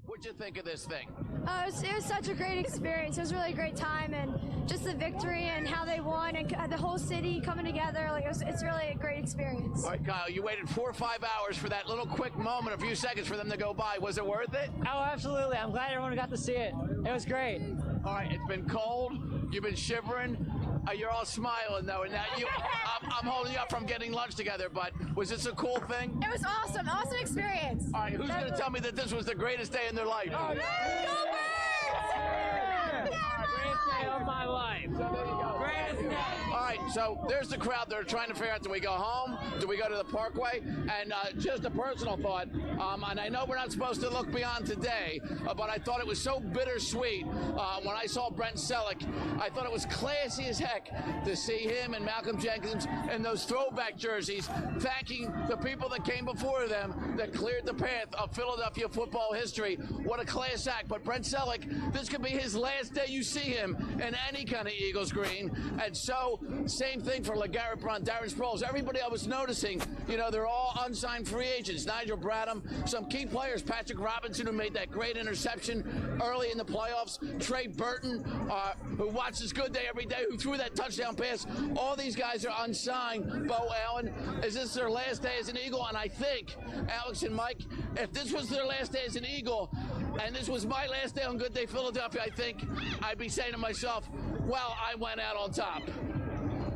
What'd you think of this thing? It was such a great experience. It was a really great time, and just the victory and how they won, and the whole city coming together. Like it's really a great experience. All right, Kyle, you waited 4 or 5 hours for that little quick moment, a few seconds for them to go by. Was it worth it? Oh, absolutely. I'm glad everyone got to see it. It was great. All right, it's been cold. You've been shivering. You're all smiling, though, and now I'm holding you up from getting lunch together, but was this a cool thing? It was awesome. Awesome experience. All right, who's going to tell me that this was the greatest day in their life? Oh, greatest day of my life. So there you go. Greatest day. All right, so there's the crowd. They're trying to figure out, do we go home? Do we go to the Parkway? And just a personal thought, and I know we're not supposed to look beyond today, but I thought it was so bittersweet when I saw Brent Selleck. I thought it was classy as heck to see him and Malcolm Jenkins in those throwback jerseys thanking the people that came before them that cleared the path of Philadelphia football history. What a class act. But Brent Selleck, this could be his last day you see him in any kind of Eagles green. And so, same thing for LeGarrette Blount, Darren Sproles. Everybody I was noticing, you know, they're all unsigned free agents. Nigel Bradham, some key players, Patrick Robinson, who made that great interception early in the playoffs, Trey Burton, who watches Good Day every day, who threw that touchdown pass. All these guys are unsigned. Bo Allen, is this their last day as an Eagle? And I think, Alex and Mike, if this was their last day as an Eagle, and this was my last day on Good Day Philadelphia, I think I'd be saying to myself, well, I went out on top.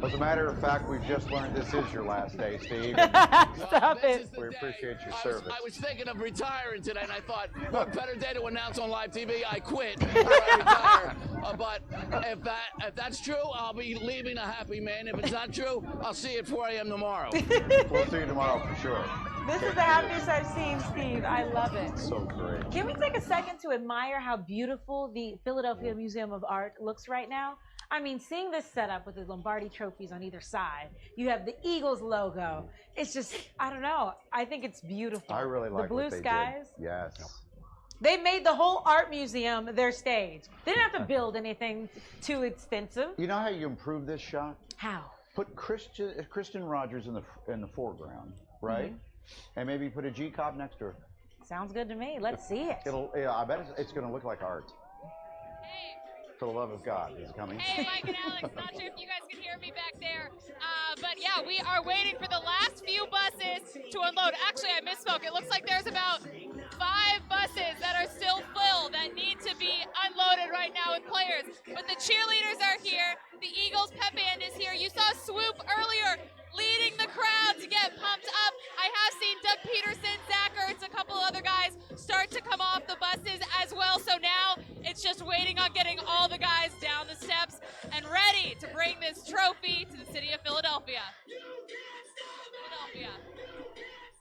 As a matter of fact, we've just learned this is your last day, Steve. Stop it. We appreciate your service. I was thinking of retiring today, and I thought, what better day to announce on live TV? I quit or I retire. But if that's true, I'll be leaving a happy man. If it's not true, I'll see you at 4 a.m. tomorrow. We'll see you tomorrow for sure. This is the happiest I've seen Steve. I love it. So great. Can we take a second to admire how beautiful the Philadelphia Museum of Art looks right now? I mean, seeing this setup with the Lombardi trophies on either side, you have the Eagles logo. It's just, I don't know. I think it's beautiful. I really like the blue what they skies. did. Yes. They made the whole art museum their stage. They didn't have to build anything too extensive. You know how you improve this shot? How? Put Kristen Rogers in the foreground, right? Mm-hmm. And maybe put a G-Cop next to her. Sounds good to me. Let's see it. I bet it's going to look like art. For the love of God, he's coming. Hey, Mike and Alex, not sure if you guys can hear me back there. But yeah, we are waiting for the last few buses to unload. Actually, I misspoke. It looks like there's about 5 buses that are still full that need to be unloaded right now with players. But the cheerleaders are here. The Eagles pep band is here. You saw It's just waiting on getting all the guys down the steps and ready to bring this trophy to the city of Philadelphia.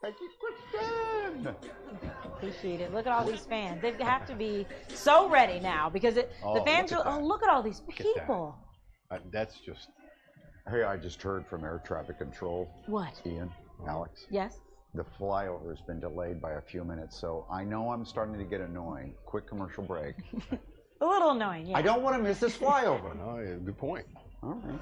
Thank you, Kristen. Appreciate it. Look at all these fans. They have to be so ready now because the fans are, oh, look at all these people. That's just... Hey, I just heard from air traffic control. What? Ian, Alex. Yes? The flyover has been delayed by a few minutes, so I know I'm starting to get annoying. Quick commercial break. A little annoying, yeah. I don't want to miss this flyover. Oh, yeah, good point. All right.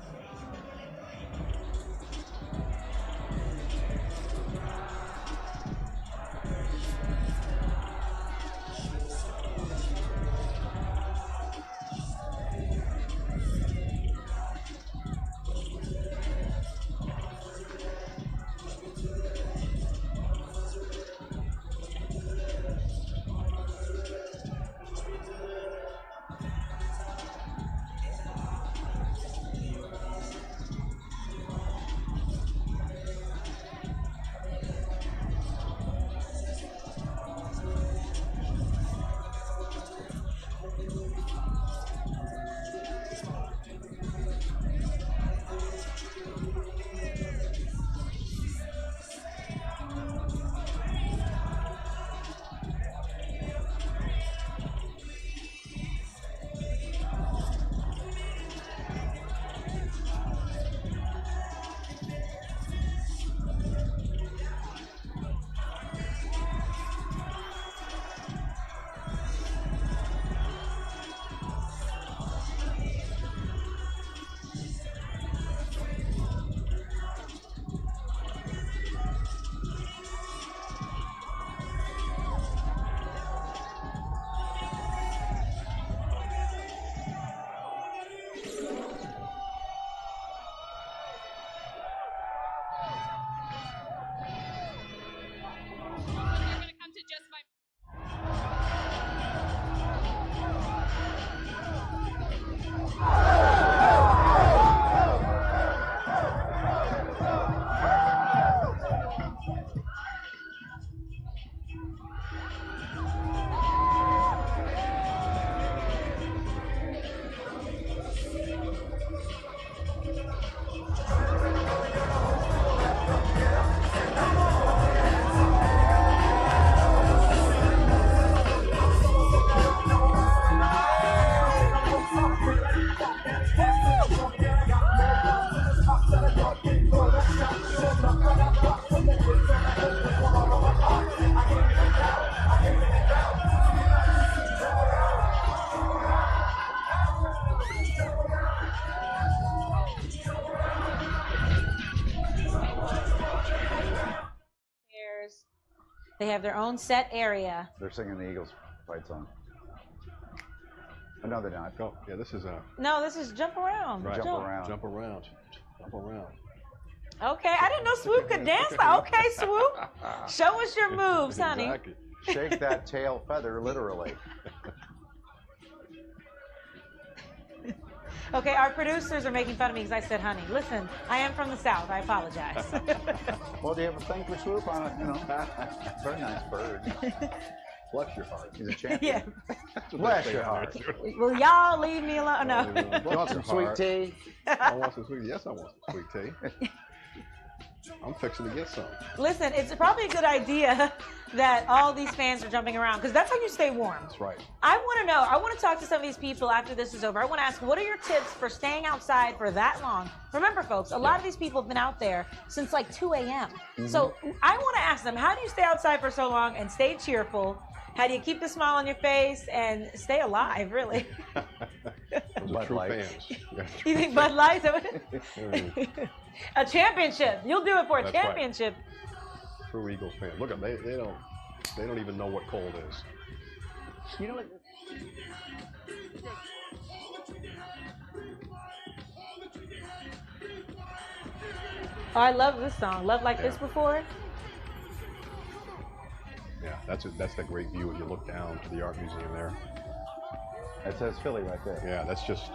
They have their own set area. They're singing the Eagles fight song. Oh, no, they're not. Oh, yeah, this is a... No, this is jump around. Right. Jump around. Jump around. Jump around. Okay, I didn't know Swoop could dance. Okay, Swoop. Show us your moves, honey. Exactly. Shake that tail feather, literally. Okay, our producers are making fun of me because I said honey. Listen, I am from the South. I apologize. Well, do you have a thing for Swoop on it? You know, very nice bird. Bless your heart. He's a champion. Yeah. Bless your heart. Will y'all leave me alone? No. You want some sweet tea? I want some sweet tea. Yes, I want some sweet tea. I'm fixing to get some. Listen, it's probably a good idea that all these fans are jumping around because that's how you stay warm. That's right. I want to know, I want to talk to some of these people after this is over. I want to ask, what are your tips for staying outside for that long? Remember, folks, a lot of these people have been out there since like 2 a.m. So I want to ask them, how do you stay outside for so long and stay cheerful? How do you keep the smile on your face and stay alive, really? Those are true fans. Yeah, You think Bud Light's a championship? You'll do it for a That's championship. Right. True Eagles fans. Look at them. They don't even know what cold is. You know what? Oh, I love this song. Love Like This Before. Yeah, that's the great view when you look down to the art museum there. That says Philly right there. Yeah, that's just.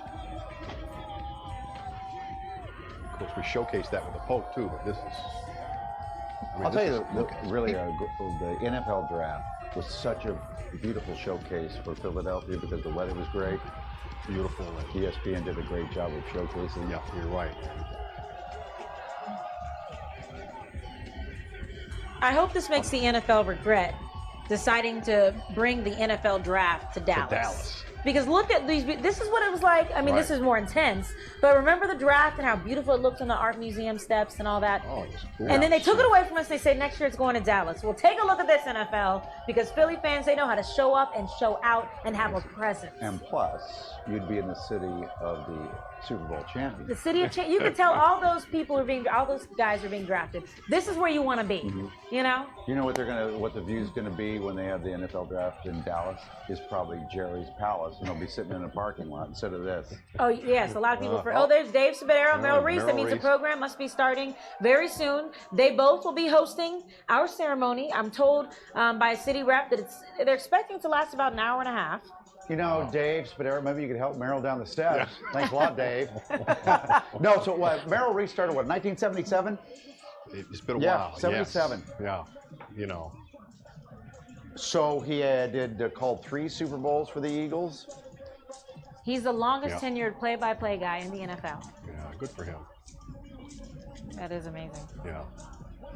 Of course, we showcased that with the Pope too, but this is. I mean, I'll tell you, really, the NFL draft was such a beautiful showcase for Philadelphia because the weather was great. Beautiful. ESPN did a great job of showcasing. Yeah, you're right. I hope this makes the NFL regret deciding to bring the NFL draft to Dallas. Because look at these, this is what it was like. I mean, this is more intense, but remember the draft and how beautiful it looked on the art museum steps and all that? Oh, it was cool. And then they took it away from us. They said next year it's going to Dallas. Well, take a look at this, NFL, because Philly fans, they know how to show up and show out and have a presence. And plus, you'd be in the city of the Super Bowl champions. The city of you can tell all those people are being, all those guys are being drafted. This is where you want to be, you know? You know what the view's gonna be when they have the NFL draft in Dallas is probably Jerry's Palace, and they'll be sitting in a parking lot instead of this. Oh yes, a lot of people. There's Dave Spadero, Merrill Reese. That means the program must be starting very soon. They both will be hosting our ceremony. I'm told by a city rep that they're expecting it to last about an hour and a half. You know, Dave Spadero, maybe you could help Merrill down the steps. Yeah. Thanks a lot, Dave. No, so what? Merrill Reese started what? 1977. It's been a while. 77. Yes. Yeah, you know. So he did called 3 Super Bowls for the Eagles. He's the longest tenured play-by-play guy in the NFL. Yeah, good for him. That is amazing. Yeah.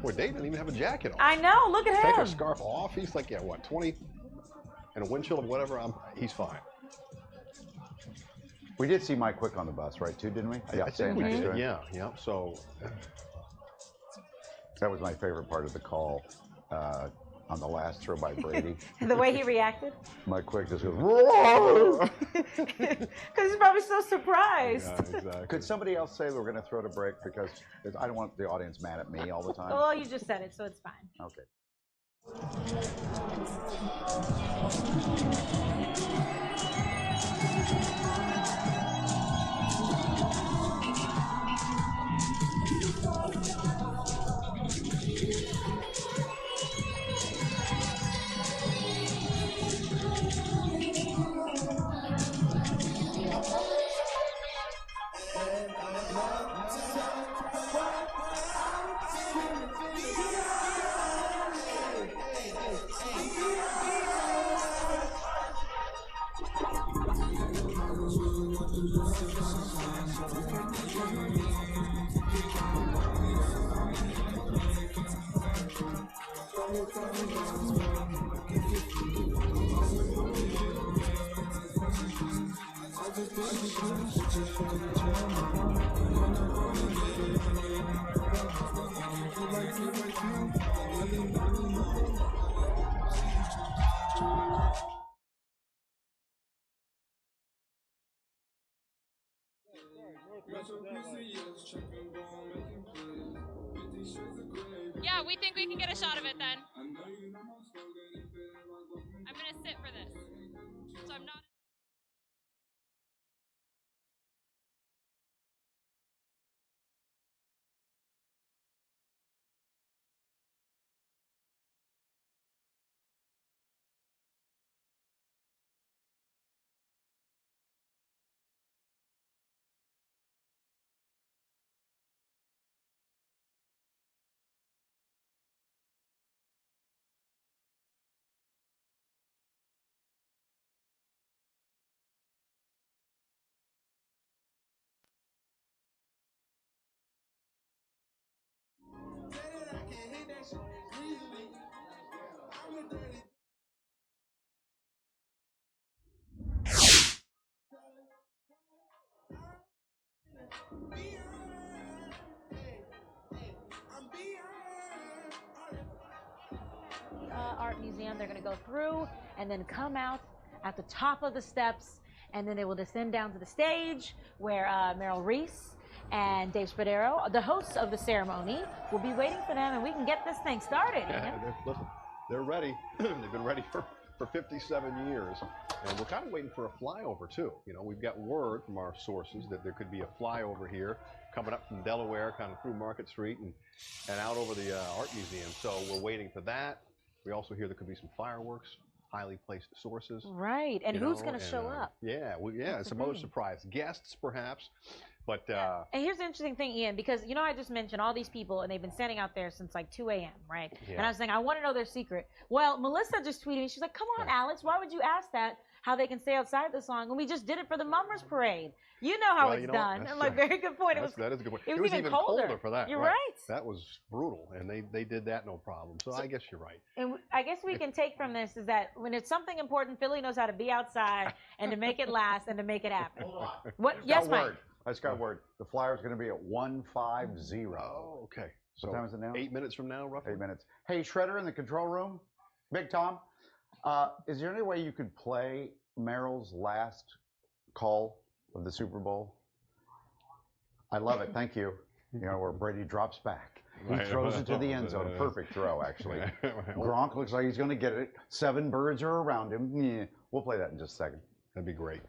Boy, Dave didn't even have a jacket on. I know. Look at him. Take a scarf off. He's like, yeah, what, 20? And a windshield or whatever. He's fine. We did see Mike Quick on the bus, right? Too, didn't we? I think we did. Yeah. So that was my favorite part of the call. On the last throw by Brady. The way he reacted? Mike Quick just goes, roar! Because he's probably so surprised. Yeah, exactly. Could somebody else say we're going to throw to break? Because I don't want the audience mad at me all the time. Well, you just said it, so it's fine. Okay. Yeah, we think we can get a shot of it then. I'm gonna sit for this. So I'm not. Art Museum. They're going to go through and then come out at the top of the steps, and then they will descend down to the stage where Merrill Reese and Dave Spadero, the hosts of the ceremony, will be waiting for them, and we can get this thing started. Yeah, listen, they're ready. They've been ready for 57 years, and we're kind of waiting for a flyover too. You know, we've got word from our sources that there could be a flyover here coming up from Delaware, kind of through Market Street and out over the Art Museum. So we're waiting for that. We also hear there could be some fireworks highly placed sources. Right, and you who's know, going to and, show up? Yeah, That's some the other thing. surprise guests, perhaps. But And here's the interesting thing, Ian, because you know I just mentioned all these people, and they've been standing out there since like 2 a.m., right? And I was saying I want to know their secret. Well, Melissa just tweeted me. She's like, "Come on, Alex, why would you ask that? How they can stay outside this long? And we just did it for the Mummers Parade. You know how it's done." And like, very good point. That is a good point. It was even colder for that. You're right. That was brutal, and they did that no problem. So I guess you're right. And I guess we can take from this is that when it's something important, Philly knows how to be outside and to make it last and to make it happen. What? Yes, Mike. I just got a word. The Flyers going to be at 150. Oh, okay. What time is it now? 8 minutes from now, roughly. 8 minutes. Hey, Shredder in the control room, Big Tom. Is there any way you could play Merrill's last call of the Super Bowl? I love it. Thank you. You know, where Brady drops back. He throws it to the end zone. A perfect throw, actually. Gronk looks like he's going to get it. 7 birds are around him. Yeah. We'll play that in just a second. That'd be great.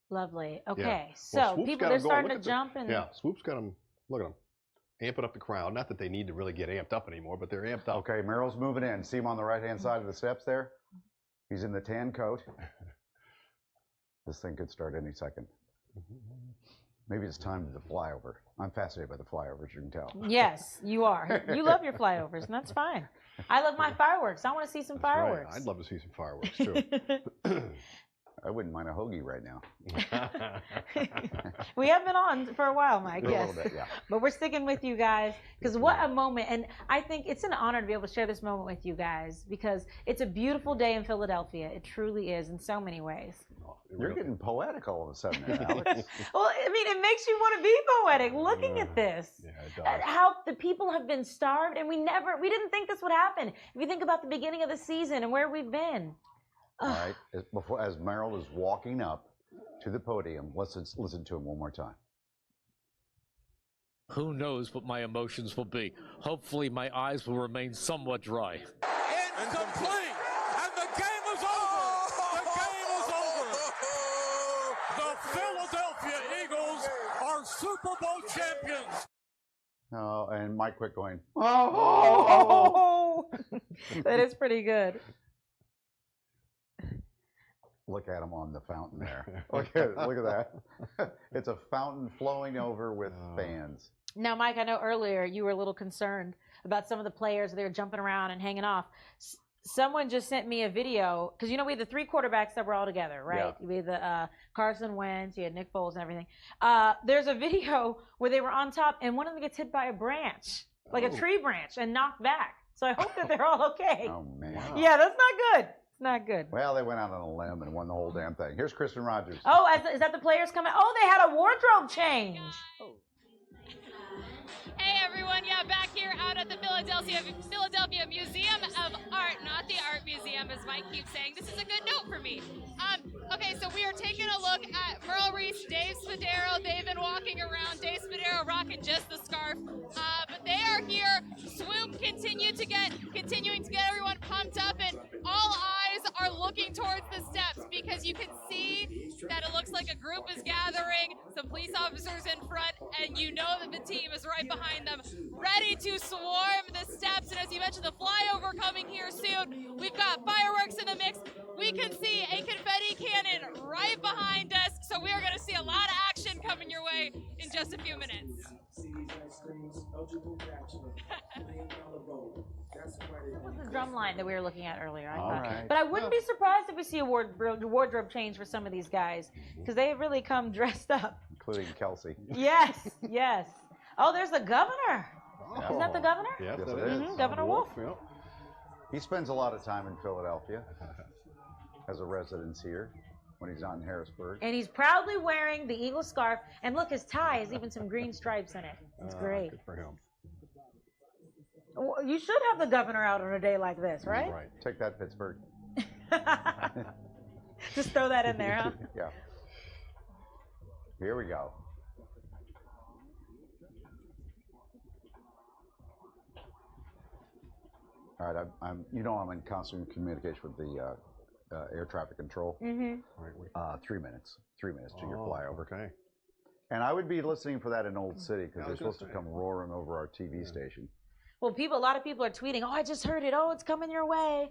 Lovely. Okay, Well, so Swoop's people, got they're 'em going. starting Look to at jump and Swoop's got them. Look at them. Amping up the crowd. Not that they need to really get amped up anymore, but they're amped up. Okay, Merrill's moving in. See him on the right-hand side of the steps there? He's in the tan coat. This thing could start any second. Maybe it's time to the flyover. I'm fascinated by the flyovers, you can tell. Yes, you are. You love your flyovers, and that's fine. I love my fireworks. I want to see some fireworks. Right. I'd love to see some fireworks too. I wouldn't mind a hoagie right now. We have been on for a while, Mike. For a Yes, little bit, yeah. but we're sticking with you guys because what a moment! And I think it's an honor to be able to share this moment with you guys because it's a beautiful day in Philadelphia. It truly is in so many ways. You're getting poetic all of a sudden, Alex. Well, I mean, it makes you want to be poetic looking at this. Yeah, it does. At how the people have been starved, and we didn't think this would happen. If you think about the beginning of the season and where we've been. All right, as Merrill is walking up to the podium, let's listen to him one more time. Who knows what my emotions will be? Hopefully, my eyes will remain somewhat dry. Incomplete! And the game is over! The game is over! The Philadelphia Eagles are Super Bowl champions! Oh, and Mike quit going, Oh! That is pretty good. Look at him on the fountain there. Look at that. It's a fountain flowing over with fans. Now, Mike, I know earlier you were a little concerned about some of the players. They were jumping around and hanging off. Someone just sent me a video, because you know we had the 3 quarterbacks that were all together, right? Yeah. We had the Carson Wentz, you had Nick Foles and everything. There's a video where they were on top, and one of them gets hit by a branch, like a tree branch, and knocked back. So I hope that they're all okay. Oh, man. Yeah, that's not good. It's not good. Well, they went out on a limb and won the whole damn thing. Here's Kristen Rogers. Oh, is that the players coming? Oh, they had a wardrobe change. Hey everyone, yeah, back here out at the Philadelphia Museum of Art, not the Art Museum, as Mike keeps saying. This is a good note for me. Okay, so we are taking a look at Merle Reese, Dave Spadaro. They've been walking around. Dave Spadaro rocking just the scarf, but they are here. Swoop continuing to get everyone pumped up, and all eyes are looking towards the steps because you can see that it looks like a group is gathering, some police officers in front, and you know that the team is right behind them, ready to swarm the steps. And as you mentioned, the flyover coming here soon. We've got fireworks in the mix. We can see a confetti cannon right behind us, so we are going to see a lot of action coming your way in just a few minutes. That was the drum line that we were looking at earlier, I thought. Right. But I wouldn't be surprised if we see a wardrobe change for some of these guys, because they have really come dressed up. Including Kelsey. Yes, yes. Oh, there's the governor. Isn't that the governor? Yes, it Mhm, is. Governor Wolf. Yep. He spends a lot of time in Philadelphia as a residence here when he's not in Harrisburg. And he's proudly wearing the Eagle scarf. And look, his tie has even some green stripes in it. It's great. Good for him. Well, you should have the governor out on a day like this, right? Right. Take that, Pittsburgh. Just throw that in there, huh? Yeah. Here we go. All right, I'm I'm in constant communication with the air traffic control. Mm-hmm. 3 minutes. 3 minutes to your Oh, flyover. okay. And I would be listening for that in Old City because they're supposed to come roaring over our TV station. Well, a lot of people are tweeting, oh, I just heard it. Oh, it's coming your way.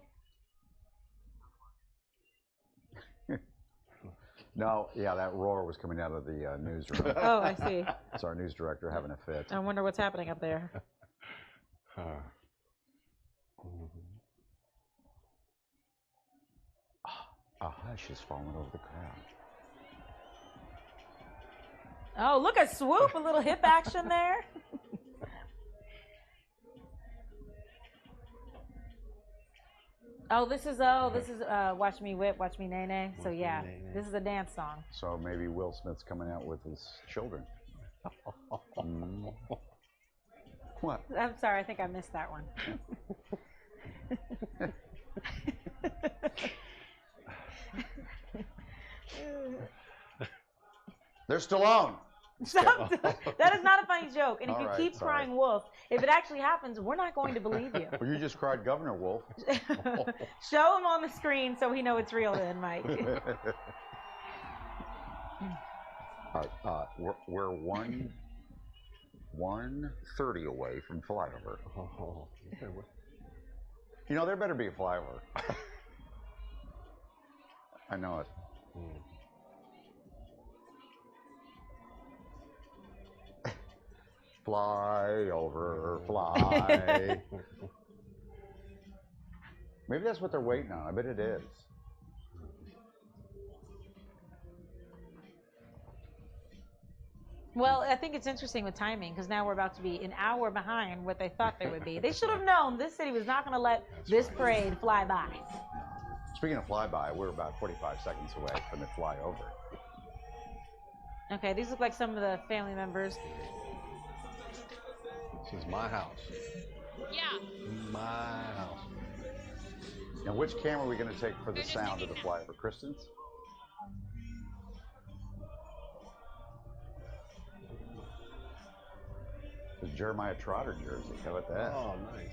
No, yeah, that roar was coming out of the newsroom. Oh, I see. It's our news director having a fit. I wonder what's happening up there. A hush is falling over the crowd. Oh, look at Swoop, a little hip action there. This is Watch Me Whip, Watch Me Nay Nay. So yeah, this is a dance song. So maybe Will Smith's coming out with his children. What? I'm sorry, I think I missed that one. They're Stallone. Stop. That is not a funny joke. And if All you right, keep sorry. crying wolf, if it actually happens, we're not going to believe you. Well, you just cried Governor Wolf. Show him on the screen so we know it's real then, Mike. We're 1:30 away from flyover. You know, there better be a flyover. I know it. Fly over, fly. Maybe that's what they're waiting on. I bet it is. Well, I think it's interesting with timing because now we're about to be an hour behind what they thought they would be. They should have known this city was not going to let this parade fly by. Speaking of flyby, we're about 45 seconds away from the flyover. Okay, these look like some of the family members. This is my house. Yeah. My house. Now, which camera are we going to take for the sound of the flyover? Kristen's? The Jeremiah Trotter jersey. How about that? Oh, nice.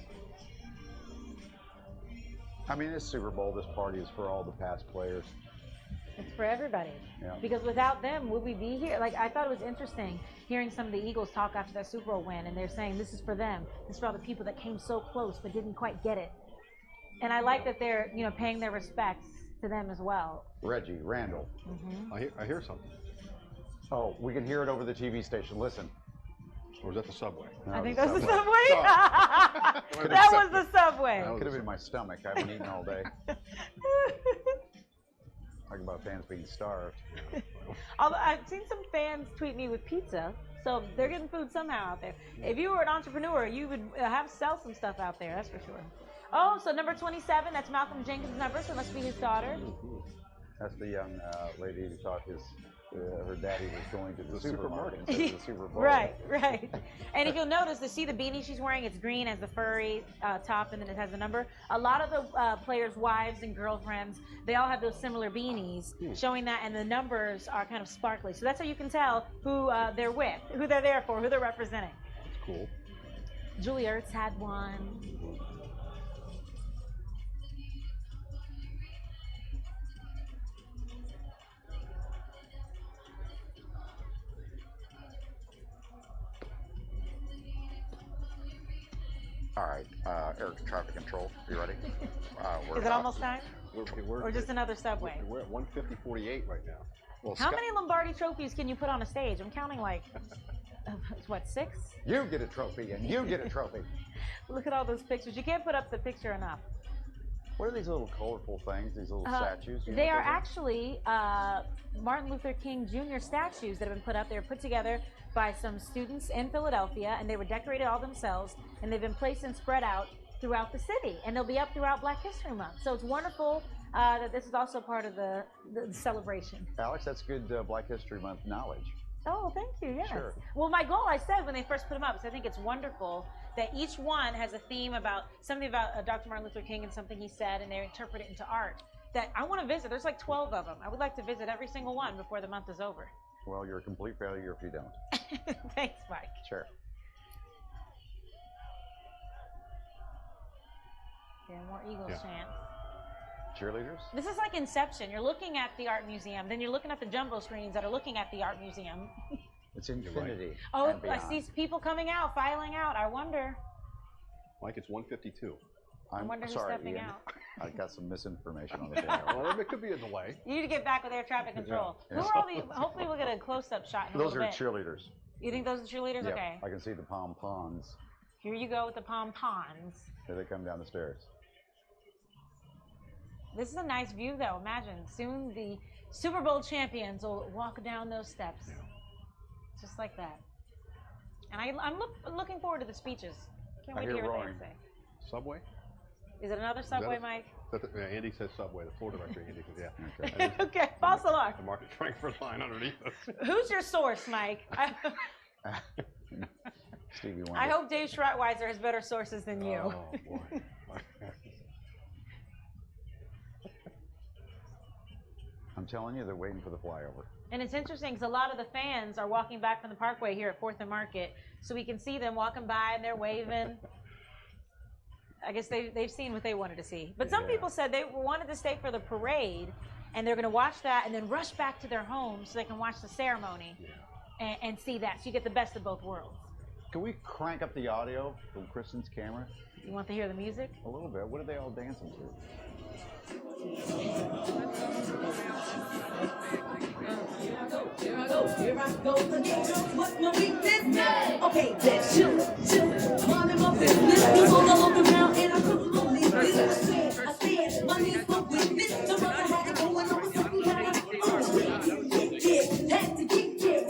I mean, this Super Bowl, this party is for all the past players. It's for everybody. Yeah. Because without them, would we be here? Like, I thought it was interesting hearing some of the Eagles talk after that Super Bowl win, and they're saying this is for them. This is for all the people that came so close but didn't quite get it. And I like that they're, paying their respects to them as well. Reggie, Randall. Mm-hmm. I hear something. Oh, we can hear it over the TV station. Listen. Or was that the subway? I think that was the subway. That was the subway. Could have been my stomach. I haven't eaten all day. Talking about fans being starved. Although I've seen some fans tweet me with pizza, so they're getting food somehow out there. If you were an entrepreneur, you would sell some stuff out there, that's for sure. Oh, so number 27, that's Malcolm Jenkins' number, so it must be his daughter. That's the young lady who thought her daddy was going to the supermarket instead of the Super Bowl. Right. And if you'll notice, the beanie she's wearing, it's green as the furry top, and then it has the number. A lot of the players' wives and girlfriends, they all have those similar beanies, showing that, and the numbers are kind of sparkly. So that's how you can tell who they're with, who they're there for, who they're representing. That's cool. Julie Ertz had one. All right, Eric, traffic control. You ready? Is it almost time? We're or just another subway? We're at 150.48 right now. Well, how many Lombardi trophies can you put on a stage? I'm counting like, what, 6? You get a trophy, and you get a trophy. Look at all those pictures. You can't put up the picture enough. What are these little colorful things, these little statues? They are actually Martin Luther King Jr. statues that have been put up. They were put together by some students in Philadelphia, and they were decorated all themselves, and they've been placed and spread out throughout the city, and they'll be up throughout Black History Month. So it's wonderful that this is also part of the celebration. Alex, that's good Black History Month knowledge. Oh, thank you, yes. Sure. Well, my goal, I said when they first put them up, is I think it's wonderful that each one has a theme about something about Dr. Martin Luther King and something he said, and they interpret it into art. That I want to visit. There's like 12 of them. I would like to visit every single one before the month is over. Well, you're a complete failure if you don't. Thanks, Mike. Sure. Yeah, more Eagles chants. Cheerleaders? This is like Inception. You're looking at the art museum, then you're looking at the jumbo screens that are looking at the art museum. It's infinity. Oh, and I beyond. see people coming out, filing out. I wonder. Mike, it's 152. I'm wondering who's sorry, stepping Ian. out. I got some misinformation on the video. Well, it could be a delay. You need to get back with air traffic control. Yeah. Who are all these? Hopefully we'll get a close-up shot in a Those are little bit. cheerleaders. You think those are cheerleaders? Yep. Okay. I can see the pom-poms. Here you go with the pom-poms. Here they come down the stairs. This is a nice view, though. Imagine soon the Super Bowl champions will walk down those steps, just like that. And I'm looking forward to the speeches. Can't wait to hear what they have to say. Subway? Is it another Subway, Mike? Andy says Subway. The floor director, Andy says, yeah. Okay, okay, false alarm. The Market Frankfurt line underneath us. Who's your source, Mike? Stevie Wonder. I hope Dave Schrottweiser has better sources than you. Oh, boy. I'm telling you, they're waiting for the flyover. And it's interesting because a lot of the fans are walking back from the Parkway here at 4th and Market, so we can see them walking by and they're waving. I guess they've seen what they wanted to see. But some people said they wanted to stay for the parade, and they're going to watch that and then rush back to their homes so they can watch the ceremony and see that. So you get the best of both worlds. Can we crank up the audio from Kristen's camera? You want to hear the music? A little bit. What are they all dancing to? Here I go again. What's my weakness? Okay, let's chill. I'm on in my business. You gon' go look around and I couldn't believe this. I said, my knees were weakness. The brother had it going on with something kind of had to get it.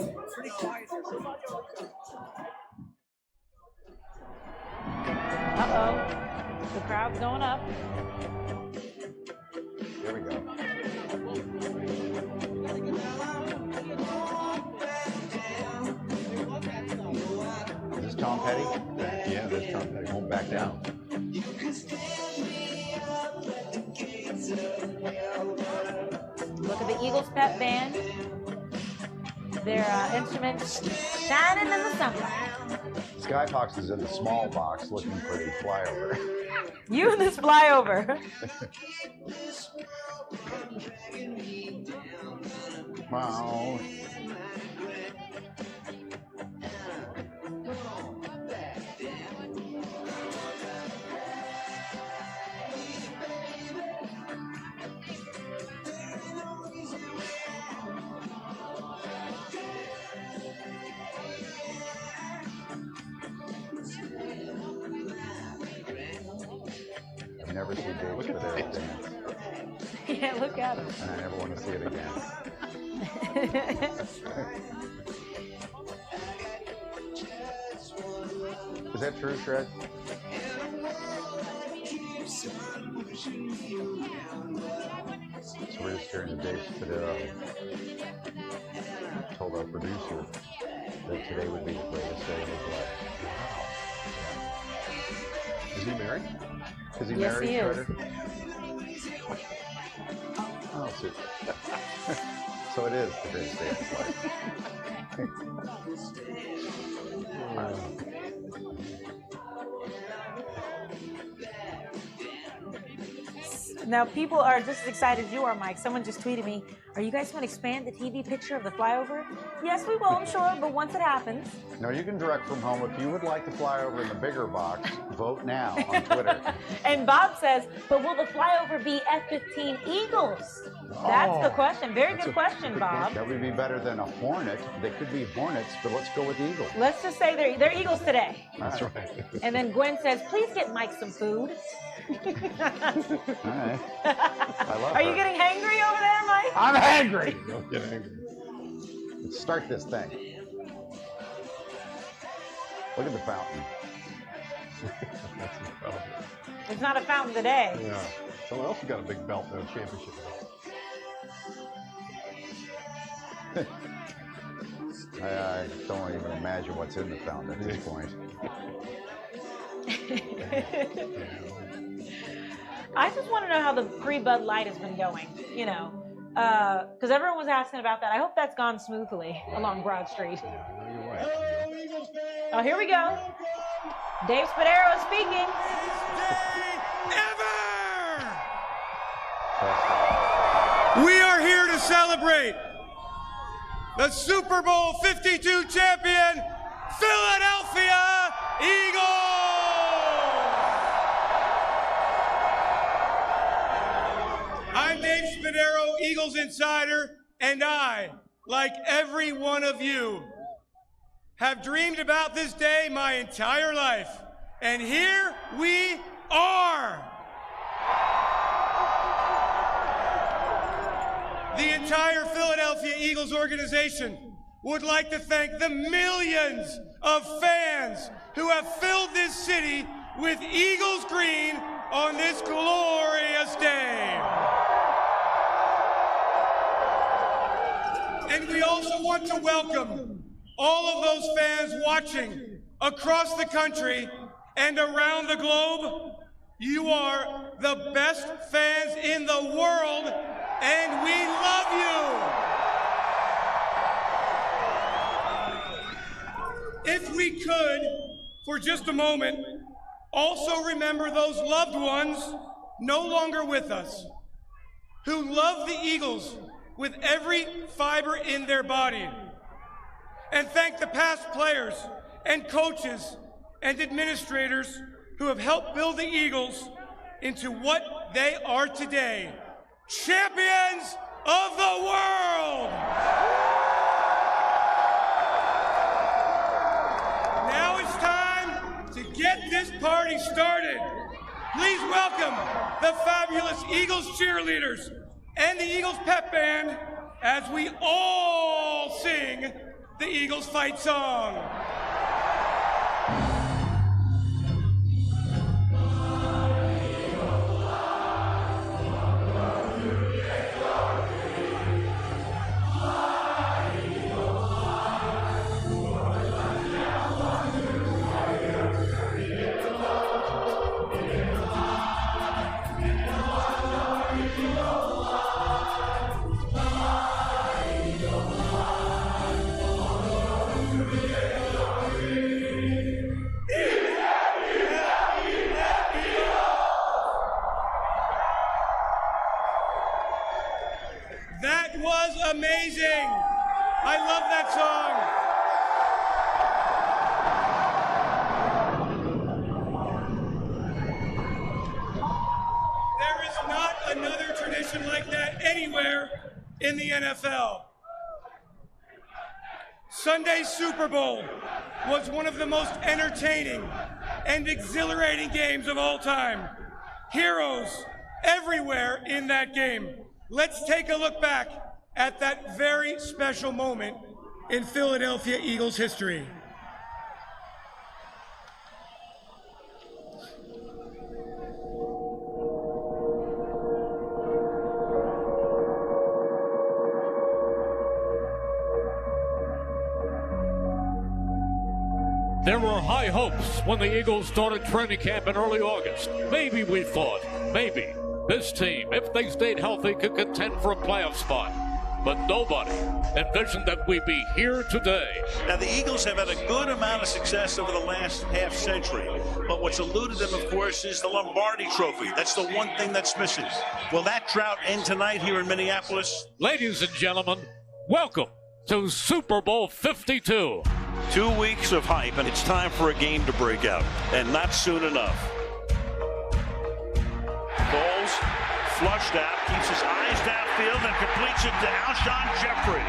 Uh-oh. The crowd's going up. Here we go. Is this Tom Petty? Yeah, that's Tom Petty. Won't back down. Look at the Eagles pep band. Their instruments shining in the sunlight. Skyfox is in the small box looking for the flyover. You and this flyover. Wow. I've never seen Dave Spadero dance. Yeah, look at him. And I never want to see it again. Is that true, Shred? So we're just hearing Dave Spadero told our producer that today would be the greatest day of his life. Is he married? Is he Yes, married, he is. Shredder? Oh, super. So it is the greatest day of his life. Now, people are just as excited as you are, Mike. Someone just tweeted me, are you guys going to expand the TV picture of the flyover? Yes, we will, I'm sure, but once it happens. No, you can direct from home. If you would like the flyover in the bigger box, vote now on Twitter. And Bob says, but will the flyover be F-15 Eagles? That's the question. Very good question, Bob. That would be better than a Hornet. They could be Hornets, but let's go with Eagles. Let's just say they're Eagles today. That's right. And then Gwen says, please get Mike some food. All right. I love Are you her. getting hangry over there, Mike? I'm hangry. Don't get angry. Let's start this thing. Look at the fountain. That's incredible. It's not a fountain today. Yeah. Someone else has got a big belt, though, championship belt. I don't even imagine what's in the fountain at this point. I just want to know how the pre-Bud Light has been going, you know, because everyone was asking about that. I hope that's gone smoothly along Broad Street. You're right. Oh, here we go. Dave Spadero speaking. We are here to celebrate the Super Bowl 52 champion, Philadelphia Eagles! I'm Dave Spadaro, Eagles Insider, and I, like every one of you, have dreamed about this day my entire life. And here we are. The entire Philadelphia Eagles organization would like to thank the millions of fans who have filled this city with Eagles green on this glorious day. And we also want to welcome all of those fans watching across the country and around the globe. You are the best fans in the world, and we love you. If we could, for just a moment, also remember those loved ones no longer with us, who love the Eagles with every fiber in their body, and thank the past players and coaches and administrators who have helped build the Eagles into what they are today, champions of the world. Now it's time to get this party started. Please welcome the fabulous Eagles cheerleaders and the Eagles pep band as we all sing the Eagles fight song. That was amazing. I love that song. There is not another tradition like that anywhere in the NFL. Sunday's Super Bowl was one of the most entertaining and exhilarating games of all time. Heroes everywhere in that game. Let's take a look back at that very special moment in Philadelphia Eagles history. There were high hopes when the Eagles started training camp in early August. Maybe we thought, maybe, this team, if they stayed healthy, could contend for a playoff spot. But nobody envisioned that we'd be here today. Now, the Eagles have had a good amount of success over the last half century. But what's eluded them, of course, is the Lombardi Trophy. That's the one thing that's missing. Will that drought end tonight here in Minneapolis? Ladies and gentlemen, welcome to Super Bowl 52. 2 weeks of hype, and it's time for a game to break out. And not soon enough. Foles, flushed out, keeps his eyes downfield and completes it to Alshon Jeffrey.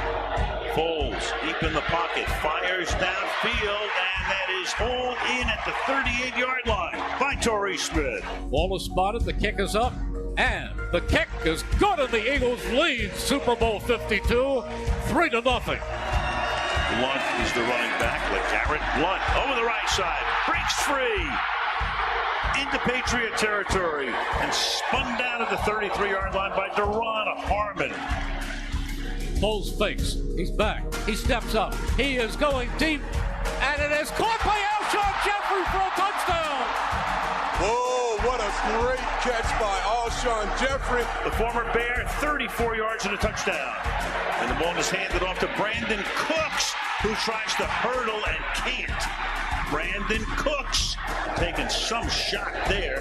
Foles, deep in the pocket, fires downfield, and that is hauled in at the 38-yard line by Torrey Smith. Ball is spotted, the kick is up, and the kick is good, and the Eagles lead Super Bowl 52, 3-0. Blunt is the running back. LeGarrette Blunt over the right side, breaks free into Patriot territory and spun down at the 33-yard line by Deron Harmon. Foles fakes. He's back. He steps up. He is going deep, and it is caught by Alshon Jeffrey for a touchdown. Oh, what a great catch by Alshon Jeffrey. The former Bear, 34 yards and a touchdown. And the ball is handed off to Brandon Cooks, who tries to hurdle and can't. Brandon Cooks taking some shot there.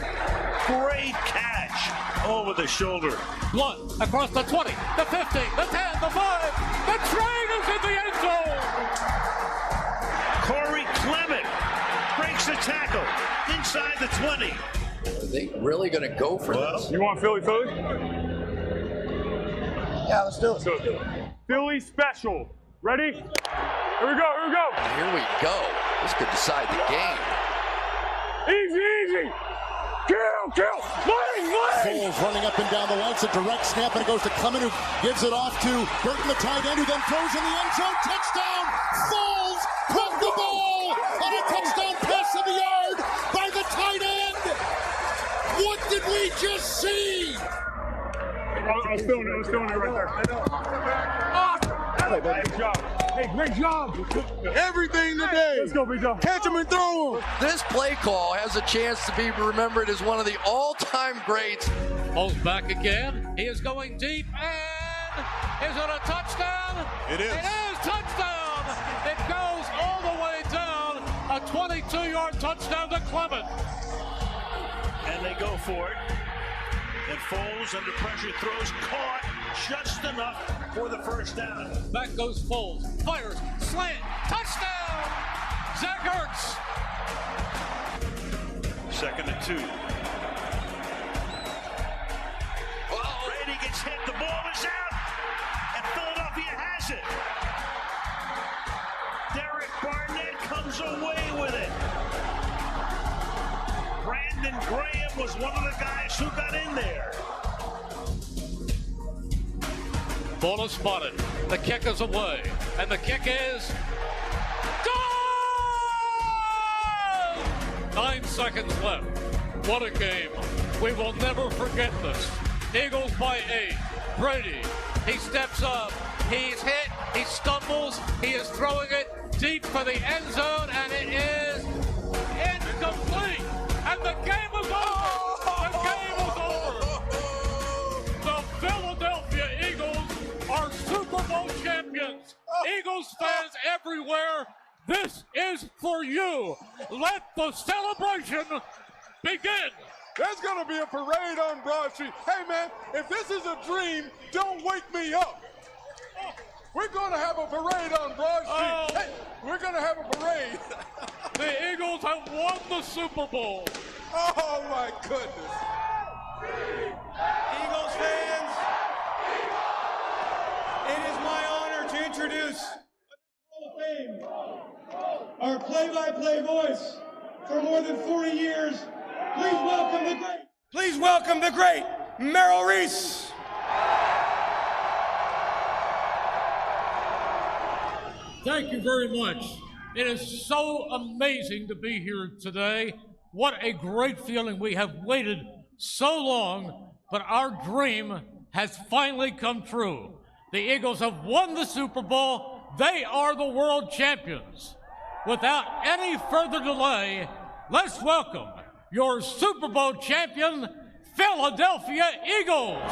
Great catch over the shoulder. Blunt across the 20, the 15, the 10, the 5. The train is in the end zone. Corey Clement breaks the tackle inside the 20. Are they really going to go for this? You want Philly? Yeah, let's do it. Philly special. Ready? Here we go, here we go. Here we go. This could decide the game. Easy. Kill. Lane. Foles running up and down the line. It's a direct snap, and it goes to Clement, who gives it off to Burton, the tight end, who then throws in the end zone. Touchdown! Foles caught the ball on a touchdown pass in the yard by the tight end. What did we just see? I was feeling it right there. Awesome. Great job. Hey, great job. Everything today. Let's go, big job. Catch him and throw him. This play call has a chance to be remembered as one of the all-time greats. Pulls back again. He is going deep, and is it a touchdown? It is. It is touchdown. It goes all the way down. A 22-yard touchdown to Clement. And they go for it. And Foles under pressure throws, caught just enough for the first down. Back goes Foles. Fires. Slant. Touchdown. Zach Ertz. 2nd and 2. Brady gets hit. The ball is out. And Philadelphia has it. Derek Barnett comes away with it. Brandon Graham was one of the guys who got in there. Ball is spotted. The kick is away. And the kick is gone! 9 seconds left. What a game. We will never forget this. Eagles by 8. Brady. He steps up. He's hit. He stumbles. He is throwing it deep for the end zone. And it is incomplete. And the game is over! The game is over! The Philadelphia Eagles are Super Bowl champions! Eagles fans everywhere, this is for you! Let the celebration begin! There's going to be a parade on Broad Street. Hey, man, if this is a dream, don't wake me up. We're going to have a parade on Broad Street. Hey, we're going to have a parade. The Eagles have won the Super Bowl. Oh, my goodness. Eagles fans, it is my honor to introduce Hall of Fame, our play-by-play voice for more than 40 years. Please welcome the great Merrill Reese. Thank you very much. It is so amazing to be here today. What a great feeling. We have waited so long, but our dream has finally come true. The Eagles have won the Super Bowl. They are the world champions. Without any further delay, let's welcome your Super Bowl champion, Philadelphia Eagles.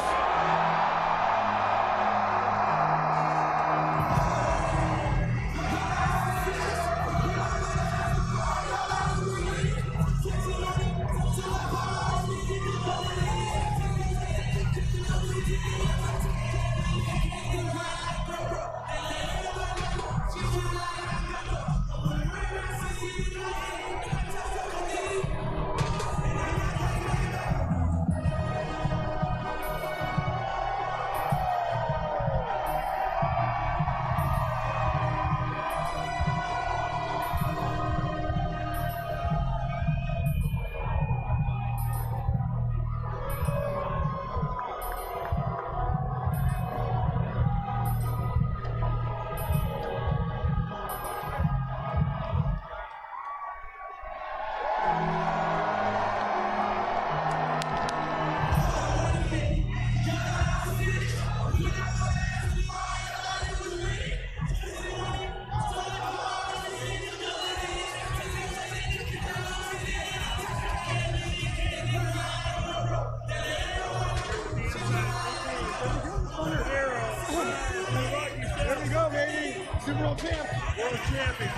Super Bowl champ. World champion.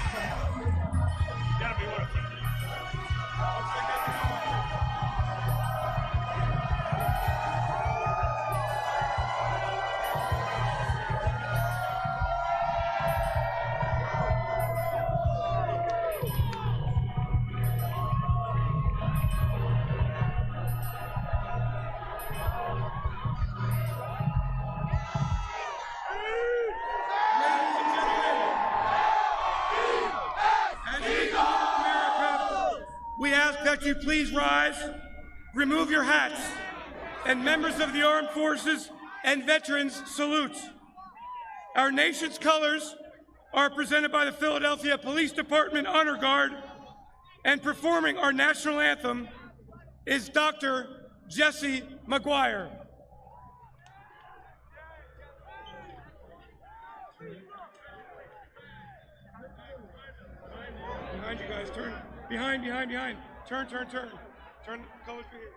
Gotta be worth it. that you please rise, remove your hats, and members of the armed forces and veterans salute. Our nation's colors are presented by the Philadelphia Police Department Honor Guard, and performing our national anthem is Dr. Jesse McGuire. Behind you guys, turn. Behind. Turn. Turn the colors for here.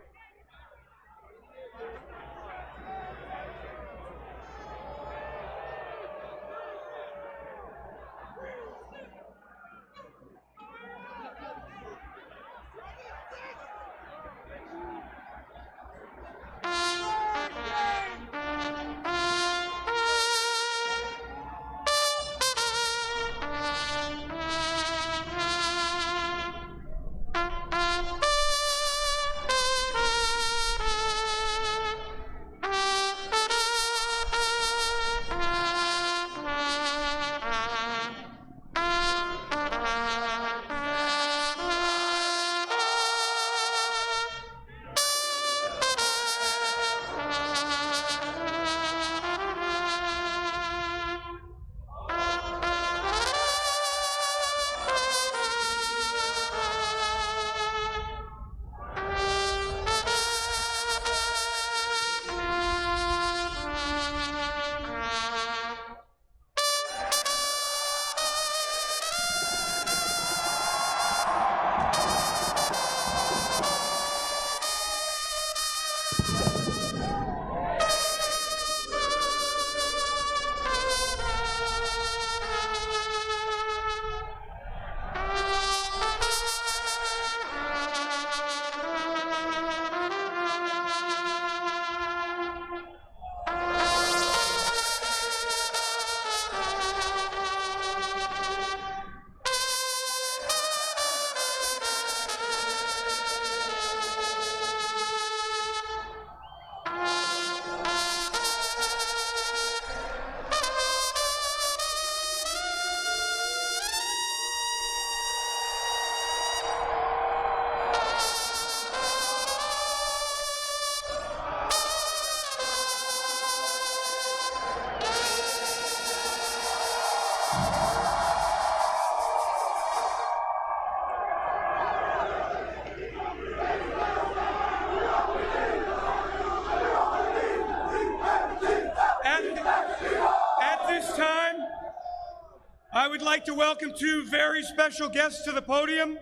I would like to welcome two very special guests to the podium,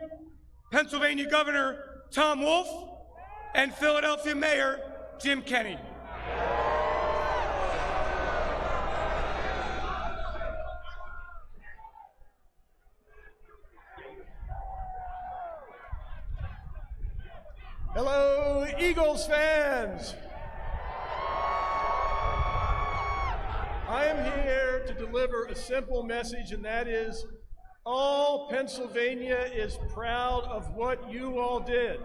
Pennsylvania Governor Tom Wolf and Philadelphia Mayor Jim Kenney. Hello, Eagles fans. I am here to deliver a simple message, and that is, all Pennsylvania is proud of what you all did.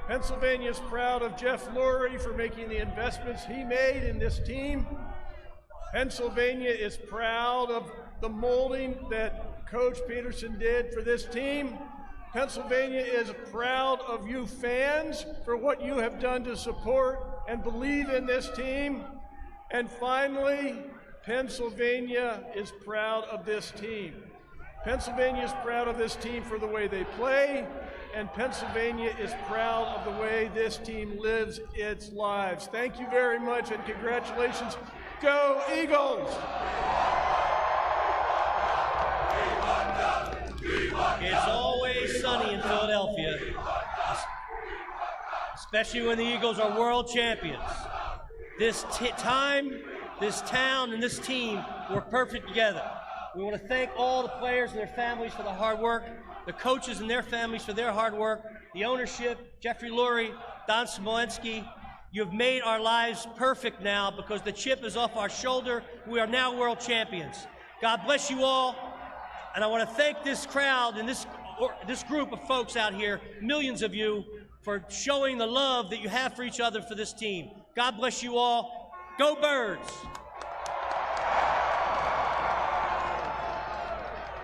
Pennsylvania is proud of Jeff Lurie for making the investments he made in this team. Pennsylvania is proud of the molding that Coach Peterson did for this team. Pennsylvania is proud of you fans for what you have done to support and believe in this team. And finally, Pennsylvania is proud of this team. Pennsylvania is proud of this team for the way they play, and Pennsylvania is proud of the way this team lives its lives. Thank you very much, and congratulations. Go Eagles! It's always sunny in Philadelphia, especially when the Eagles are world champions. This time, this town, and this team work perfect together. We want to thank all the players and their families for the hard work, the coaches and their families for their hard work, the ownership, Jeffrey Lurie, Don Smolenski. You've made our lives perfect now because the chip is off our shoulder. We are now world champions. God bless you all. And I want to thank this crowd and this group of folks out here, millions of you, for showing the love that you have for each other for this team. God bless you all. Go Birds!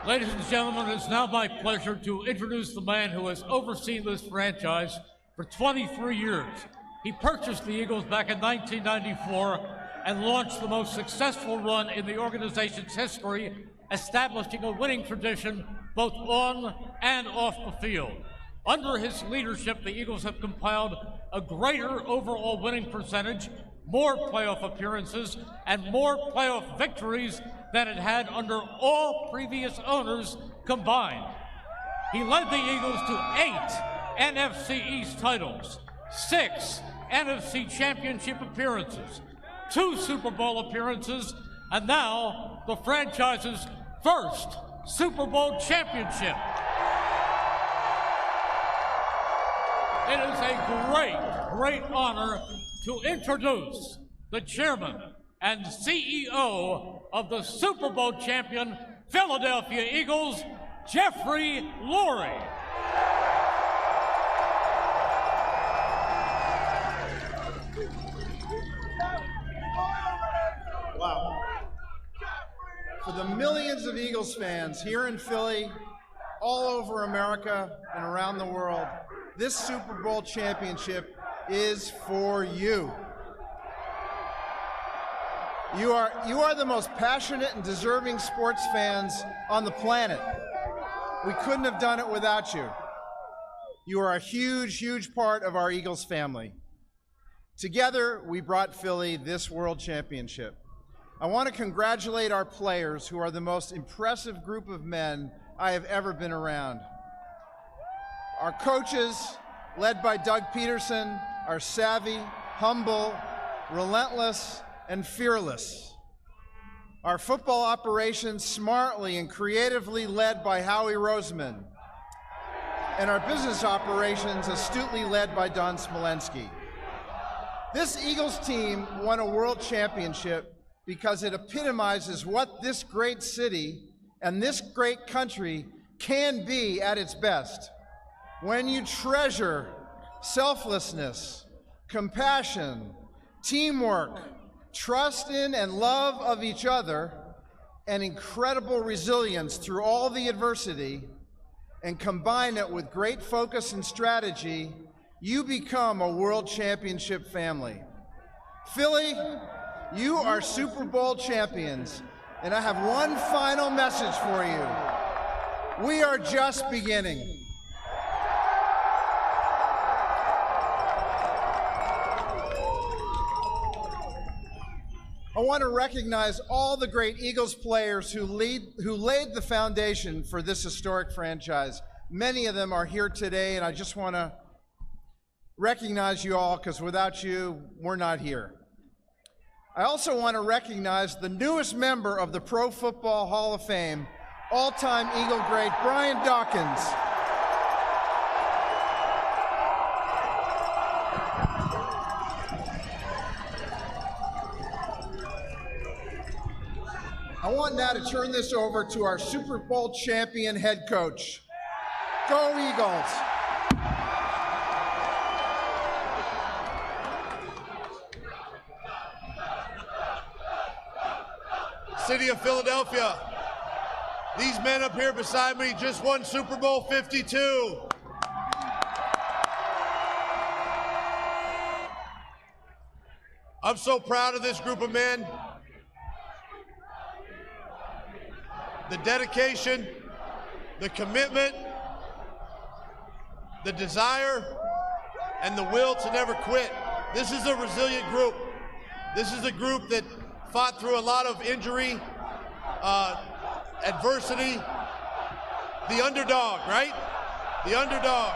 Ladies and gentlemen, it's now my pleasure to introduce the man who has overseen this franchise for 23 years. He purchased the Eagles back in 1994 and launched the most successful run in the organization's history, establishing a winning tradition both on and off the field. Under his leadership, the Eagles have compiled a greater overall winning percentage, more playoff appearances, and more playoff victories than it had under all previous owners combined. He led the Eagles to 8 NFC East titles, 6 NFC Championship appearances, 2 Super Bowl appearances, and now the franchise's first Super Bowl championship. It is a great honor to introduce the chairman and CEO of the Super Bowl champion Philadelphia Eagles, Jeffrey Lurie. Wow. For the millions of Eagles fans here in Philly, all over America and around the world, this Super Bowl championship is for you. You are the most passionate and deserving sports fans on the planet. We couldn't have done it without you. You are a huge, huge part of our Eagles family. Together, we brought Philly this world championship. I want to congratulate our players, who are the most impressive group of men I have ever been around. Our coaches, led by Doug Peterson, are savvy, humble, relentless, and fearless. Our football operations, smartly and creatively led by Howie Roseman. And our business operations, astutely led by Don Smolensky. This Eagles team won a world championship because it epitomizes what this great city and this great country can be at its best. When you treasure selflessness, compassion, teamwork, trust in and love of each other, and incredible resilience through all the adversity, and combine it with great focus and strategy, you become a world championship family. Philly, you are Super Bowl champions, and I have one final message for you. We are just beginning. I want to recognize all the great Eagles players who laid the foundation for this historic franchise. Many of them are here today, and I just want to recognize you all, because without you, we're not here. I also want to recognize the newest member of the Pro Football Hall of Fame, all-time Eagle great Brian Dawkins. I want now to turn this over to our Super Bowl champion head coach. Go Eagles! City of Philadelphia, these men up here beside me just won Super Bowl 52. I'm so proud of this group of men. The dedication, the commitment, the desire, and the will to never quit. This is a resilient group. This is a group that fought through a lot of injury, adversity. The underdog, right? The underdog.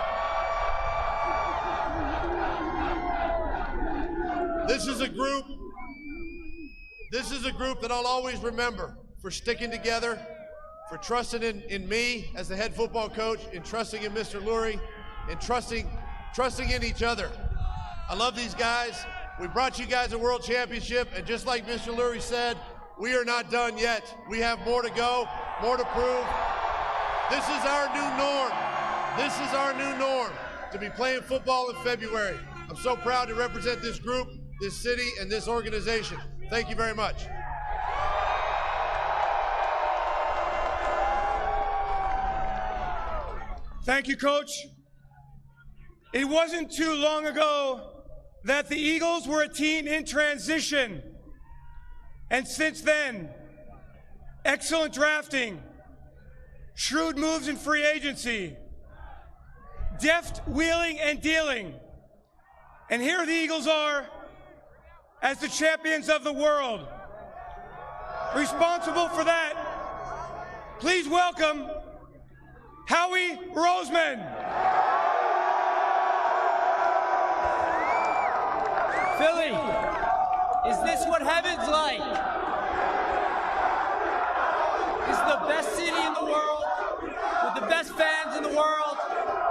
This is a group that I'll always remember for sticking together, for trusting in me as the head football coach, and trusting in Mr. Lurie, and trusting in each other. I love these guys. We brought you guys a world championship, and just like Mr. Lurie said, we are not done yet. We have more to go, more to prove. This is our new norm. This is our new norm, to be playing football in February. I'm so proud to represent this group, this city, and this organization. Thank you very much. Thank you, Coach. It wasn't too long ago that the Eagles were a team in transition. And since then, excellent drafting, shrewd moves in free agency, deft wheeling and dealing. And here the Eagles are as the champions of the world. Responsible for that, please welcome Howie Roseman. Philly, is this what heaven's like? This is the best city in the world, with the best fans in the world,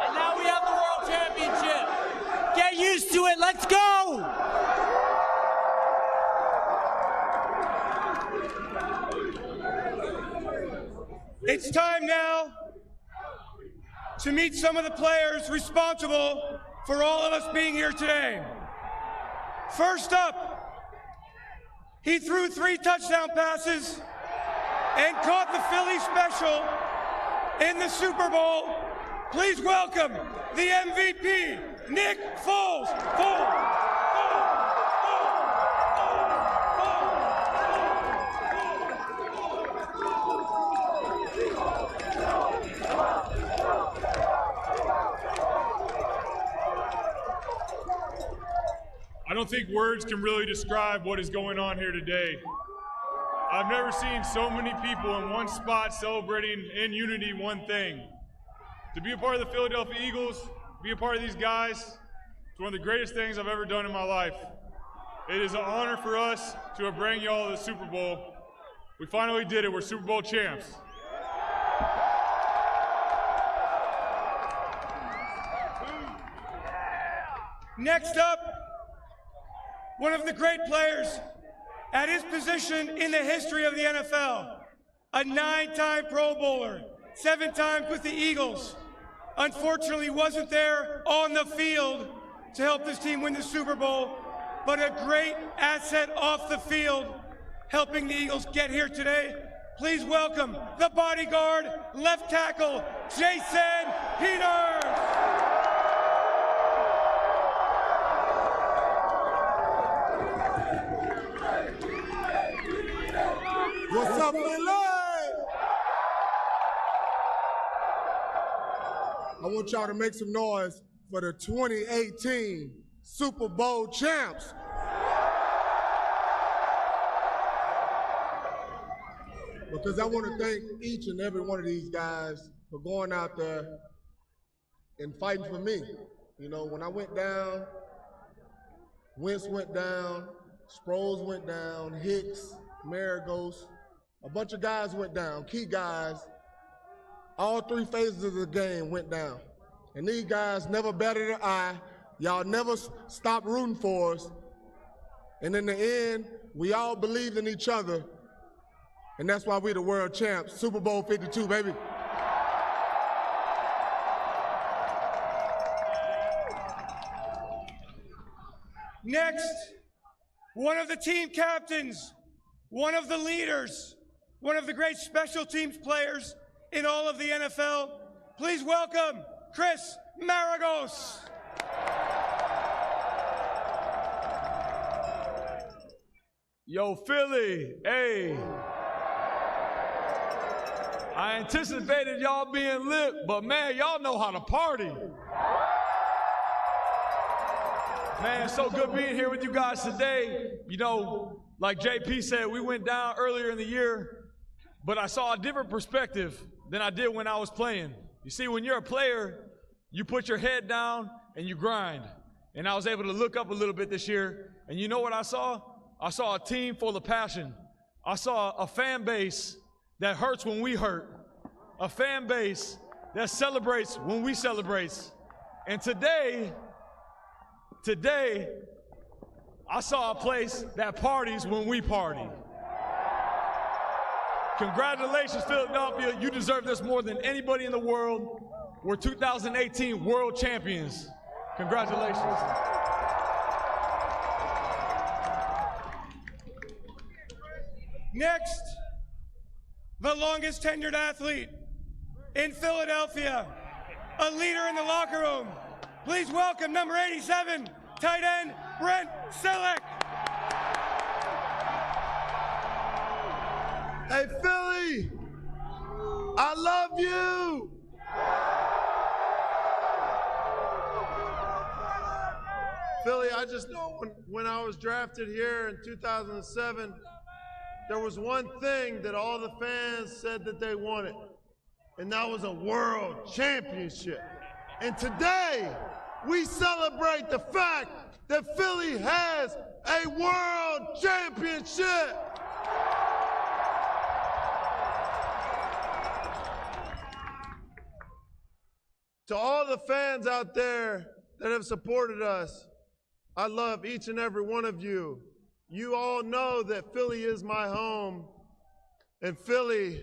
and now we have the World Championship. Get used to it, let's go! It's time now to meet some of the players responsible for all of us being here today. First up, he threw 3 touchdown passes and caught the Philly special in the Super Bowl. Please welcome the MVP, Nick Foles. I don't think words can really describe what is going on here today. I've never seen so many people in one spot celebrating in unity one thing. To be a part of the Philadelphia Eagles, be a part of these guys, it's one of the greatest things I've ever done in my life. It is an honor for us to bring y'all to the Super Bowl. We finally did it. We're Super Bowl champs. Next up, one of the great players at his position in the history of the NFL, a 9-time Pro Bowler, 7 times with the Eagles. Unfortunately, wasn't there on the field to help this team win the Super Bowl, but a great asset off the field, helping the Eagles get here today. Please welcome the bodyguard, left tackle, Jason Peters. What's up, Philly? I want y'all to make some noise for the 2018 Super Bowl champs. Because I want to thank each and every one of these guys for going out there and fighting for me. You know, when I went down, Wentz went down, Sproles went down, Hicks, Marigos, a bunch of guys went down, key guys. All 3 phases of the game went down. And these guys never batted an eye. Y'all never stopped rooting for us. And in the end, we all believed in each other. And that's why we're the world champs. Super Bowl 52, baby. Next, one of the team captains, one of the leaders, one of the great special teams players in all of the NFL. Please welcome Chris Maragos. Yo, Philly, hey. I anticipated y'all being lit, but man, y'all know how to party. Man, it's so good being here with you guys today. You know, like JP said, we went down earlier in the year, but I saw a different perspective than I did when I was playing. You see, when you're a player, you put your head down and you grind. And I was able to look up a little bit this year, and you know what I saw? I saw a team full of passion. I saw a fan base that hurts when we hurt. A fan base that celebrates when we celebrate. And today, I saw a place that parties when we party. Congratulations, Philadelphia. You deserve this more than anybody in the world. We're 2018 world champions. Congratulations. Next, the longest tenured athlete in Philadelphia, a leader in the locker room. Please welcome number 87, tight end, Brent Selleck. Hey, Philly, I love you. Philly, I just know when I was drafted here in 2007, there was one thing that all the fans said that they wanted, and that was a world championship. And today, we celebrate the fact that Philly has a world championship. To all the fans out there that have supported us, I love each and every one of you. You all know that Philly is my home, and Philly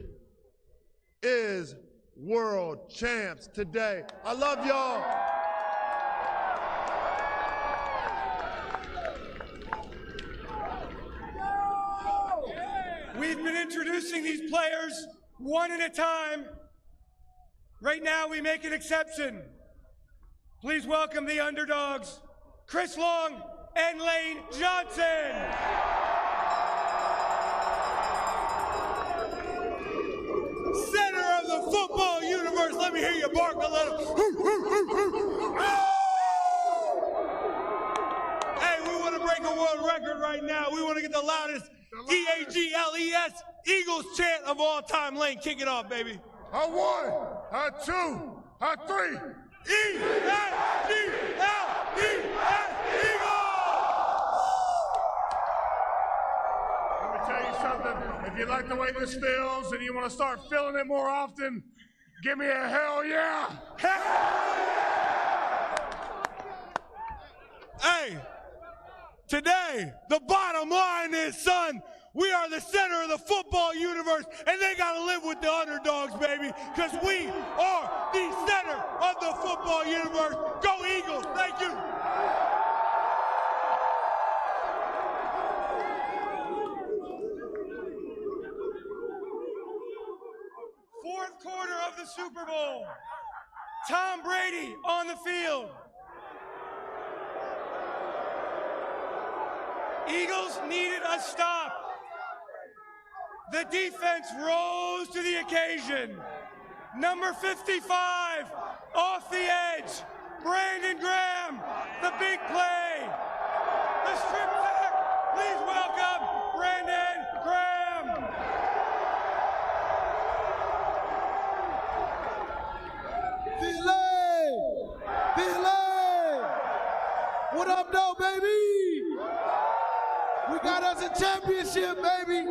is world champs today. I love y'all. We've been introducing these players one at a time. Right now, we make an exception. Please welcome the underdogs, Chris Long and Lane Johnson. Center of the football universe, let me hear you bark a little. Hey, we want to break a world record right now. We want to get the loudest E-A-G-L-E-S Eagles chant of all time. Lane, kick it off, baby. A one, a two, a three. E-A-G-L-E-S Let me tell you something. If you like the way this feels and you want to start feeling it more often, give me a hell yeah. Hey, today, the bottom line is, son, we are the center of the football universe, and they got to live with the underdogs, baby, because we are the center of the football universe. Go Eagles. Thank you. Fourth quarter of the Super Bowl. Tom Brady on the field. Eagles needed a stop. The defense rose to the occasion. Number 55, off the edge, Brandon Graham, the big play. The strip sack, please welcome Brandon Graham. Delay! What up, though, baby? We got us a championship, baby.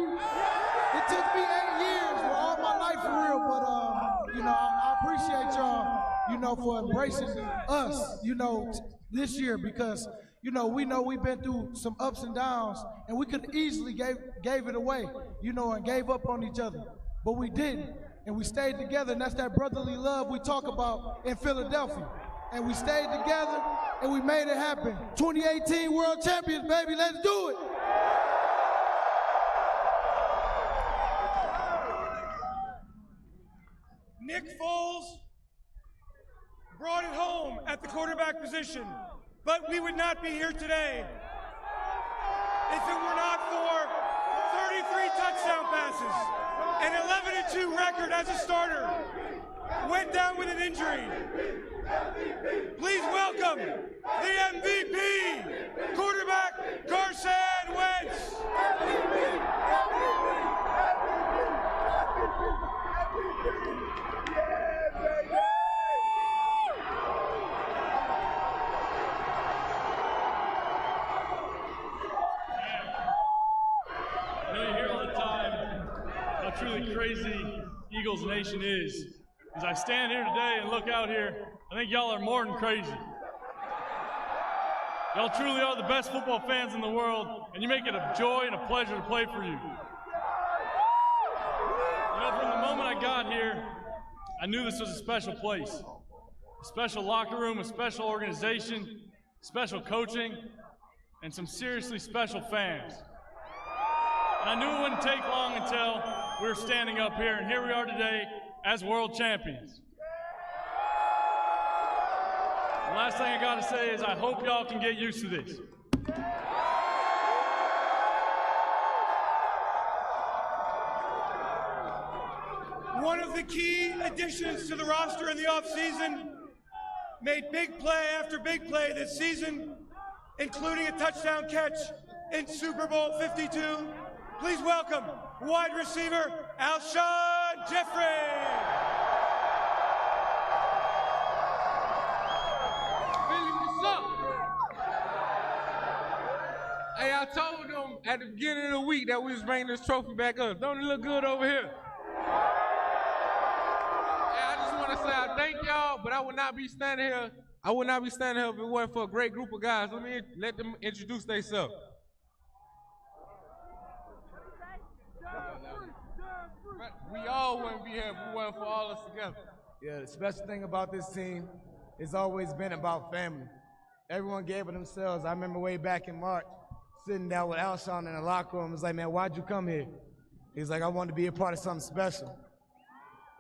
It took me 8 years, well, all my life for real, but I appreciate y'all, for embracing us, this year, because we know we've been through some ups and downs, and we could easily gave it away, and gave up on each other, but we didn't, and we stayed together, and that's that brotherly love we talk about in Philadelphia, and we stayed together, and we made it happen. 2018 World Champions, baby, let's do it. Nick Foles brought it home at the quarterback position, but we would not be here today if it were not for 33 touchdown passes, an 11-2 record as a starter, went down with an injury. Please welcome the MVP, quarterback Carson Wentz. You hear all the time how truly crazy Eagles Nation is. As I stand here today and look out here, I think y'all are more than crazy. Y'all truly are the best football fans in the world, and you make it a joy and a pleasure to play for you. From the moment I got here, I knew this was a special place. A special locker room, a special organization, special coaching, and some seriously special fans. And I knew it wouldn't take long until we were standing up here, and here we are today as world champions. last thing I got to say is I hope y'all can get used to this. One of the key additions to the roster in the offseason made big play after big play this season, including a touchdown catch in Super Bowl 52. Please welcome wide receiver Alshon Jeffrey. Hey, I told them at the beginning of the week that we was bringing this trophy back up. Don't it look good over here? Hey, I just want to say I thank y'all, but I would not be standing here. I would not be standing here if it wasn't for a great group of guys. Let them introduce themselves. We all wouldn't be here if it wasn't for all of us together. Yeah, the special thing about this team has always been about family. Everyone gave it themselves. I remember way back in March, sitting down with Alshon in the locker room. I was like, man, why'd you come here? He's like, I wanted to be a part of something special.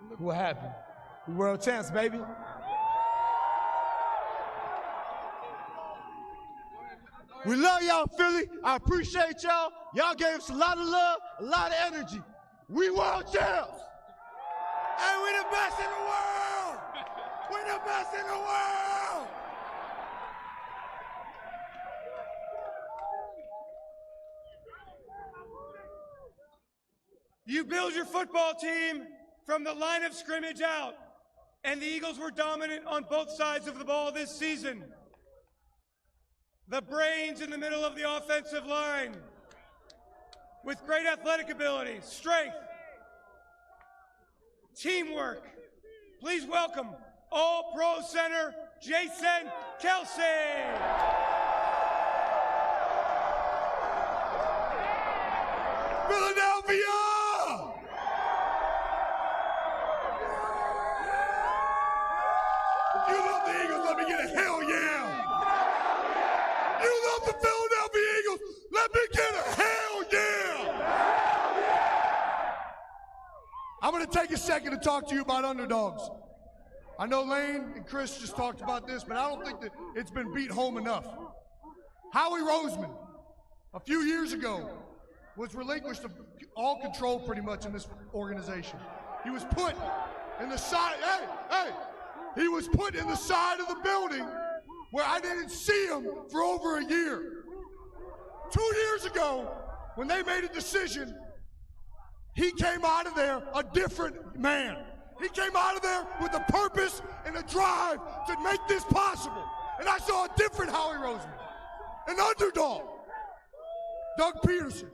Look what happened. We world champs, baby. We love y'all, Philly. I appreciate y'all. Y'all gave us a lot of love, a lot of energy. We world champs. And we're the best in the world. We're the best in the world. You build your football team from the line of scrimmage out, and the Eagles were dominant on both sides of the ball this season. The brains in the middle of the offensive line with great athletic ability, strength, teamwork. Please welcome All-Pro center Jason Kelsey. Philadelphia! If you love the Eagles, let me get a hell yeah! You love the Philadelphia Eagles, let me get a hell yeah! I'm going to take a second to talk to you about underdogs. I know Lane and Chris just talked about this, but I don't think that it's been beat home enough. Howie Roseman, a few years ago, was relinquished of all control pretty much in this organization. He was put in the side, he was put in the side of the building where I didn't see him for over a year. 2 years ago, when they made a decision, he came out of there a different man. He came out of there with a purpose and a drive to make this possible. And I saw a different Howie Roseman, an underdog, Doug Peterson.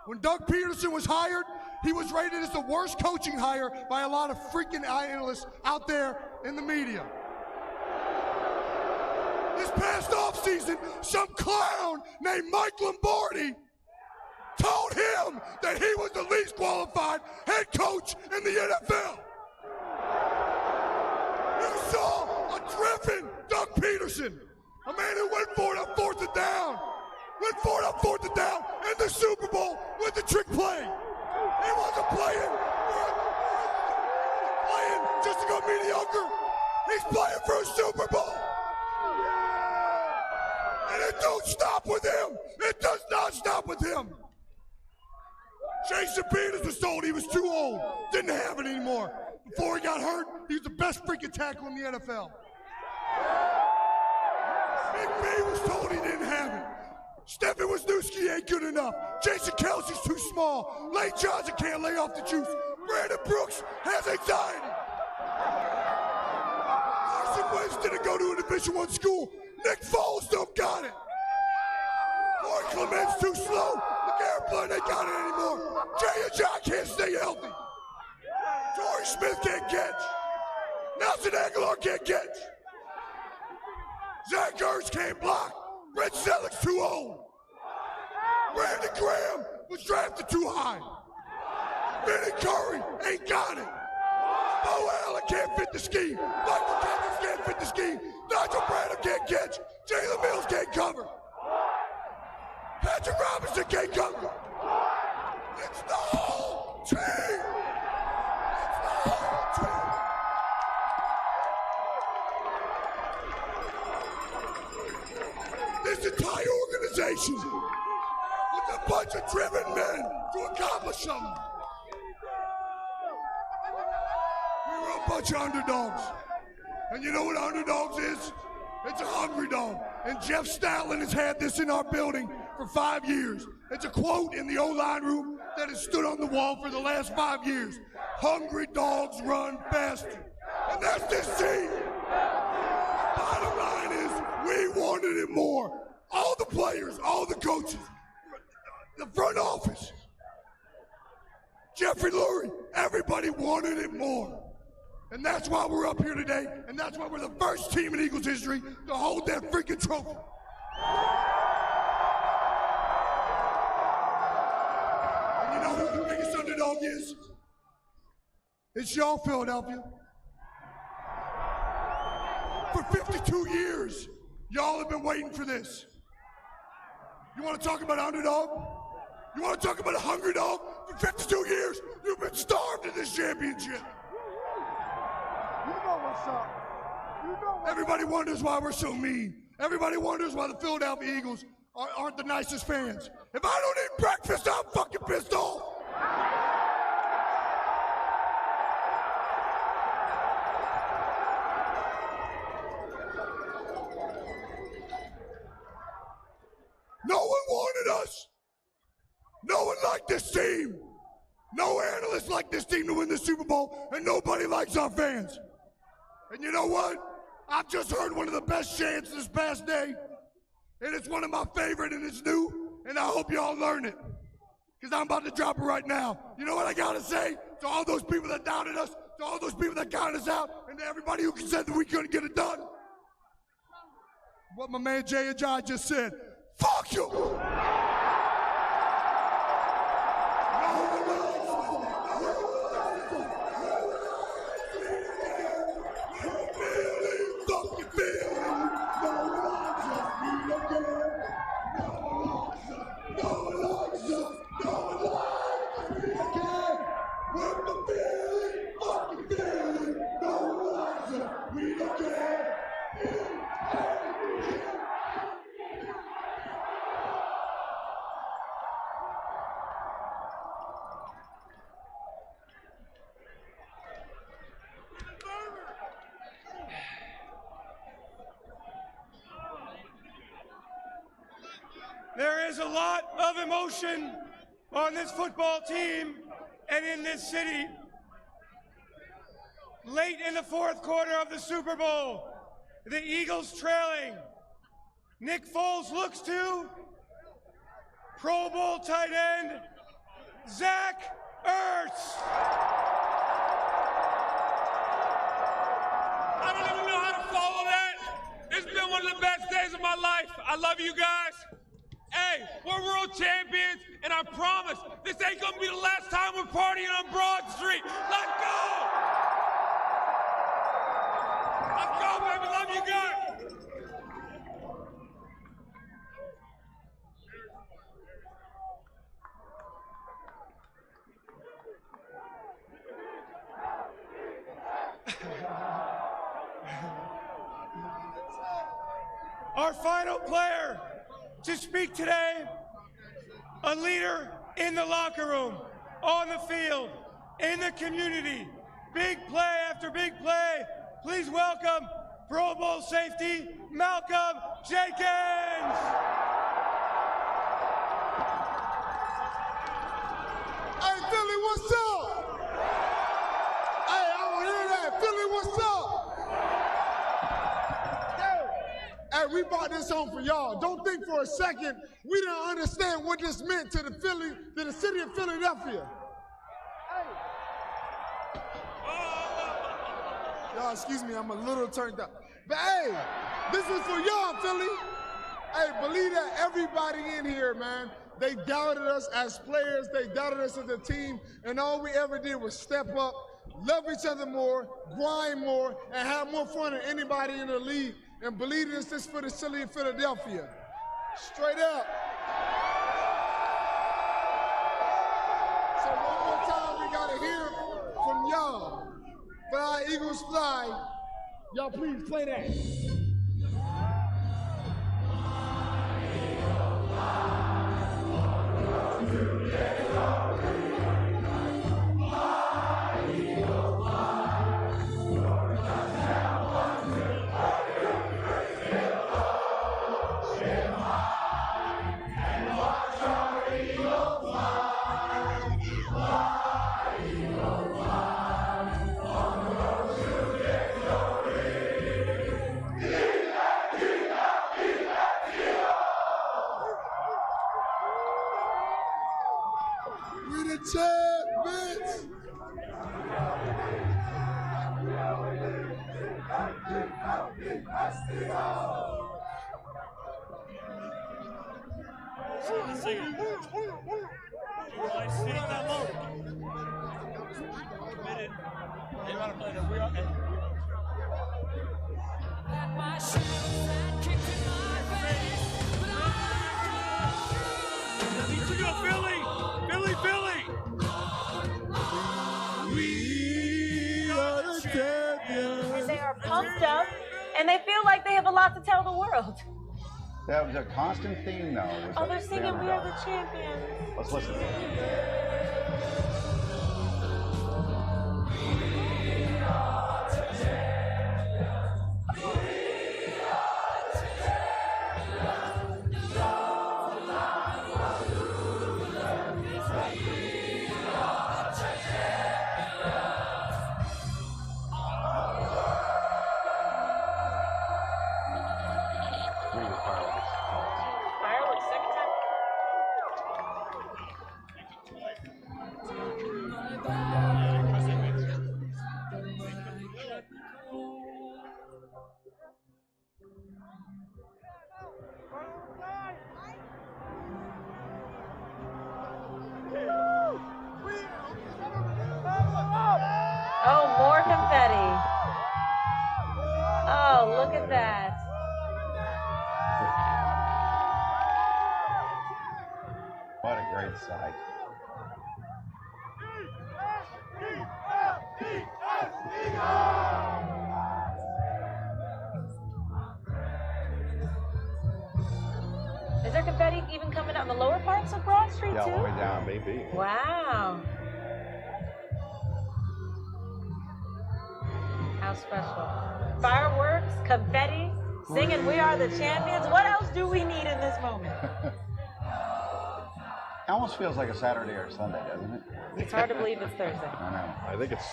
When Doug Peterson was hired, he was rated as the worst coaching hire by a lot of freaking analysts out there in the media. This past offseason, some clown named Mike Lombardi told him that he was the least qualified head coach in the NFL. You saw a driven Doug Peterson, a man who went for it on 4th and down. Went for it on 4th and down in the Super Bowl with the trick play. He wasn't playing just to go mediocre. He's playing for a Super Bowl. And it don't stop with him. It does not stop with him. Jason Peters was told he was too old. Didn't have it anymore. Before he got hurt, he was the best freaking tackle in the NFL. Big B was told he didn't have it. Stephen Wisniewski ain't good enough. Jason Kelsey's too small. Lane Johnson can't lay off the juice. Brandon Brooks has anxiety. Carson Wentz didn't go to a Division I school. Nick Foles don't got it. Corey Clement's too slow. LeGarrette Blount ain't got it anymore. Jay and John can't stay healthy. Torrey Smith can't catch. Nelson Aguilar can't catch. Zach Ertz can't block. Brett Selleck's too old. Brandon Graham was drafted too high. Vinny Curry ain't got it. Bo Allen can't fit the scheme. Michael Thomas can't fit the scheme. Nigel Bradham can't catch. Jalen Mills can't cover. Patrick Robinson can't cover. It's the whole team. It's the whole team. bunch of underdogs. And you know what underdogs is? It's a hungry dog. And Jeff Stoutland has had this in our building for 5 years. It's a quote in the O-line room that has stood on the wall for the last 5 years. Hungry dogs run faster. And that's this team. Bottom line is, we wanted it more. All the players, all the coaches, the front office, Jeffrey Lurie, everybody wanted it more. And that's why we're up here today, and that's why we're the first team in Eagles history to hold that freaking trophy. And you know who the biggest underdog is? It's y'all, Philadelphia. For 52 years, y'all have been waiting for this. You want to talk about underdog? You want to talk about a hungry dog? For 52 years, you've been starved in this championship. You know what's up. Everybody wonders why we're so mean. Everybody wonders why the Philadelphia Eagles aren't the nicest fans. If I don't eat breakfast, I'm fucking pissed off. No one wanted us. No one liked this team. No analyst liked this team to win the Super Bowl, and nobody likes our fans. And you know what? I've just heard one of the best chants this past day, and it's one of my favorite, and it's new, and I hope y'all learn it, because I'm about to drop it right now. You know what I gotta say to all those people that doubted us, to all those people that counted us out, and to everybody who said that we couldn't get it done? What my man Jay Ajayi just said. Fuck you! There is a lot of emotion on this football team and in this city. Late in the fourth quarter of the Super Bowl, the Eagles trailing. Nick Foles looks to Pro Bowl tight end Zach Ertz. I don't even know how to follow that. It's been one of the best days of my life. I love you guys. Hey, we're world champions, and I promise this ain't gonna be the last time we're partying on Broad Street. Let's go! Let's go, baby. Love you guys. Our final player to speak today, a leader in the locker room, on the field, in the community, big play after big play. Please welcome Pro Bowl safety, Malcolm Jenkins. Hey, Philly, what's up? Hey, I don't hear that. Philly, what's up? Hey, we brought this home for y'all. Don't think for a second we didn't understand what this meant to the city of Philadelphia. Y'all, excuse me, I'm a little turned up. But hey, this is for y'all, Philly. Hey, believe that everybody in here, man, they doubted us as players, they doubted us as a team, and all we ever did was step up, love each other more, grind more, and have more fun than anybody in the league. And believe this is for the city of Philadelphia. Straight up. So one more time, we gotta hear from y'all. Fly, Eagles fly. Y'all please play that. Philly! We are the champions. And they are pumped up, and they feel like they have a lot to tell the world. That was a constant theme, though. Oh, they're singing "We Are the Champions." Let's listen to it. Fireworks, second time. Oh, more confetti. Oh, look at that. What a great sight. Is there confetti even coming out in the lower parts of Broad Street, Yeah, too? all the way down. Maybe. Wow. How special. Fireworks, confetti, singing "We Are the Champions." What else do we need in this moment? It almost feels like a Saturday or Sunday, doesn't it? It's hard to believe it's Thursday. I know. I think it's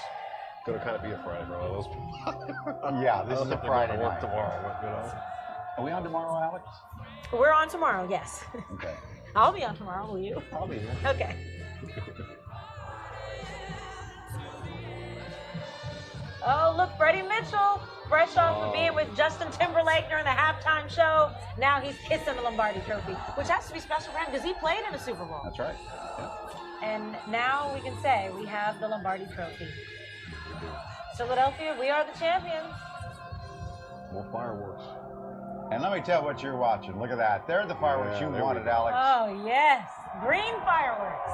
going to kind of be a Friday for all those people. Yeah, this I is don't a think they're Friday gonna work night. tomorrow, you know? Are we on tomorrow, Alex? We're on tomorrow, yes. Okay. I'll be on tomorrow, will you? I'll be here. Okay. Oh, look, Freddie Mitchell, fresh off of being with Justin Timberlake during the halftime show. Now he's kissing the Lombardi Trophy, which has to be special for him because he played in the Super Bowl. That's right. And now we can say we have the Lombardi Trophy. Philadelphia, we are the champions. More fireworks. And let me tell what you're watching. Look at that. They're the fireworks you wanted, Alex. Oh, yes. Green fireworks.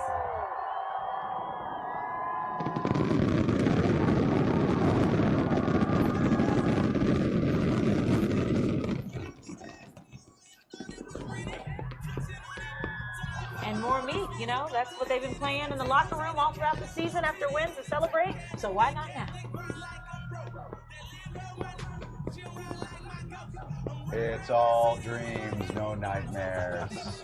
And more meat, you know, that's what they've been playing in the locker room all throughout the season after wins to celebrate. So why not now? It's all dreams, no nightmares.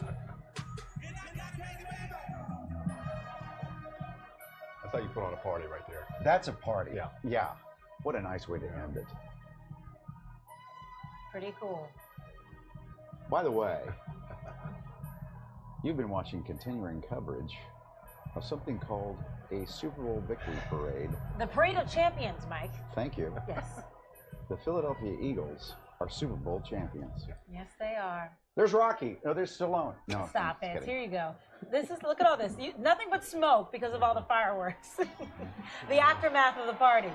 I thought you put on a party right there. That's a party. Yeah. Yeah. What a nice way to end it. Pretty cool. By the way, you've been watching continuing coverage of something called a Super Bowl victory parade. The Parade of Champions, Mike. Thank you. Yes. The Philadelphia Eagles are Super Bowl champions. Yes, they are. There's Rocky. No, there's Stallone. No, Stop I'm it. just kidding. Here you go. This is, look at all this. Nothing but smoke because of all the fireworks. The aftermath of the party.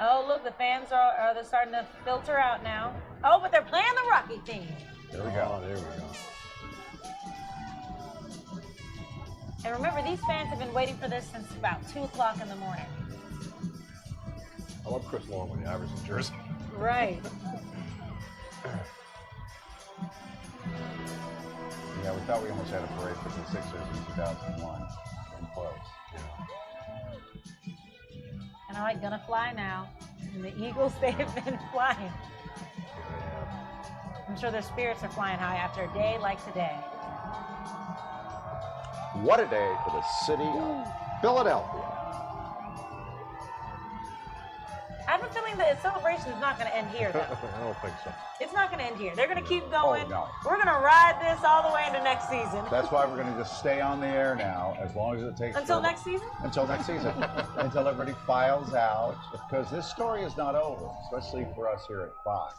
Oh, look, the fans are they're starting to filter out now. Oh, but they're playing the Rocky theme. There we go. There we go. And remember, these fans have been waiting for this since about 2 o'clock in the morning. I love Chris Long with the Iverson jersey. Right. Yeah, we thought we almost had a parade for the Sixers in 2001. Getting close. And I like Gonna Fly Now. And the Eagles, they have been flying. I'm sure their spirits are flying high after a day like today. What a day for the city of Philadelphia. I have a feeling that celebration is not going to end here, though. I don't think so. It's not going to end here. They're going to keep going. Oh, no. We're going to ride this all the way into next season. That's why we're going to just stay on the air now, as long as it takes. Until next season? Until next season. Until everybody files out, because this story is not over, especially for us here at Fox.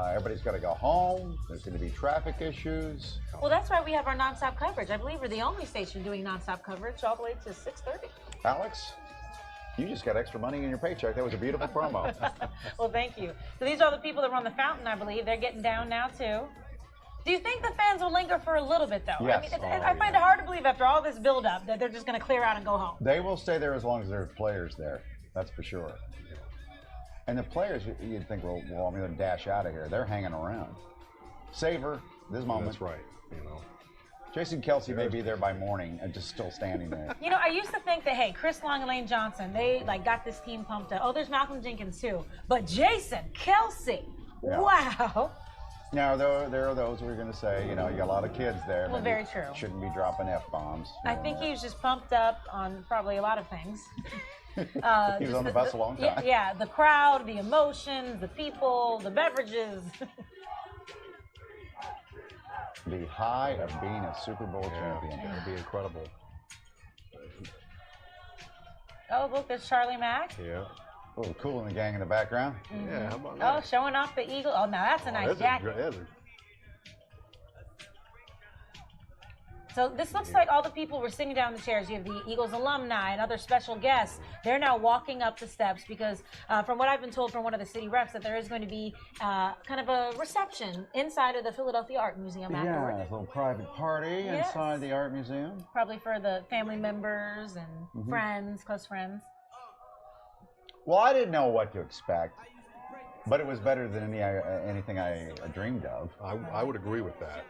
Everybody's got to go home. There's going to be traffic issues. Well, that's why we have our nonstop coverage. I believe we're the only station doing nonstop coverage all the way to 6:30. Alex, you just got extra money in your paycheck. That was a beautiful promo. Well, thank you. So these are the people that run the fountain, I believe. They're getting down now, too. Do you think the fans will linger for a little bit, though? Yes. I mean, I find it hard to believe after all this build-up that they're just going to clear out and go home. They will stay there as long as there's players there. That's for sure. And the players, you'd think, well, I'm going to dash out of here. They're hanging around. Savor this moment. That's right. You know, Jason Kelsey may be there by morning and just still standing there. You know, I used to think that, hey, Chris Long and Lane Johnson, they got this team pumped up. Oh, there's Malcolm Jenkins too. But Jason Kelsey, Yeah. wow. Now, there are those who are going to say, you know, you got a lot of kids there. Well, very true. Shouldn't be dropping F-bombs. I think he was just pumped up on probably a lot of things. He was on the bus a long time. Yeah, the crowd, the emotions, the people, the beverages. The high of being a Super Bowl champion. It would be incredible. Oh, look, there's Charlie Mack. Yeah. A little Cool in the Gang in the background. Yeah, how about Oh, showing off the Eagle. Oh, now that's a nice jacket. So this looks like all the people were sitting down in the chairs. You have the Eagles alumni and other special guests. They're now walking up the steps because from what I've been told from one of the city reps that there is going to be kind of a reception inside of the Philadelphia Art Museum afterward. Yeah, a little private party inside the Art Museum. Probably for the family members and friends, close friends. Well, I didn't know what to expect, but it was better than anything I dreamed of. I would agree with that.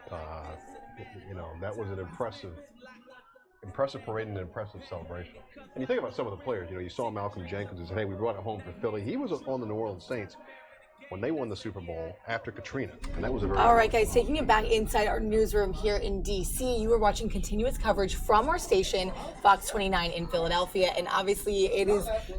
You know, that was an impressive parade and an impressive celebration. And you think about some of the players, you know, you saw Malcolm Jenkins and said, hey, we brought it home for Philly. He was on the New Orleans Saints when they won the Super Bowl after Katrina, and that was a very all right, guys, taking it back inside our newsroom here in D.C., you were watching continuous coverage from our station, FOX29 in Philadelphia, and obviously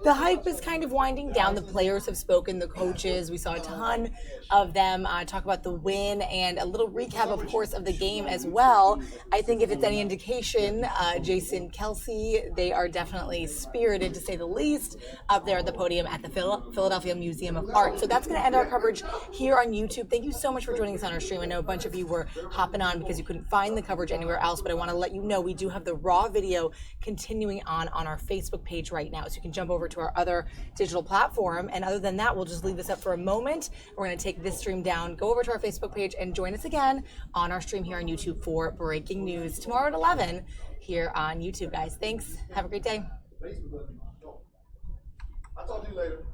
the hype is kind of winding down. The players have spoken, the coaches, we saw a ton of them talk about the win, and a little recap, of course, of the game as well. I think if it's any indication, Jason Kelsey, they are definitely spirited, to say the least, up there at the podium at the Philadelphia Museum of Art. So that's going to end our coverage here on YouTube. Thank you so much for joining us on our stream. I know a bunch of you were hopping on because you couldn't find the coverage anywhere else, but I want to let you know we do have the raw video continuing on our Facebook page right now, so you can jump over to our other digital platform. And other than that, we'll just leave this up for a moment. We're going to take this stream down, go over to our Facebook page, and join us again on our stream here on YouTube for breaking news tomorrow at 11 here on YouTube, guys. Thanks. Have a great day. I'll talk to you later.